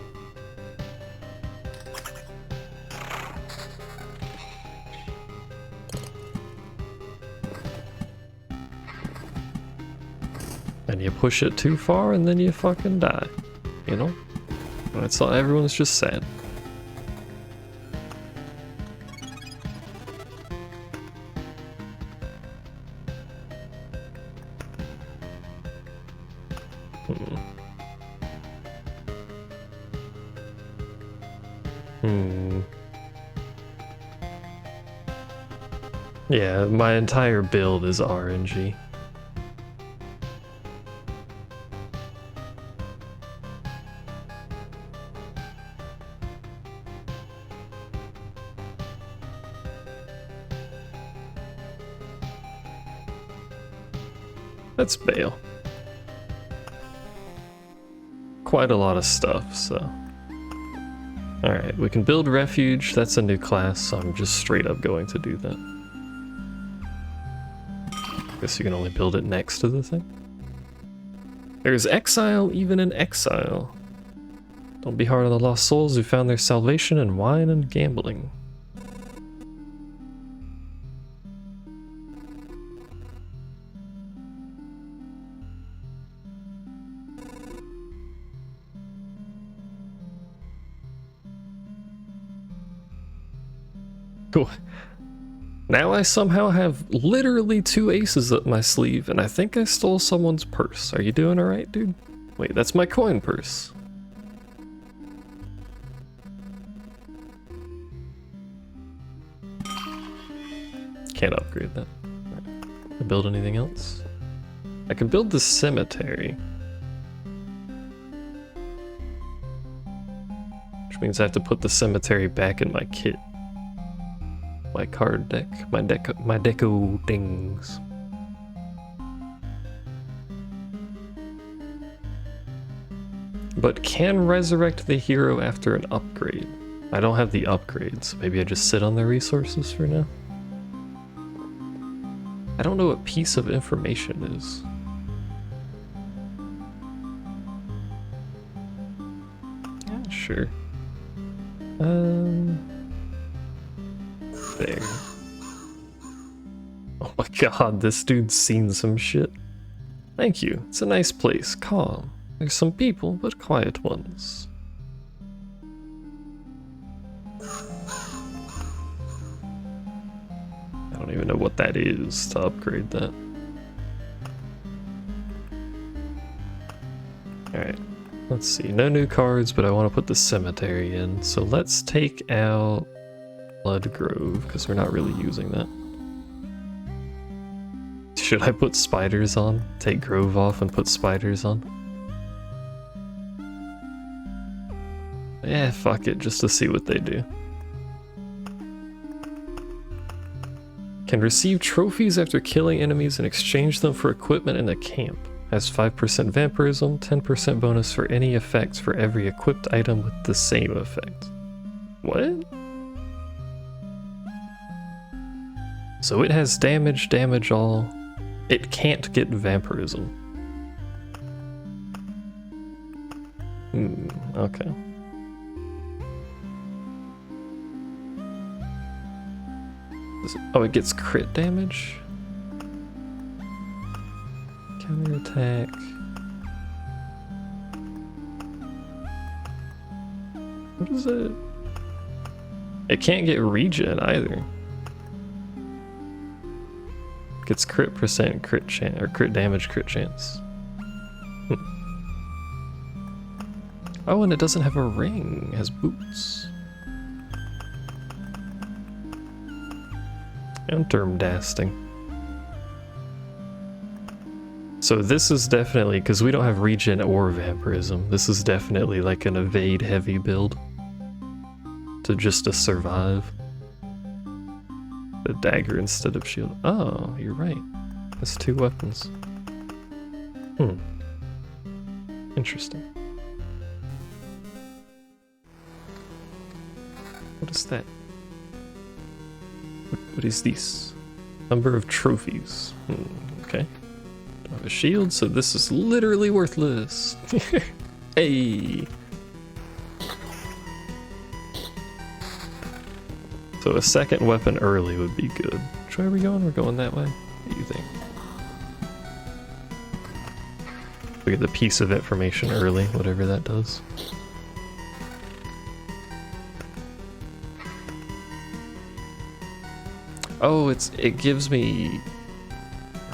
And you push it too far and then you fucking die, you know? That's all, everyone's just sad. Yeah, my entire build is RNG. Let's bail. Quite a lot of stuff, so. Alright, we can build refuge. That's a new class, so I'm just straight up going to do that. Guess you can only build it next to the thing. There's exile even in exile. Don't be hard on the lost souls who found their salvation in wine and gambling. Cool. Now I somehow have literally 2 aces up my sleeve, and I think I stole someone's purse. Are you doing alright, dude? Wait, that's my coin purse. Can't upgrade that. Right. Can I build anything else? I can build the cemetery. Which means I have to put the cemetery back in my kit. My card deck, my deco things. But can resurrect the hero after an upgrade. I don't have the upgrades, so maybe I just sit on the resources for now. I don't know what piece of information is. Yeah, sure. There. Oh my god, this dude's seen some shit. Thank you. It's a nice place. Calm. There's some people, but quiet ones. I don't even know what that is to upgrade that. Alright. Let's see. No new cards, but I want to put the cemetery in. So let's take out Blood Grove, because we're not really using that. Should I put spiders on? Take Grove off and put spiders on? Yeah, fuck it, just to see what they do. Can receive trophies after killing enemies and exchange them for equipment in the camp. Has 5% vampirism, 10% bonus for any effects for every equipped item with the same effect. What? So it has damage, damage all. It can't get vampirism. Okay. Oh, it gets crit damage? Counterattack. What is it? It can't get regen either. Gets crit percent, crit chance, or crit damage, crit chance. Oh, and it doesn't have a ring. It has boots. And Dermdasting. So this is definitely, because we don't have regen or vampirism, this is definitely like an evade heavy build. To just to survive. A dagger instead of shield. Oh, you're right. That's 2 weapons. Interesting. What is that? What is this? Number of trophies. Okay. Don't have a shield, so this is literally worthless. Hey! So a second weapon early would be good. Which way are we going? We're going that way? What do you think? We get the piece of information early, whatever that does. Oh, it gives me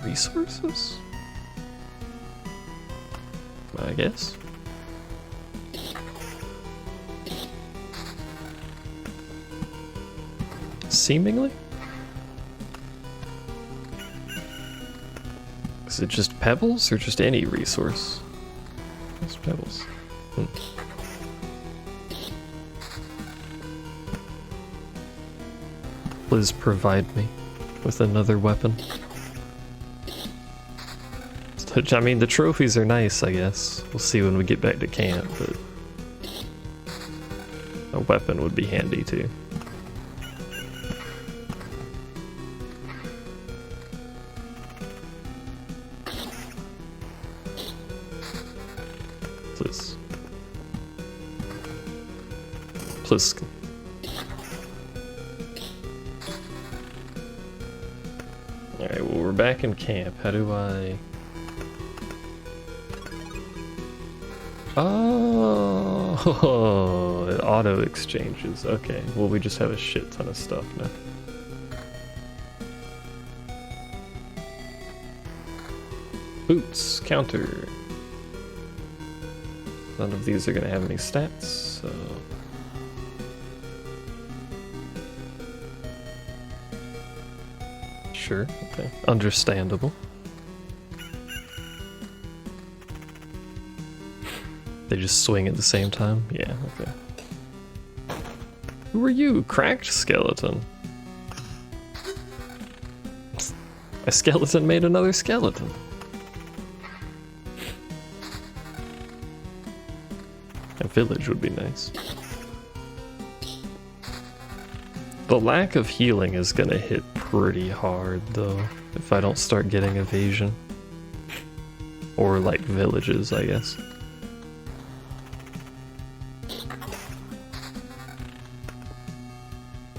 resources? I guess. Seemingly? Is it just pebbles or just any resource? It's pebbles. Please provide me with another weapon. I mean, the trophies are nice, I guess. We'll see when we get back to camp, but a weapon would be handy too. Please. Please. Alright, well, we're back in camp. How do I... Oh, it auto exchanges. Okay, well, we just have a shit ton of stuff now. Boots, counter. None of these are gonna have any stats, so... Sure, okay. Understandable. They just swing at the same time? Yeah, okay. Who are you? Cracked skeleton. A skeleton made another skeleton. A village would be nice. The lack of healing is gonna hit pretty hard, though, if I don't start getting evasion. Or, like, villages, I guess.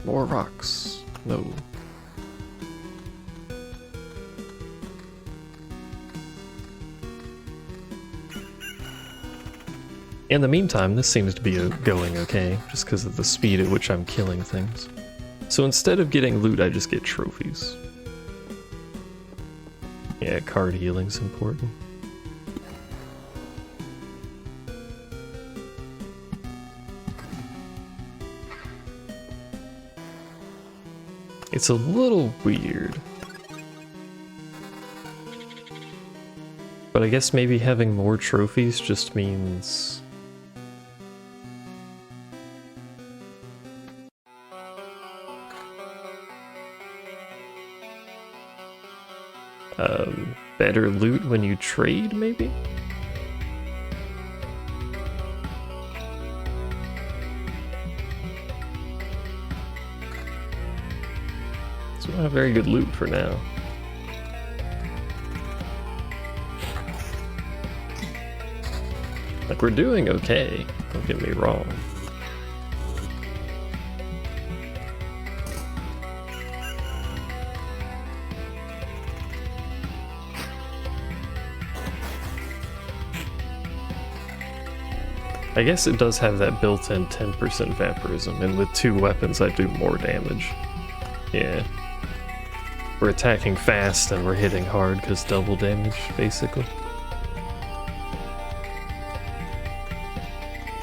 More rocks. No. In the meantime, this seems to be going okay, just because of the speed at which I'm killing things. So instead of getting loot, I just get trophies. Yeah, card healing's important. It's a little weird. But I guess maybe having more trophies just means... better loot when you trade, maybe? So we don't have very good loot for now. Like, we're doing okay, don't get me wrong. I guess it does have that built-in 10% vampirism, and with 2 weapons I do more damage. Yeah. We're attacking fast and we're hitting hard because double damage, basically.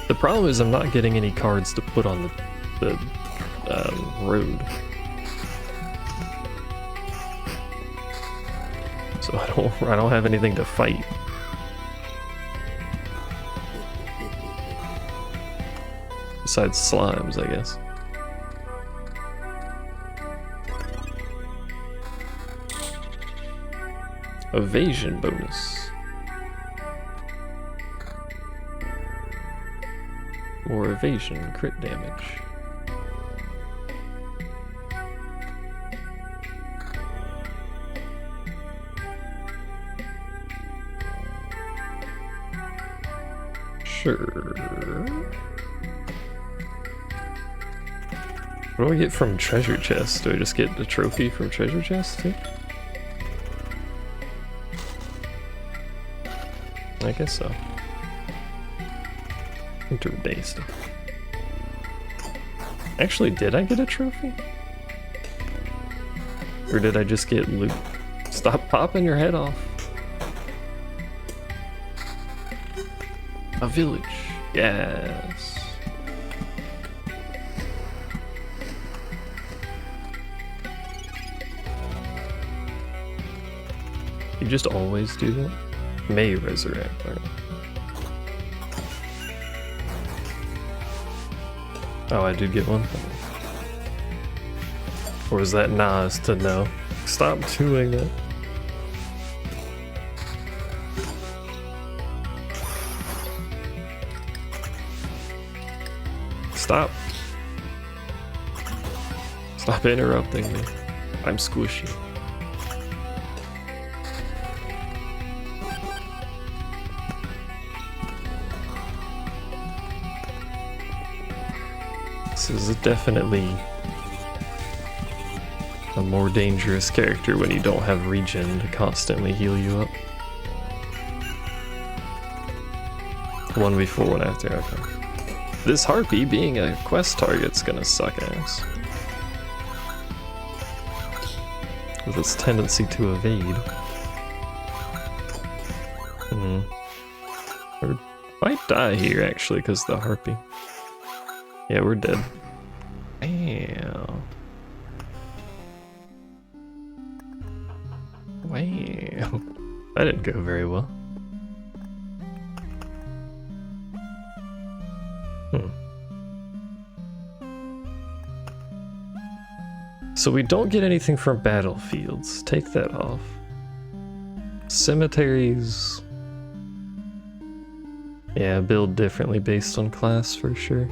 The problem is I'm not getting any cards to put on the road. So I don't have anything to fight. Besides slimes, I guess. Evasion bonus. More evasion, crit damage. Sure. What do I get from treasure chests? Do I just get the trophy from treasure chests too? I guess so. Interday stuff. Actually, did I get a trophy? Or did I just get loot? Stop popping your head off. A village. Yes. You just always do that? May resurrect. Right. Oh, I do get one? Or is that Nas to know? Stop doing that. Stop. Stop interrupting me. I'm squishy. This is definitely a more dangerous character when you don't have regen to constantly heal you up. 1 before, 1 after, okay. This harpy being a quest target's gonna suck ass. With its tendency to evade. We might die here actually because the harpy. Yeah, we're dead. Damn. Wow. That didn't go very well. So we don't get anything from battlefields. Take that off. Cemeteries. Yeah, build differently based on class for sure.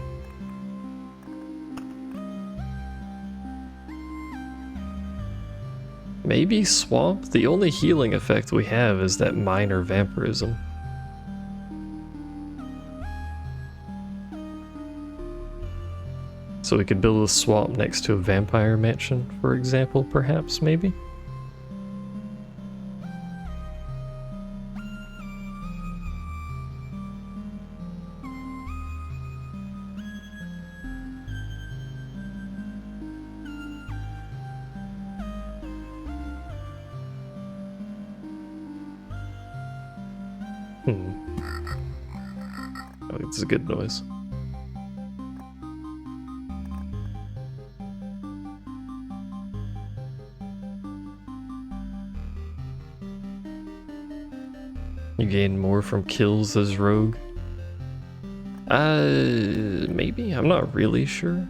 Maybe swamp? The only healing effect we have is that minor vampirism. So we could build a swamp next to a vampire mansion, for example, perhaps, maybe? Oh, it's a good noise. You gain more from kills as rogue? Maybe? I'm not really sure.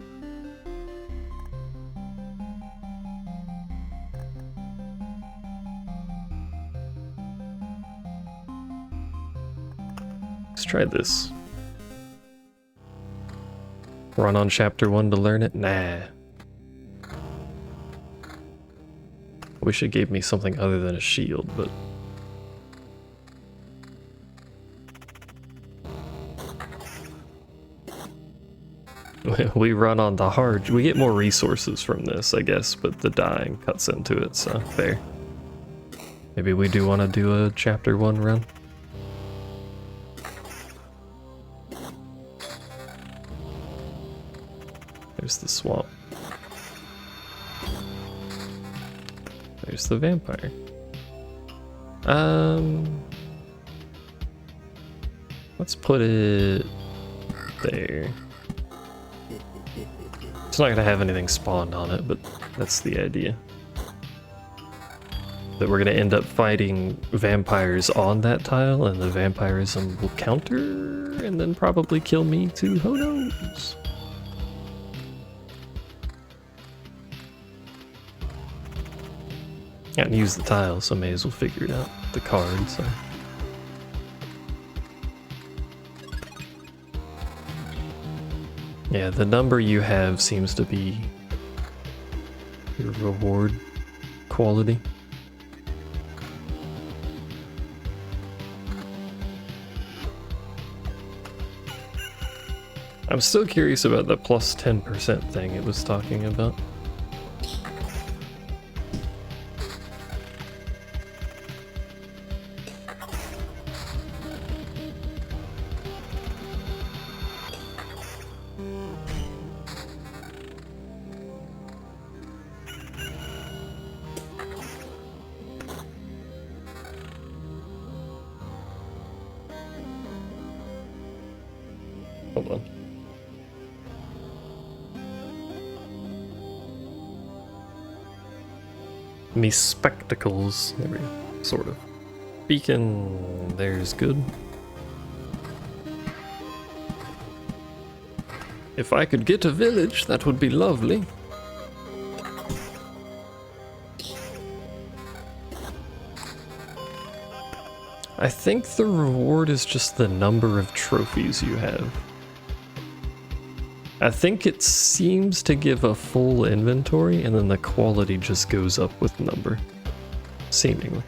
Let's try this. Run on chapter 1 to learn it? Nah. Wish it gave me something other than a shield, but... we run on the hard... We get more resources from this, I guess, but the dying cuts into it, so fair. Maybe we do want to do a chapter 1 run. There's the swamp. There's the vampire. Let's put it there. It's not gonna have anything spawned on it, but that's the idea. That we're gonna end up fighting vampires on that tile, and the vampirism will counter, and then probably kill me too. Who knows? I can use the tile, so I may as well figure it out. The cards. So. Yeah, the number you have seems to be your reward quality. I'm still curious about the plus 10% thing it was talking about. Hold on. Me spectacles. There we go. Sort of. Beacon. There's good. If I could get a village, that would be lovely. I think the reward is just the number of trophies you have. I think it seems to give a full inventory, and then the quality just goes up with number. Seemingly.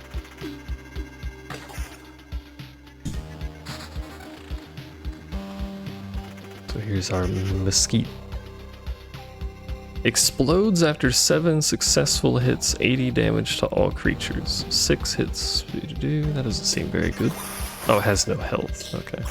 So here's our mesquite. Explodes after 7 successful hits, 80 damage to all creatures. 6 hits. That doesn't seem very good. Oh, it has no health. Okay.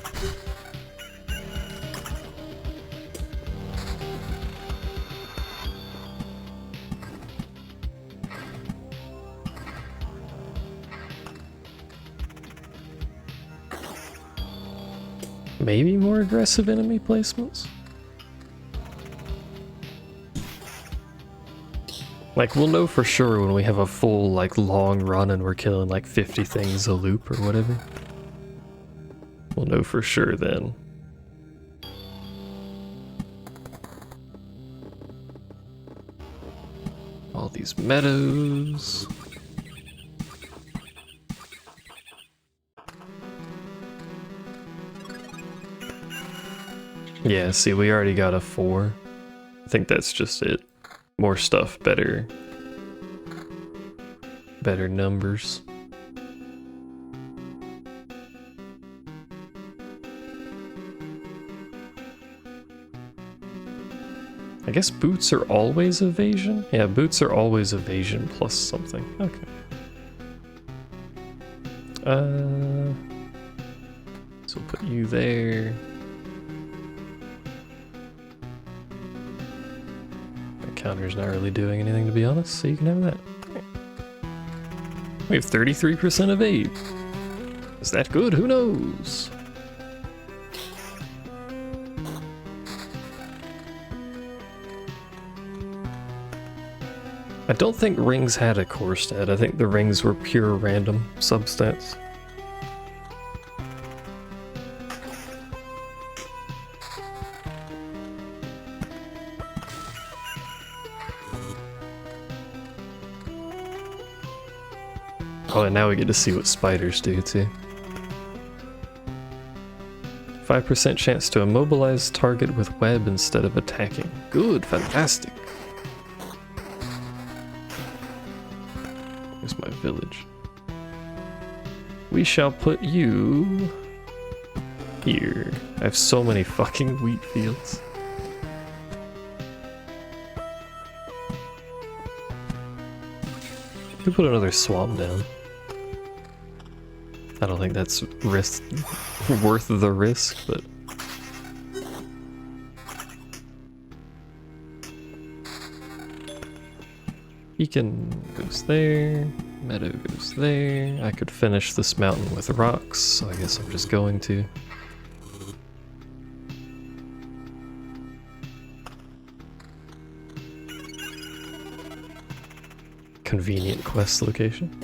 Maybe more aggressive enemy placements? Like, we'll know for sure when we have a full, like, long run and we're killing, like, 50 things a loop or whatever. We'll know for sure then. All these meadows. Yeah, see, we already got a 4. I think that's just it. More stuff, better numbers. I guess boots are always evasion? Yeah, boots are always evasion plus something. Okay. So we'll put you there. Counter's not really doing anything, to be honest, so you can have that. We have 33% of aid. Is that good? Who knows? I don't think rings had a core stat. I think the rings were pure random substats. Oh, and now we get to see what spiders do, too. 25% chance to immobilize target with web instead of attacking. Good, fantastic. Here's my village. We shall put you here. I have so many fucking wheat fields. We put another swamp down. I don't think that's worth the risk, but beacon goes there, meadow goes there. I could finish this mountain with rocks, so I guess I'm just going to. Convenient quest location.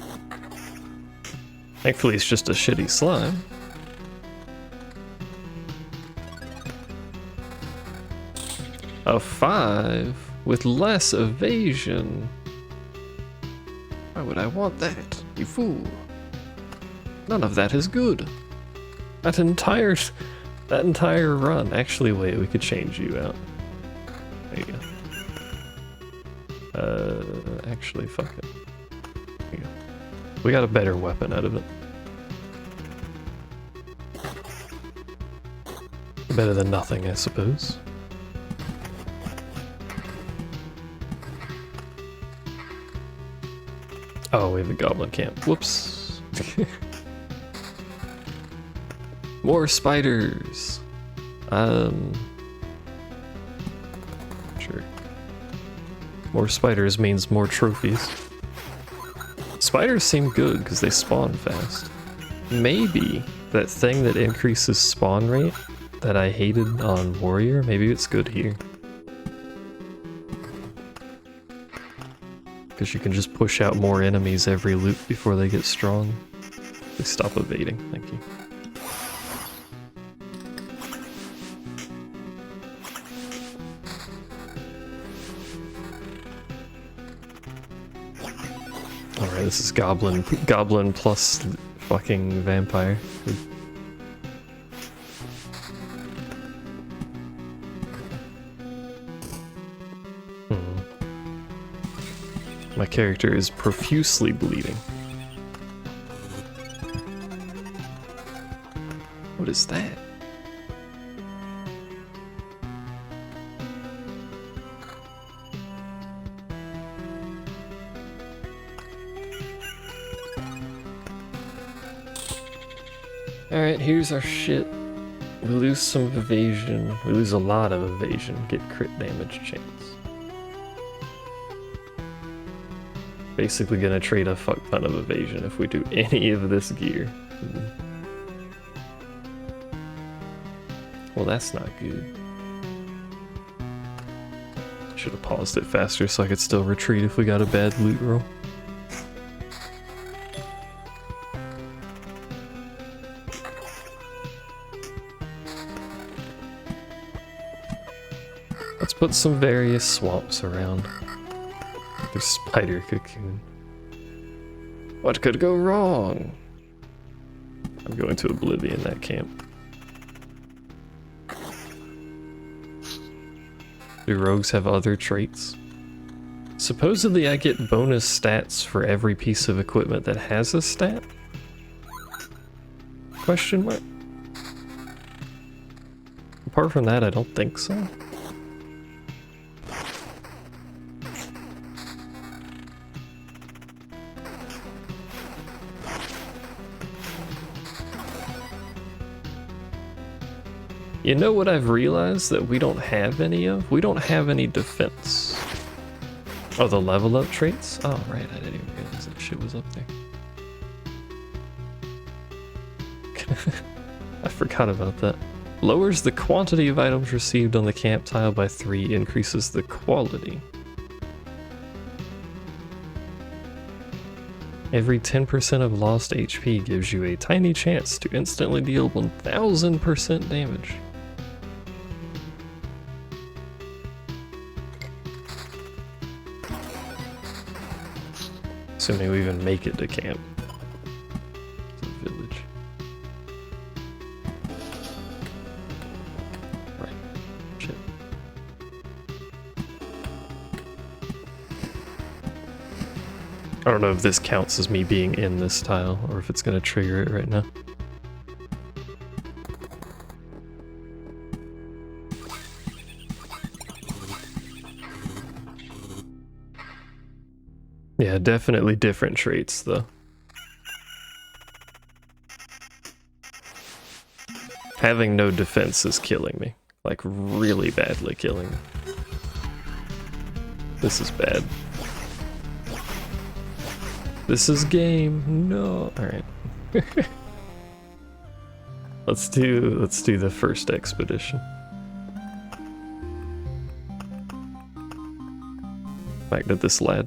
Thankfully, it's just a shitty slime. A 5 with less evasion. Why would I want that, you fool? None of that is good. That entire run. Actually, wait, we could change you out. There you go. Actually, fuck it. There you go. We got a better weapon out of it. Better than nothing, I suppose. Oh, we have a goblin camp. Whoops. More spiders. Sure. More spiders means more trophies. Spiders seem good because they spawn fast. Maybe that thing that increases spawn rate that I hated on Warrior, maybe it's good here. Because you can just push out more enemies every loop before they get strong. Please stop evading, thank you. Alright, this is Goblin plus fucking Vampire. My character is profusely bleeding. What is that? Alright, here's our shit. We lose some evasion. We lose a lot of evasion. Get crit damage chance. Basically gonna trade a fuck ton of evasion if we do any of this gear. Well, that's not good. Should have paused it faster so I could still retreat if we got a bad loot roll. Let's put some various swamps around. There's spider cocoon. What could go wrong? I'm going to oblivion that camp. Do rogues have other traits? Supposedly I get bonus stats for every piece of equipment that has a stat? Question mark? Apart from that, I don't think so. You know what I've realized that we don't have any of? We don't have any defense. Oh, the level up traits? Oh, right, I didn't even realize that shit was up there. I forgot about that. Lowers the quantity of items received on the camp tile by 3, increases the quality. Every 10% of lost HP gives you a tiny chance to instantly deal 1000% damage. Assuming we even make it to camp. It's a village. I don't know if this counts as me being in this tile or if it's gonna trigger it right now. Yeah, definitely different traits though. Having no defense is killing me. Like really badly killing me. This is bad. This is game. No. Alright. Let's do the first expedition. Back to this lad.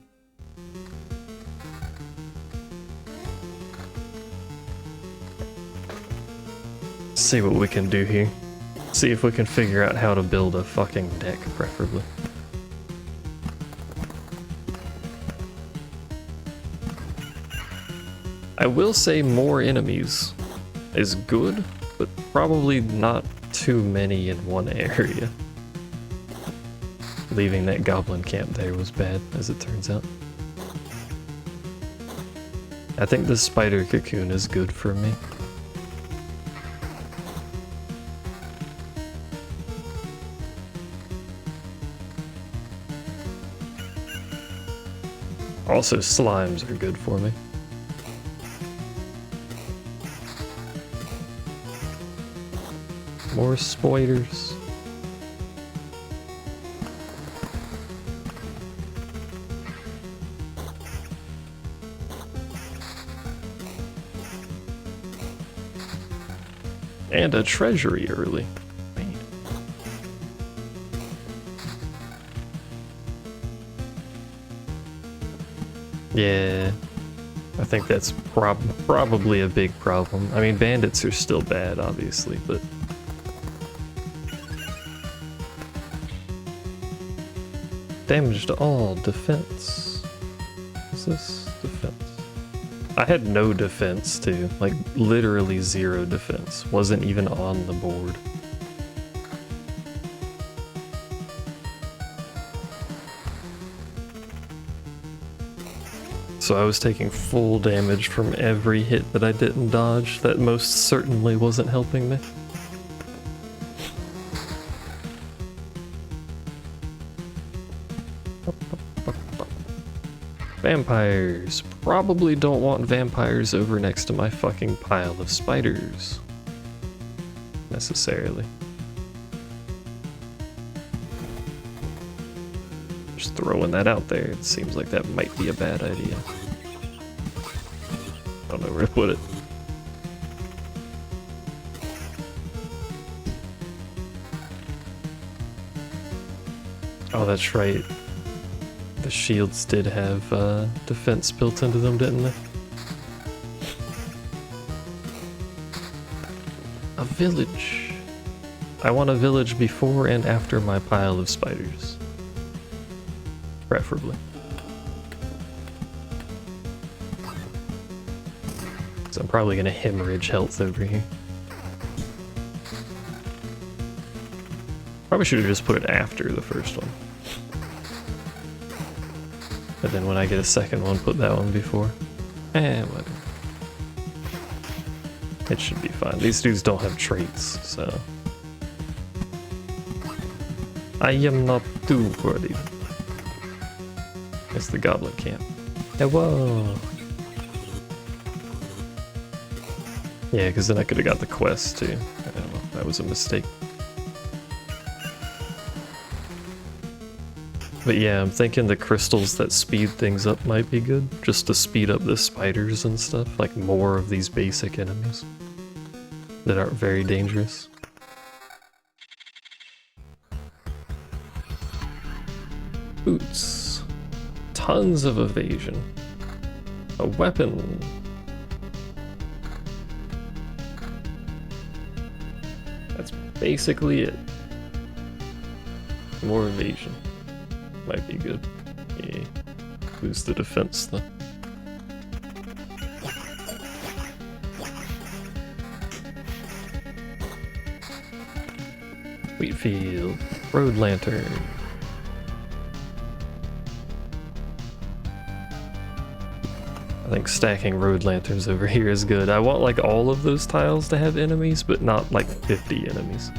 See what we can do here. See if we can figure out how to build a fucking deck, preferably. I will say more enemies is good, but probably not too many in one area. Leaving that goblin camp there was bad, as it turns out. I think the spider cocoon is good for me. Also, slimes are good for me. More spiders. And a treasury early. Man. Yeah, I think that's probably a big problem. I mean, bandits are still bad, obviously, but... Damage to all. Defense. Is this defense? I had no defense too. Like, literally zero defense. Wasn't even on the board. So I was taking full damage from every hit that I didn't dodge. That most certainly wasn't helping me. Vampires. Probably don't want vampires over next to my fucking pile of spiders. Necessarily. Just throwing that out there. It seems like that might be a bad idea. I don't know where to put it. Oh, that's right. The shields did have defense built into them, didn't they? A village. I want a village before and after my pile of spiders. Preferably. So I'm probably gonna hemorrhage health over here. Probably should have just put it after the first one. But then when I get a second one, put that one before. Whatever. It should be fine. These dudes don't have traits, so... I am not too worried. It's the goblin camp. Whoa! Yeah, because then I could have got the quest too. I don't know, that was a mistake. But yeah, I'm thinking the crystals that speed things up might be good, just to speed up the spiders and stuff, like more of these basic enemies that aren't very dangerous. Boots. Tons of evasion. A weapon. That's basically it. More evasion. Might be good. Yeah. Boost the defense though. Wheatfield. Road lantern. stacking road lanterns over here is good. I want like all of those tiles to have enemies, but not like 50 enemies.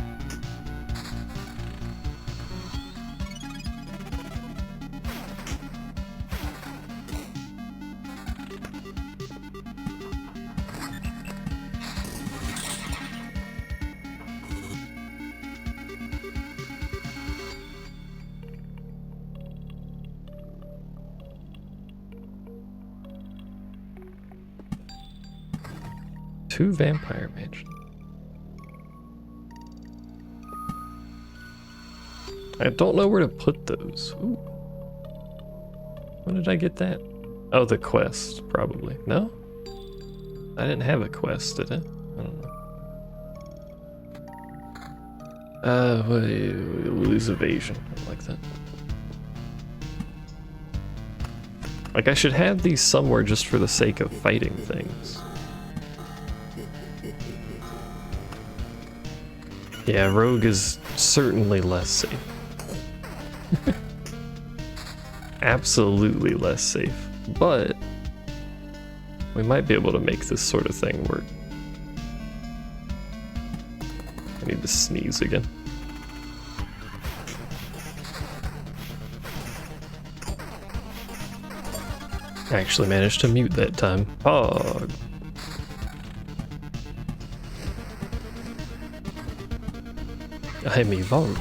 Two vampire mansions. I don't know where to put those. Ooh. When did I get that? Oh, the quest, probably. No? I didn't have a quest, did I? I don't know. Lose evasion. I like that. Like, I should have these somewhere just for the sake of fighting things. Yeah, rogue is certainly less safe. Absolutely less safe. But we might be able to make this sort of thing work. I need to sneeze again. I actually managed to mute that time. Pog. I'm evolving.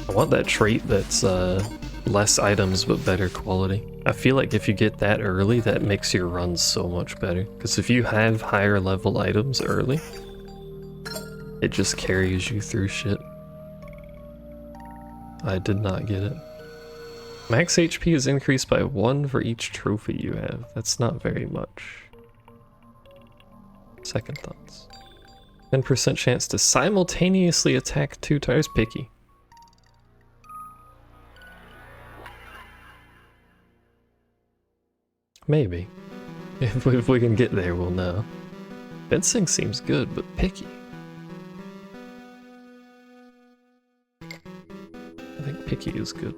I want that trait that's less items but better quality. I feel like if you get that early, that makes your runs so much better. Because if you have higher level items early, it just carries you through shit. I did not get it. Max HP is increased by 1 for each trophy you have. That's not very much. Second thoughts. 10% chance to simultaneously attack 2 tires. Picky. Maybe. If we can get there, we'll know. Fencing seems good, but picky. I think picky is good.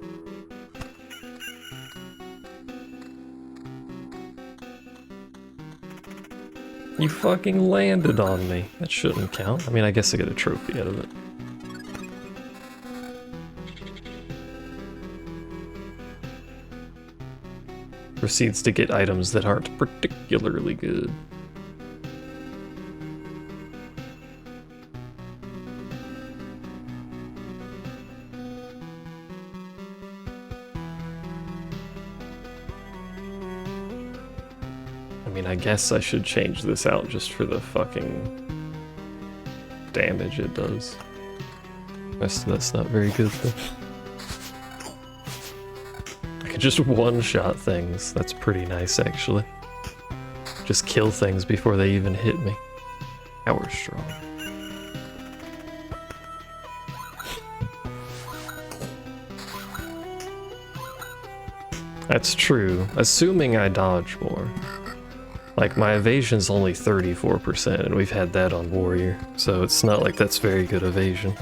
You fucking landed on me. That shouldn't count. I mean, I guess I get a trophy out of it. Proceeds to get items that aren't particularly good. I mean, I guess I should change this out just for the fucking damage it does. That's not very good though. I can just one-shot things. That's pretty nice, actually. Just kill things before they even hit me. Power strong. That's true, assuming I dodge more. Like, my evasion's only 34%, and we've had that on Warrior, so it's not like that's very good evasion.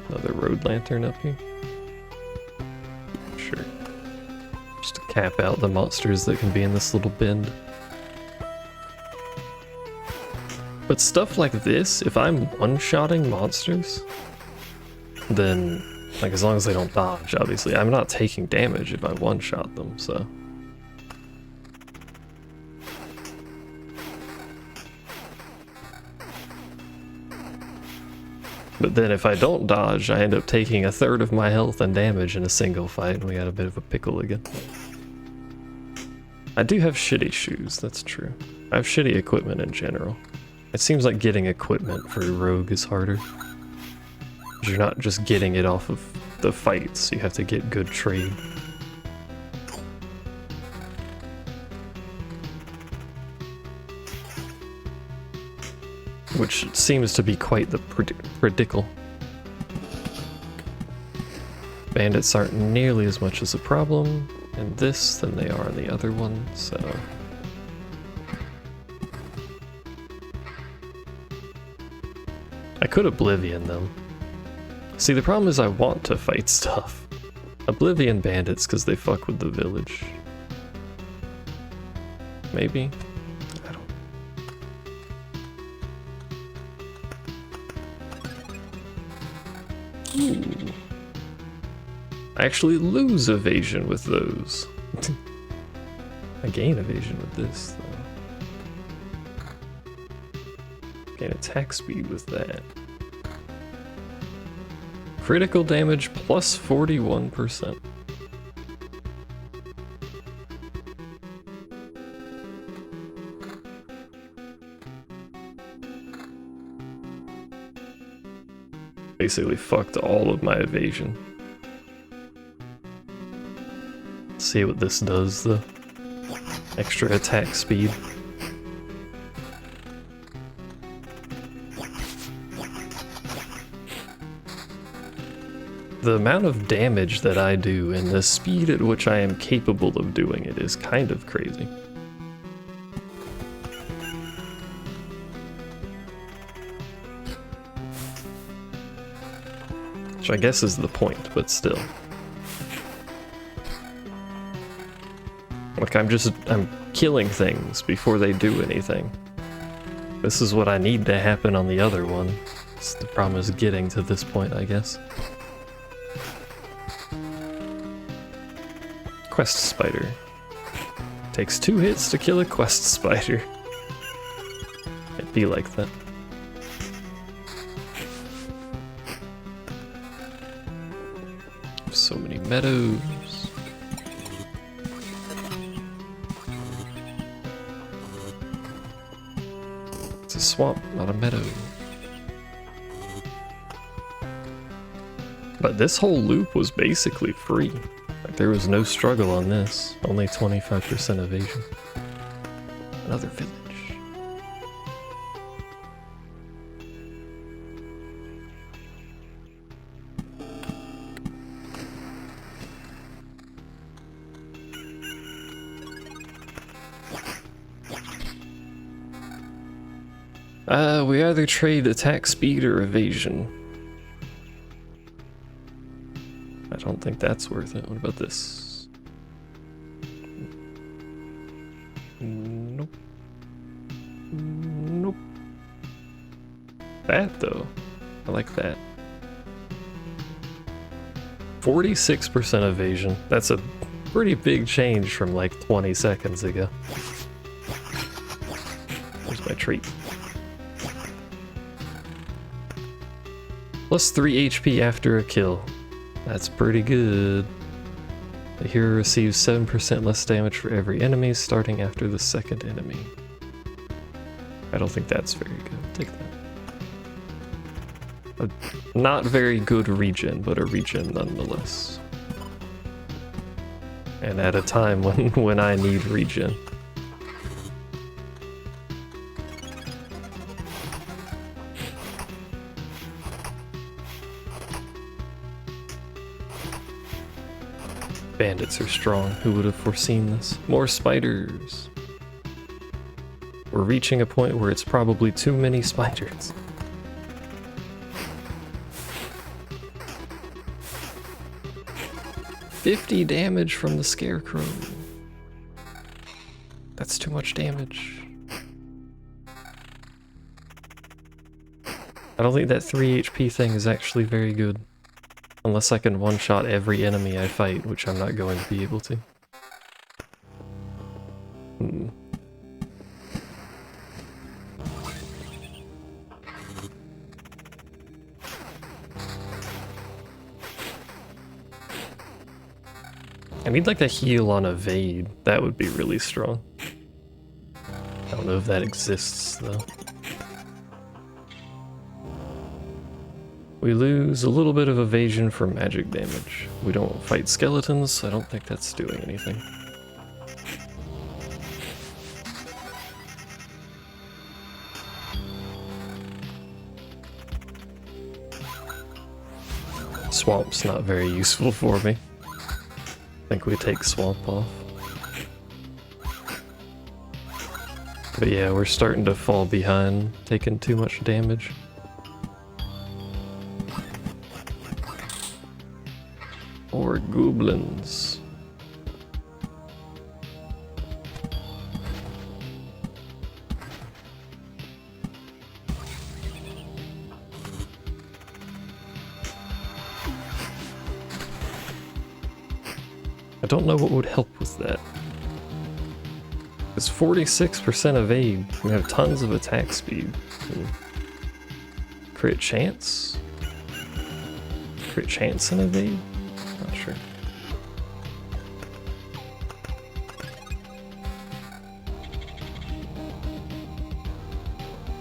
Another road lantern up here? Sure. Just to cap out the monsters that can be in this little bend. But stuff like this, if I'm one-shotting monsters, then, like, as long as they don't dodge, obviously, I'm not taking damage if I one-shot them, so. But then if I don't dodge, I end up taking 1/3 of my health and damage in a single fight, and we got a bit of a pickle again. I do have shitty shoes, that's true. I have shitty equipment in general. It seems like getting equipment for Rogue is harder. You're not just getting it off of the fights, you have to get good trade. Which seems to be quite the predicle. Bandits aren't nearly as much as a problem. in this than they are in the other one, so... I could Oblivion them. See, the problem is I want to fight stuff. Oblivion bandits because they fuck with the village. Maybe? I don't... Ooh. I actually lose evasion with those. I gain evasion with this, though. Gain attack speed with that. Critical damage plus 41%. Basically fucked all of my evasion. Let's see what this does, though. Extra attack speed. The amount of damage that I do and the speed at which I am capable of doing it is kind of crazy. Which I guess is the point, but still. Like, I'm killing things before they do anything. This is what I need to happen on the other one. The problem is getting to this point, I guess. Quest spider. Takes 2 hits to kill a quest spider. It'd be like that. So many meadows. It's a swamp, not a meadow. But this whole loop was basically free. Like, there was no struggle on this. Only 25% evasion. Another village. We either trade attack speed or evasion. I don't think that's worth it. What about this? Nope. Nope. That, though. I like that. 46% evasion. That's a pretty big change from like 20 seconds ago. Where's my treat? Plus 3 HP after a kill. That's pretty good. The hero receives 7% less damage for every enemy starting after the second enemy. I don't think that's very good. Take that. A not very good regen, but a regen nonetheless. And at a time when I need regen. Bandits are strong. Who would have foreseen this? More spiders. We're reaching a point where it's probably too many spiders. $50 damage from the scarecrow. That's too much damage. I don't think that 3 HP thing is actually very good. Unless I can one-shot every enemy I fight, which I'm not going to be able to. I need like a heal on evade. That would be really strong. I don't know if that exists though. We lose a little bit of evasion for magic damage. We don't fight skeletons, so I don't think that's doing anything. Swamp's not very useful for me. think we take swamp off. But yeah, we're starting to fall behind, taking too much damage. Or goblins. I don't know what would help with that. It's 46% evade. We have tons of attack speed. Crit chance? Crit chance and evade? Not sure.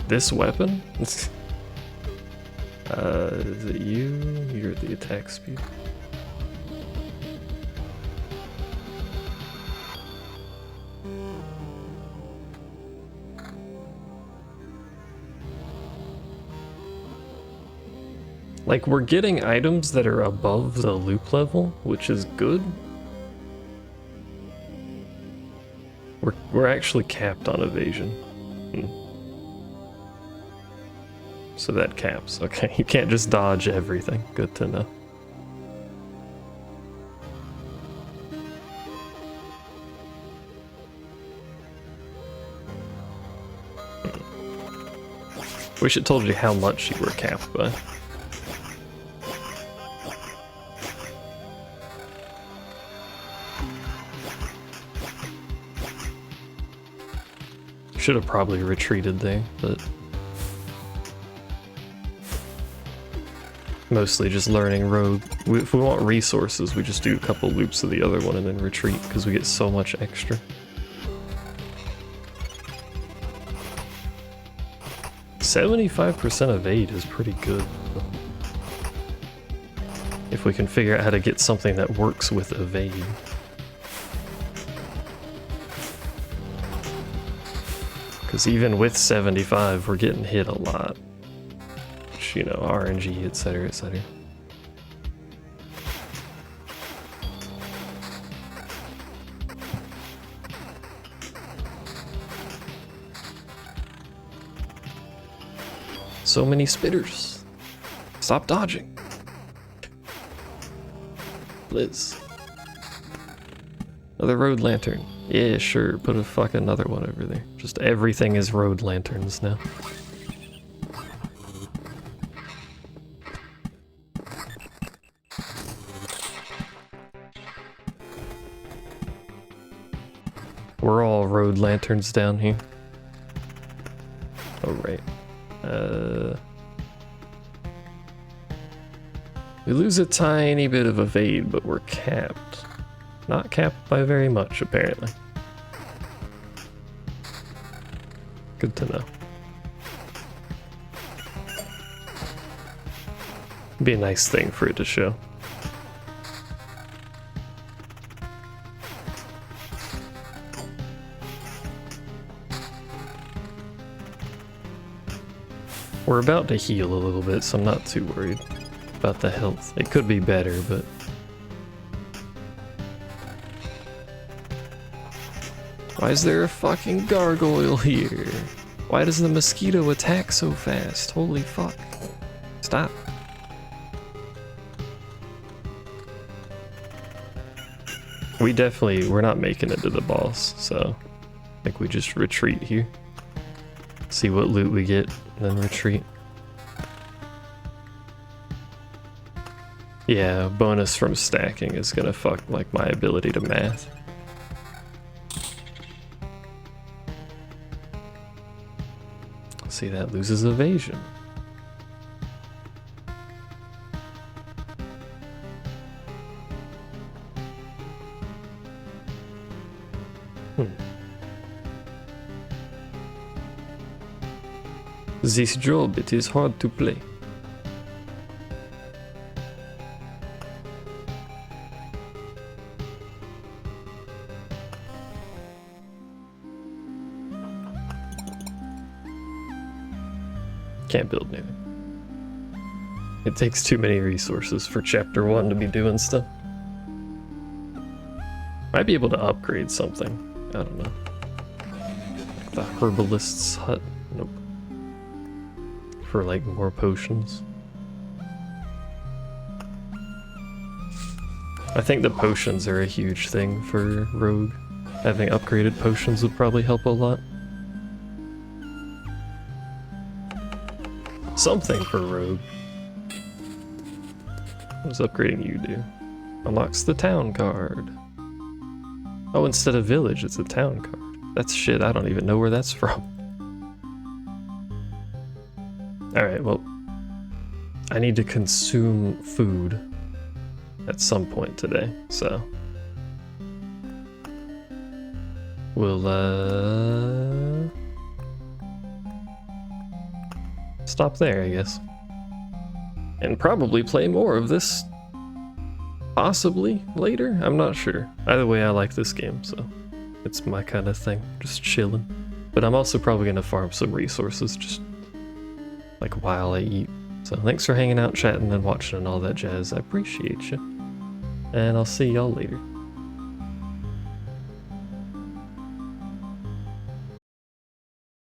This weapon? Is it you? You're the attack speed. Like, we're getting items that are above the loop level, which is good. We're actually capped on evasion. So that caps. Okay, you can't just dodge everything. Good to know. Wish it told you how much you were capped by. Should have probably retreated there, but mostly just learning road. If we want resources, we just do a couple loops of the other one and then retreat because we get so much extra. 75% evade is pretty good. If we can figure out how to get something that works with evade. Because even with 75, we're getting hit a lot. Which, you know, RNG, etc., etc. So many spitters. Stop dodging. Blizz. Another road lantern. Yeah, sure, put a fucking another one over there. Just everything is road lanterns now. We're all road lanterns down here. Oh, right. We lose a tiny bit of evade, but we're capped. Not capped by very much, apparently. Good to know. Be a nice thing for it to show. We're about to heal a little bit, so I'm not too worried about the health. It could be better, but... Why is there a fucking gargoyle here? Why does the mosquito attack so fast? Holy fuck. Stop. We're not making it to the boss, so I think we just retreat here. See what loot we get, and then retreat. Yeah, bonus from stacking is gonna fuck like my ability to math. See, that loses evasion. This job, it is hard to play. Can't build anything. It takes too many resources for chapter 1 to be doing stuff. Might be able to upgrade something. I don't know. Like the herbalist's hut. Nope. For like more potions. I think the potions are a huge thing for Rogue. Having upgraded potions would probably help a lot. Something for Rogue. What does upgrading you do? Unlocks the town card. Oh, instead of village, it's a town card. That's shit, I don't even know where that's from. Alright, well, I need to consume food at some point today, so we'll stop there, I guess, and probably play more of this possibly later. I'm not sure. Either way, I like this game, so it's my kind of thing, just chilling. But I'm also probably gonna farm some resources just like while I eat. So thanks for hanging out, chatting, and watching and all that jazz. I appreciate you. And I'll see y'all later.